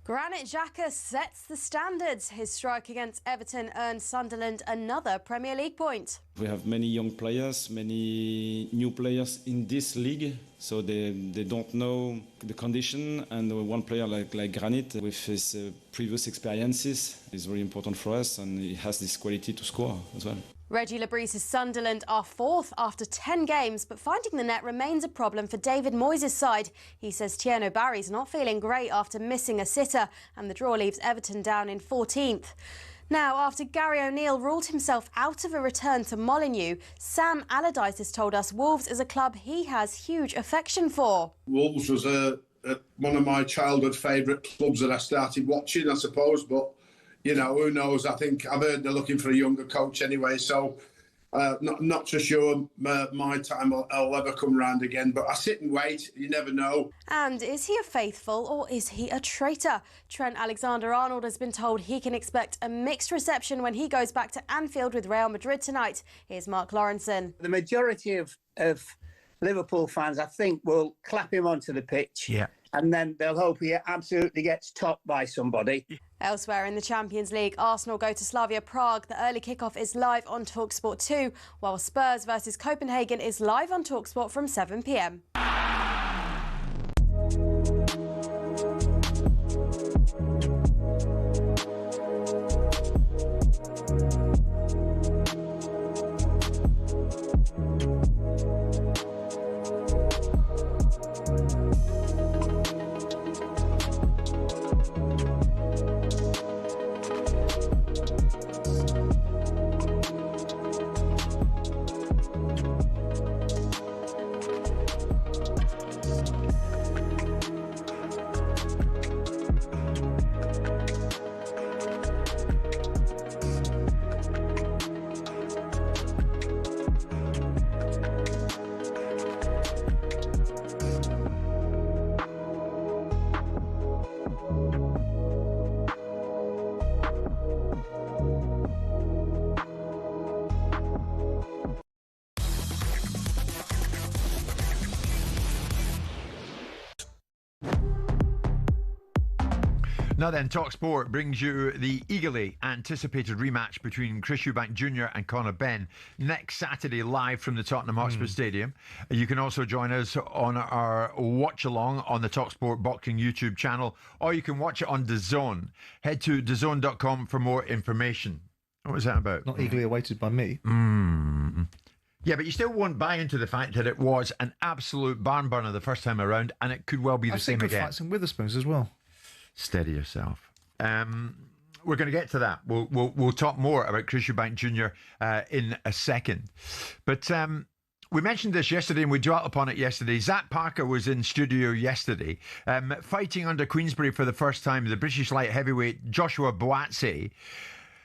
Granit Xhaka sets the standards. His strike against Everton earned Sunderland another Premier League point. We have many young players, many new players in this league, so they don't know the condition. And one player like Granit, with his previous experiences, is very important for us, and he has this quality to score as well. Reggie Lebris's Sunderland are fourth after 10 games, but finding the net remains a problem for David Moyes' side. He says Thierno Barry's not feeling great after missing a sitter, and the draw leaves Everton down in 14th. Now, after Gary O'Neill ruled himself out of a return to Molineux, Sam Allardyce has told us Wolves is a club he has huge affection for. Wolves was one of my childhood favourite clubs that I started watching, I suppose, but you know, who knows? I think I've heard they're looking for a younger coach anyway, so not so sure my time will ever come round again. But I sit and wait. You never know. And is he a faithful or is he a traitor? Trent Alexander-Arnold has been told he can expect a mixed reception when he goes back to Anfield with Real Madrid tonight. Here's Mark Lawrenson. The majority of Liverpool fans, I think, will clap him onto the pitch. Yeah. And then they'll hope he absolutely gets topped by somebody. Elsewhere in the Champions League, Arsenal go to Slavia Prague. The early kickoff is live on talkSPORT 2, while Spurs versus Copenhagen is live on talkSPORT from 7 p.m. Now then, talkSPORT brings you the eagerly anticipated rematch between Chris Eubank Jr. and Conor Benn next Saturday live from the Tottenham Hotspur Stadium. You can also join us on our watch-along on the talkSPORT Boxing YouTube channel, or you can watch it on DAZN. Head to DAZN.com for more information. What was that about? Not eagerly awaited by me. Yeah, but you still won't buy into the fact that it was an absolute barn burner the first time around, and it could well be the same good again. Fights in Witherspoons as well. Steady yourself. We're going to get to that. We'll talk more about Chris Eubank Jr. In a second. But We mentioned this yesterday and we dwelt upon it yesterday. Zach Parker was in studio yesterday, fighting under Queensberry for the first time. The British light heavyweight Joshua Boatse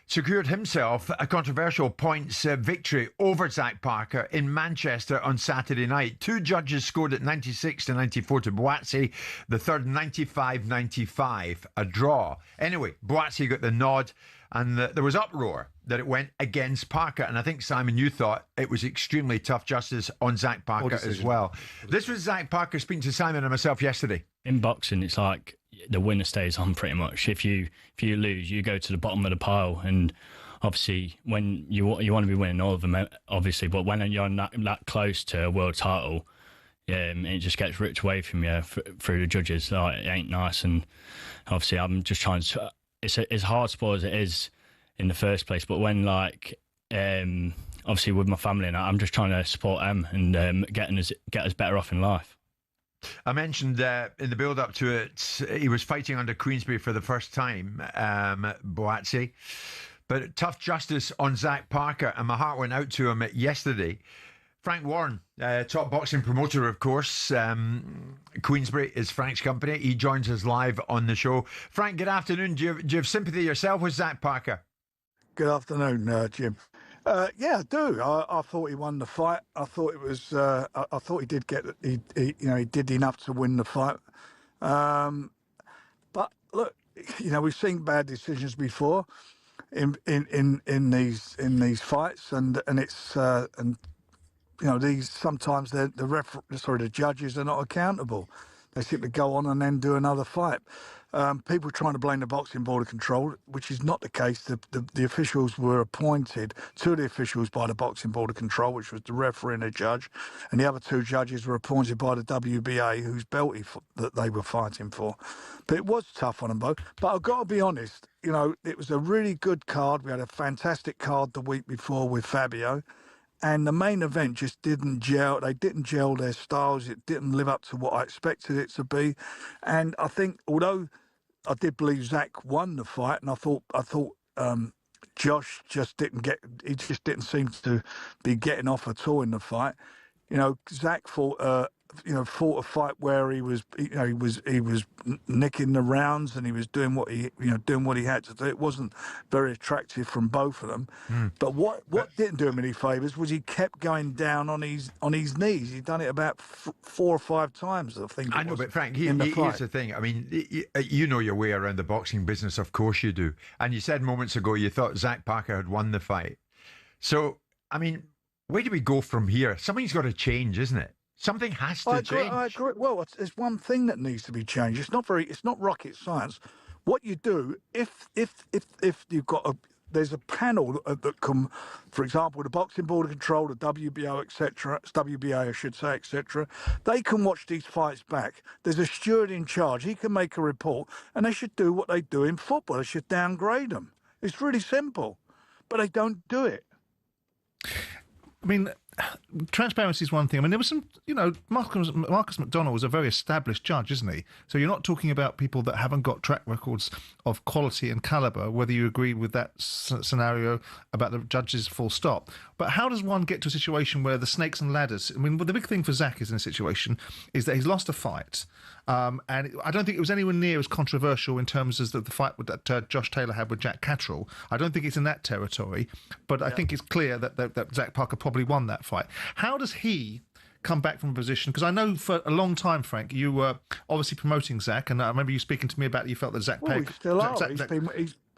secured himself a controversial points victory over Zach Parker in Manchester on Saturday night. Two judges scored at 96-94 to Boatse, the third 95-95, a draw. Anyway, Boatse got the nod, and there was uproar that it went against Parker. And I think, Simon, you thought it was extremely tough justice on Zach Parker as well. This was Zach Parker speaking to Simon and myself yesterday. In boxing, it's like the winner stays on pretty much. If you lose, you go to the bottom of the pile. And obviously, when you want to be winning all of them, obviously, but when you're that close to a world title, it just gets ripped away from you through the judges. Like, it ain't nice. And obviously, I'm just trying to. It's as hard sport as it is in the first place, but when obviously with my family and I'm just trying to support them and get us better off in life. I mentioned in the build-up to it, he was fighting under Queensberry for the first time, Boatse, but tough justice on Zach Parker, and my heart went out to him yesterday. Frank Warren, top boxing promoter, of course. Queensberry is Frank's company. He joins us live on the show. Frank, good afternoon. Do you have sympathy yourself with Zach Parker? Good afternoon, Jim. Yeah, I do. I thought he won the fight. I thought it was. I thought he did he did enough to win the fight. But look, we've seen bad decisions before in these fights, and it's these sometimes the judges are not accountable. They simply go on and then do another fight. People trying to blame the Boxing Board of Control, which is not the case. The officials were appointed, two of the officials by the Boxing Board of Control, which was the referee and the judge, and the other two judges were appointed by the WBA, whose belt that they were fighting for. But it was tough on them both. But I've got to be honest, it was a really good card. We had a fantastic card the week before with Fabio. And the main event just didn't gel. They didn't gel their styles. It didn't live up to what I expected it to be. And I think, although I did believe Zach won the fight, and I thought Josh just didn't seem to be getting off at all in the fight. Zach fought a fight where he was nicking the rounds and he was doing what he had to do. It wasn't very attractive from both of them. But what didn't do him any favours was he kept going down on his knees. He'd done it about 4 or 5 times, I think. I know, but Frank, here's the thing. I mean, you know your way around the boxing business, of course you do. And you said moments ago you thought Zach Parker had won the fight. So, I mean, where do we go from here? Something's got to change, isn't it? Something has to change. I agree. Well, there's one thing that needs to be changed. It's not rocket science. What you do if you've got there's a panel that can, for example, the Boxing Board of Control, the WBO, etc., WBA, I should say, etc. They can watch these fights back. There's a steward in charge. He can make a report, and they should do what they do in football. They should downgrade them. It's really simple, but they don't do it. I mean, transparency is one thing. I mean, there was some, Marcus McDonald was a very established judge, isn't he? So you're not talking about people that haven't got track records of quality and calibre, whether you agree with that scenario about the judges full stop. But how does one get to a situation where the snakes and ladders... I mean, the big thing for Zach is in a situation is that he's lost a fight. And I don't think it was anywhere near as controversial in terms as the fight that Josh Taylor had with Jack Catterall. I don't think it's in that territory, but I think it's clear that Zach Parker probably won that fight. How does he come back from a position? Because I know for a long time, Frank, you were obviously promoting Zach, and I remember you speaking to me about you felt that Zach... Well, we still are.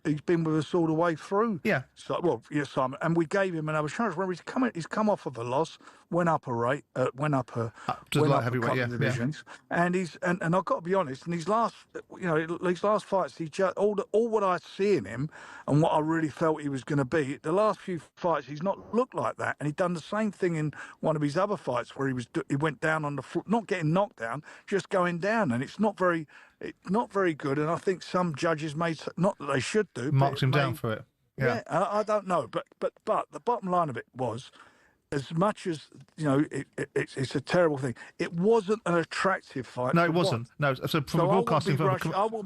He's been with us all the way through. Yeah. So, Simon, and we gave him another chance. Remember, he's come off of a loss, went up a couple of divisions, and I've got to be honest. In these last fights, he just all what I see in him and what I really felt he was going to be. The last few fights, he's not looked like that, and he'd done the same thing in one of his other fights where he went down on the floor, not getting knocked down, just going down, and it's not very good. And I think some judges not that they should do, marked him down for it. Yeah, I don't know, but the bottom line of it was, as much as it's a terrible thing. It wasn't an attractive fight. No, it wasn't. No, so from a broadcasting, I won't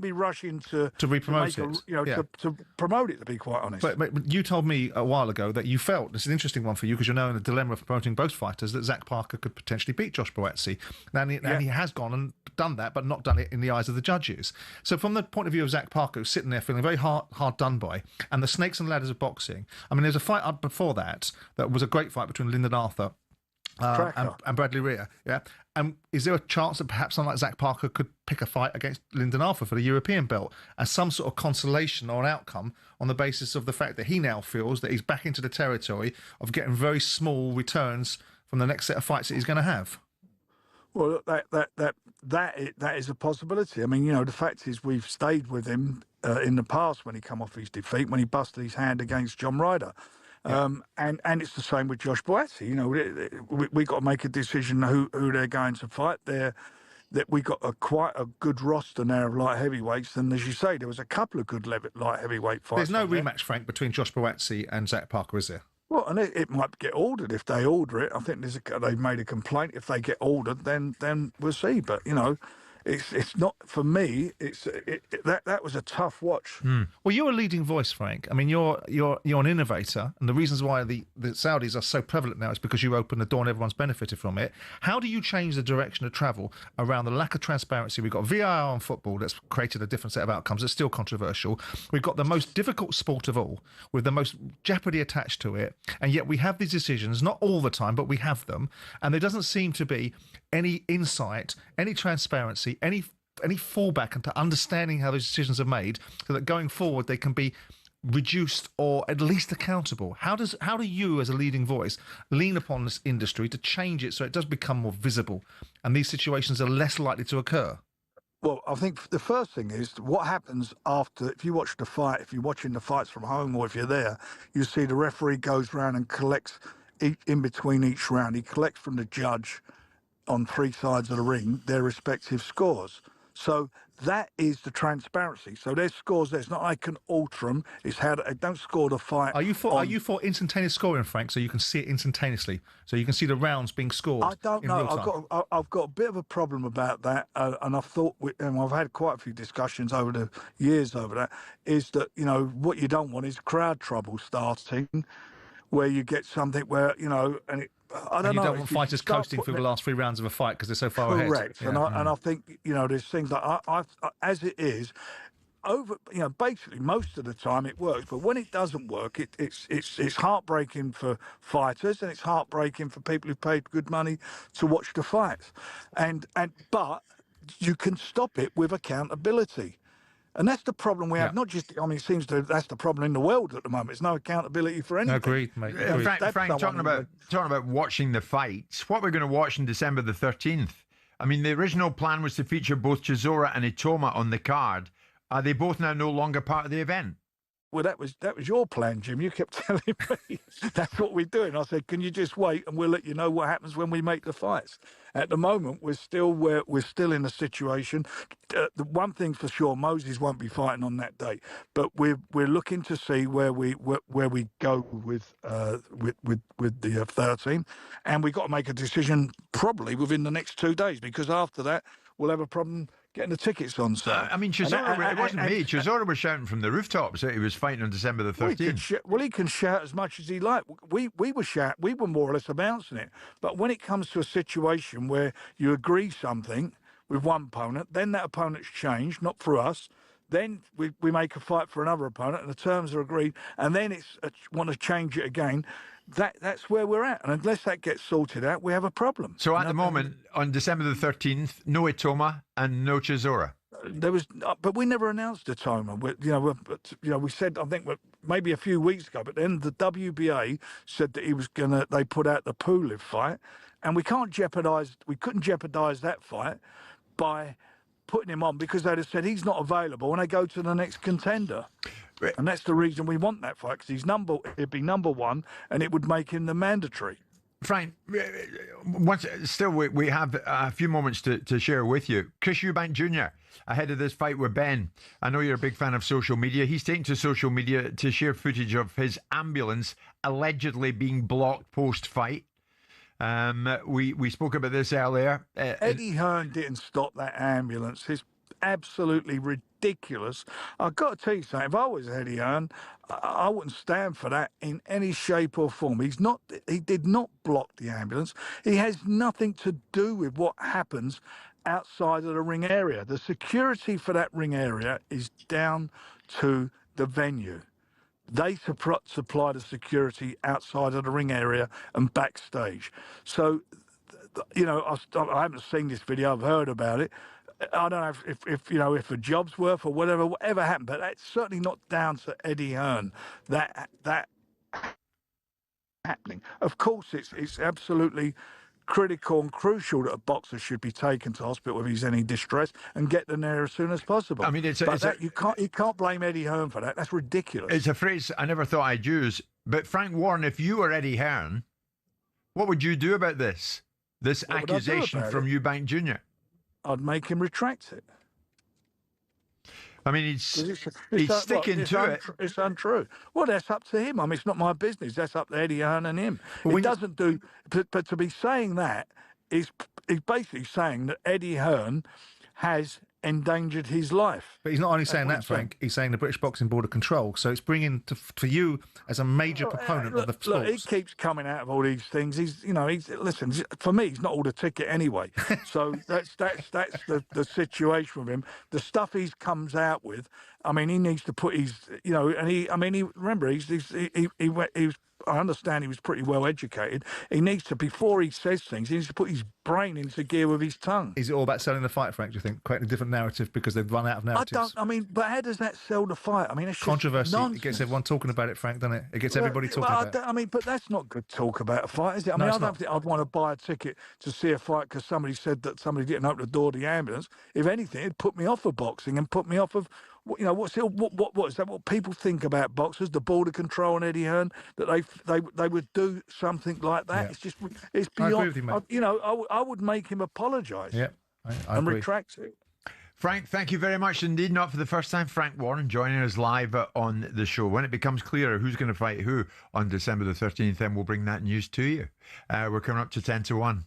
be rushing to re-promote to promote it. To be quite honest, but you told me a while ago that you felt this is an interesting one for you because you're now in the dilemma of promoting both fighters, that Zach Parker could potentially beat Josh Boetzy. And he has gone and done that, but not done it in the eyes of the judges. So from the point of view of Zach Parker, who's sitting there feeling very hard done by, and the snakes and ladders of boxing. I mean, there's a fight up before that was a great fight between Lyndon Arthur and Bradley Rhea. Yeah. And is there a chance that perhaps someone like Zach Parker could pick a fight against Lyndon Arthur for the European belt as some sort of consolation or an outcome on the basis of the fact that he now feels that he's back into the territory of getting very small returns from the next set of fights that he's going to have? Well, that is a possibility. I mean, the fact is we've stayed with him in the past when he come off his defeat, when he busted his hand against John Ryder. And it's the same with Josh Boetzy. We got to make a decision who they're going to fight. That we got quite a good roster now of light heavyweights, and as you say, there was a couple of good light heavyweight fights. There's no rematch, Frank, between Josh Boetzy and Zach Parker, is there? Well, and it might get ordered if they order it. I think they've made a complaint. If they get ordered, then we'll see. But it's not for me. That was a tough watch. Well, you're a leading voice, Frank. I mean, you're an innovator, and the reasons why the Saudis are so prevalent now is because you opened the door and everyone's benefited from it. How do you change the direction of travel around the lack of transparency? We've got VAR on football that's created a different set of outcomes. It's still controversial. We've got the most difficult sport of all, with the most jeopardy attached to it, and yet we have these decisions, not all the time, but we have them, and there doesn't seem to be any insight, any transparency, any fallback into understanding how those decisions are made, so that going forward they can be reduced or at least accountable. How do you, as a leading voice, lean upon this industry to change it so it does become more visible and these situations are less likely to occur? Well, I think the first thing is what happens after, if you watch the fight, if you're watching the fights from home or if you're there, you see the referee goes round and collects in between each round. He collects from the judge on three sides of the ring their respective scores. So that is the transparency. So there's scores there. It's not I can alter them. It's how they don't score the fight. Are you for instantaneous scoring, Frank, so you can see it instantaneously, so you can see the rounds being scored? I don't know. I've got a bit of a problem about that, and I've thought, and I've had quite a few discussions over the years over that. Is that what you don't want is crowd trouble starting, where you get something where and it. I don't know. You don't want fighters coasting through the last three rounds of a fight because they're so far ahead. Correct. Yeah. And I think there's things like I as it is over. Basically most of the time it works, but when it doesn't work, it's heartbreaking for fighters and it's heartbreaking for people who paid good money to watch the fights. But you can stop it with accountability. And that's the problem we have. Not just, it seems that's the problem in the world at the moment. There's no accountability for anything. Agreed, mate. Frank, talking about watching the fights, what we're going to watch on December the 13th. I mean, the original plan was to feature both Chisora and Itoma on the card. Are they both now no longer part of the event? Well, that was your plan, Jim. You kept telling me that's what we're doing. I said, can you just wait and we'll let you know what happens when we make the fights. At the moment, we're still in a situation. The one thing for sure, Moses won't be fighting on that date. But we're looking to see where we go with the 13, and we've got to make a decision probably within the next 2 days, because after that we'll have a problem getting the tickets on sale. I mean, Chisora, it wasn't me. Chisora was shouting from the rooftops that he was fighting on December the 13th. Well, he can shout as much as he liked. We were more or less announcing it. But when it comes to a situation where you agree something with one opponent, then that opponent's changed, not for us. Then we make a fight for another opponent and the terms are agreed, and then it's want to change it again. That's where we're at, and unless that gets sorted out, we have a problem. So at the moment, on December the 13th, no Itoma and no Chisora. There was, but we never announced Itoma. We said, I think maybe a few weeks ago, but then the WBA said that he was gonna. They put out the Pulev fight, and we couldn't jeopardize that fight by putting him on, because they'd have said he's not available and they go to the next contender. And that's the reason we want that fight, because it'd be number one and it would make him the mandatory. Frank, We have a few moments to share with you. Chris Eubank Jr., ahead of this fight with Ben. I know you're a big fan of social media. He's taken to social media to share footage of his ambulance allegedly being blocked post-fight. We spoke about this earlier. Eddie Hearn didn't stop that ambulance. It's absolutely ridiculous. I've got to tell you something. If I was Eddie Hearn, I wouldn't stand for that in any shape or form. He did not block the ambulance. He has nothing to do with what happens outside of the ring area. The security for that ring area is down to the venue. They supply the security outside of the ring area and backstage. So, I haven't seen this video. I've heard about it. I don't know if a job's worth or whatever happened, but that's certainly not down to Eddie Hearn. That happening. Of course, it's absolutely critical and crucial that a boxer should be taken to hospital if he's in any distress and get them there as soon as possible. I mean, you can't blame Eddie Hearn for that. That's ridiculous. It's a phrase I never thought I'd use. But Frank Warren, if you were Eddie Hearn, what would you do about this? This accusation from Eubank Jr.? I'd make him retract it. I mean, he's sticking to it. It's untrue. Well, that's up to him. I mean, it's not my business. That's up to Eddie Hearn and him. It doesn't do... But to be saying that is basically saying that Eddie Hearn has endangered his life. But he's not only saying that, Frank. He's saying the British Boxing Board of Control. So it's bringing for you as a major proponent of the sports. Look, he keeps coming out of all these things. Listen. For me, he's not all the ticket anyway. So that's the situation with him. The stuff he comes out with. I mean, he needs to put his, remember, he was. I understand he was pretty well educated. He needs to, before he says things, he needs to put his brain into gear with his tongue. Is it all about selling the fight, Frank, do you think? Creating a different narrative because they've run out of narratives? But how does that sell the fight? I mean, it's controversy. Nonsense. It gets everyone talking about it, Frank, doesn't it? It gets everybody talking about it. I mean, but that's not good talk about a fight, is it? I mean, I don't think I'd want to buy a ticket to see a fight because somebody said that somebody didn't open the door of the ambulance. If anything, it'd put me off of boxing and put me off of... what is that? What people think about boxers, the Board of Control and Eddie Hearn, that they would do something like that. Yeah. It's beyond. I agree with you, mate. I would make him apologise. Yeah, I and agree. retract it. Frank, thank you very much indeed. Not for the first time, Frank Warren joining us live on the show. When it becomes clearer who's going to fight who on December the 13th, then we'll bring that news to you. We're coming up to 10 to 1.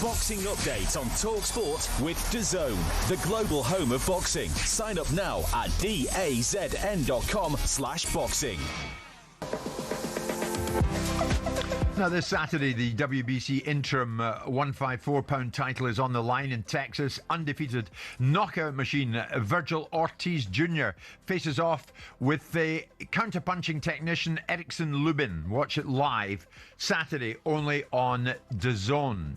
boxing update on talkSPORT with DAZN, the global home of boxing. Sign up now at dazn.com/boxing. Now, this Saturday, the WBC interim 154-pound title is on the line in Texas. Undefeated knockout machine Virgil Ortiz Jr. faces off with the counter-punching technician Erickson Lubin. Watch it live Saturday only on DAZN.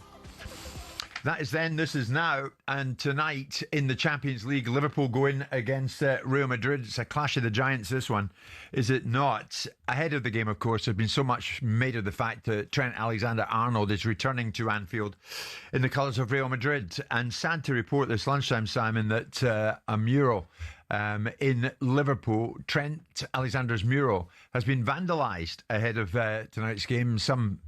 That is then, this is now, and tonight in the Champions League, Liverpool go in against Real Madrid. It's a clash of the giants, this one, is it not? Ahead of the game, of course, there's been so much made of the fact that Trent Alexander-Arnold is returning to Anfield in the colours of Real Madrid. And sad to report this lunchtime, Simon, that a mural in Liverpool, Trent Alexander's mural, has been vandalised ahead of tonight's game. Some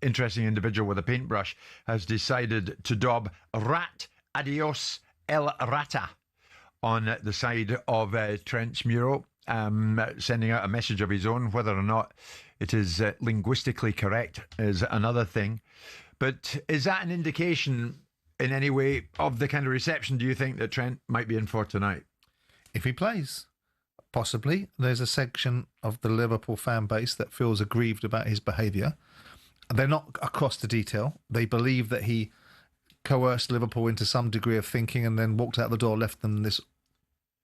interesting individual with a paintbrush has decided to daub "Rat Adios El Rata" on the side of Trent's mural, sending out a message of his own. Whether or not it is linguistically correct is another thing. But is that an indication in any way of the kind of reception, do you think, that Trent might be in for tonight? If he plays, possibly. There's a section of the Liverpool fan base that feels aggrieved about his behaviour. They're not across the detail. They believe that he coerced Liverpool into some degree of thinking and then walked out the door, left them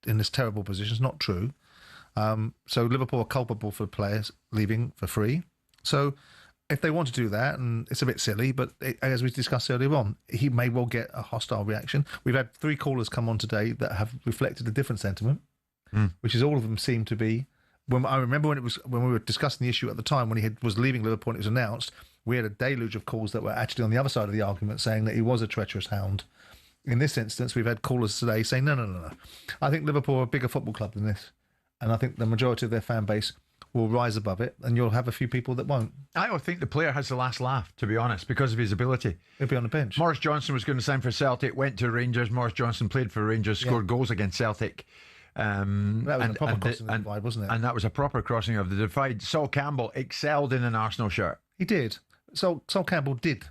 in this terrible position. It's not true. So Liverpool are culpable for players leaving for free. So if they want to do that, and it's a bit silly, but as we discussed earlier on, he may well get a hostile reaction. We've had 3 callers come on today that have reflected a different sentiment, which is all of them seem to be. I remember when we were discussing the issue at the time, when he was leaving Liverpool and it was announced, we had a deluge of calls that were actually on the other side of the argument saying that he was a treacherous hound. In this instance, we've had callers today saying, no. I think Liverpool are a bigger football club than this. And I think the majority of their fan base will rise above it, and you'll have a few people that won't. I don't think the player has the last laugh, to be honest, because of his ability. He'll be on the bench. Morris Johnson was going to sign for Celtic, went to Rangers. Morris Johnson played for Rangers, scored goals against Celtic. That was a proper crossing of the divide, wasn't it? And that was a proper crossing of the divide. Sol Campbell excelled in an Arsenal shirt. He did. Sol Campbell did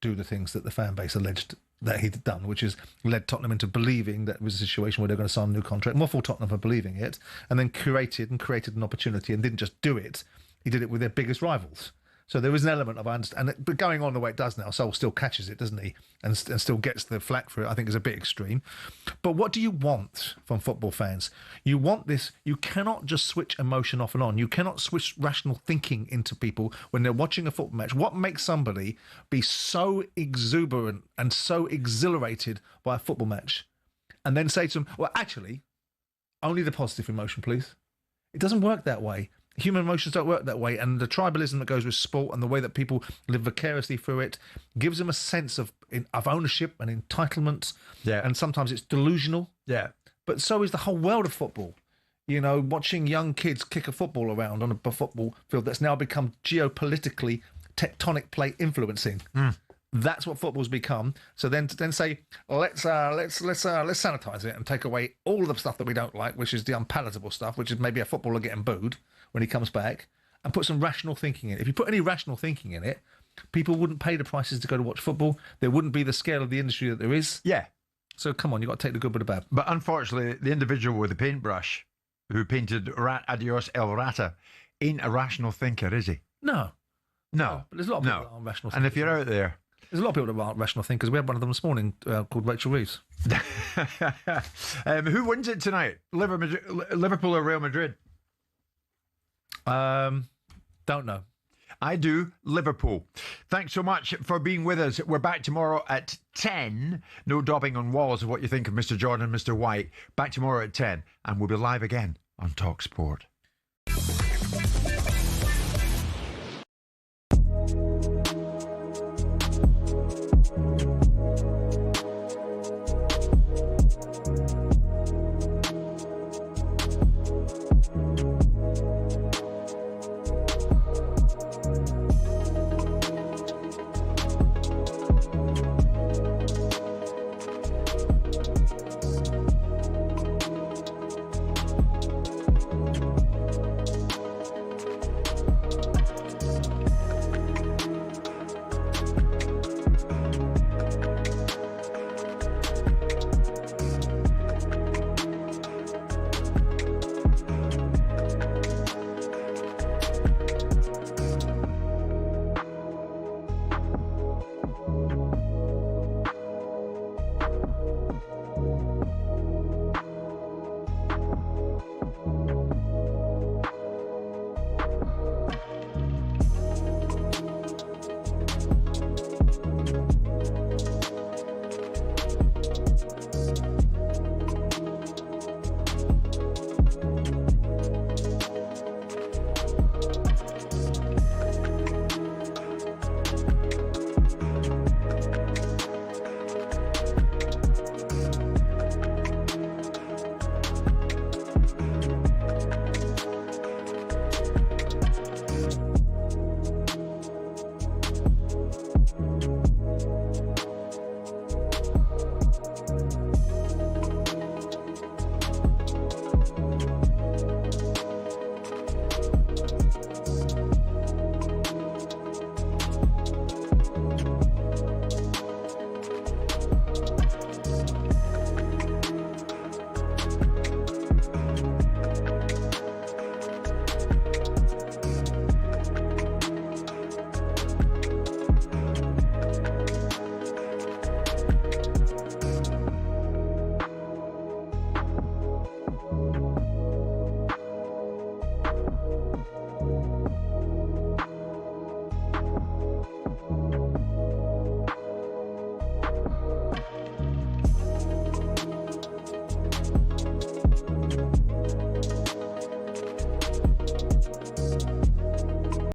do the things that the fan base alleged that he'd done, which has led Tottenham into believing that it was a situation where they're going to sign a new contract. More for Tottenham for believing it, and then created an opportunity and didn't just do it. He did it with their biggest rivals. So there was an element of, I understand, but going on the way it does now, Sol still catches it, doesn't he? And still gets the flack for it, I think is a bit extreme. But what do you want from football fans? You want this, you cannot just switch emotion off and on. You cannot switch rational thinking into people when they're watching a football match. What makes somebody be so exuberant and so exhilarated by a football match? And then say to them, well, actually, only the positive emotion, please. It doesn't work that way. Human emotions don't work that way, and the tribalism that goes with sport and the way that people live vicariously through it gives them a sense of ownership and entitlement. Yeah. And sometimes it's delusional. Yeah. But so is the whole world of football. You know, watching young kids kick a football around on a football field that's now become geopolitically tectonic plate influencing. That's what football's become. So then say, let's sanitize it and take away all the stuff that we don't like, which is the unpalatable stuff, which is maybe a footballer getting booed when he comes back, and put some rational thinking in it. If you put any rational thinking in it, people wouldn't pay the prices to go to watch football. There wouldn't be the scale of the industry that there is. Yeah. So come on, you've got to take the good with the bad. But unfortunately, the individual with the paintbrush who painted "Rat Adios El Rata" ain't a rational thinker, is he? No. No. But there's a lot of people that aren't rational thinkers. And if you're out there... There's a lot of people that aren't rational thinkers. We had one of them this morning called Rachel Reeves. Who wins it tonight? Liverpool or Real Madrid? Don't know. I do. Liverpool. Thanks so much for being with us. We're back tomorrow at 10. No daubing on walls of what you think of Mr. Jordan and Mr. White. Back tomorrow at 10. And we'll be live again on talkSPORT.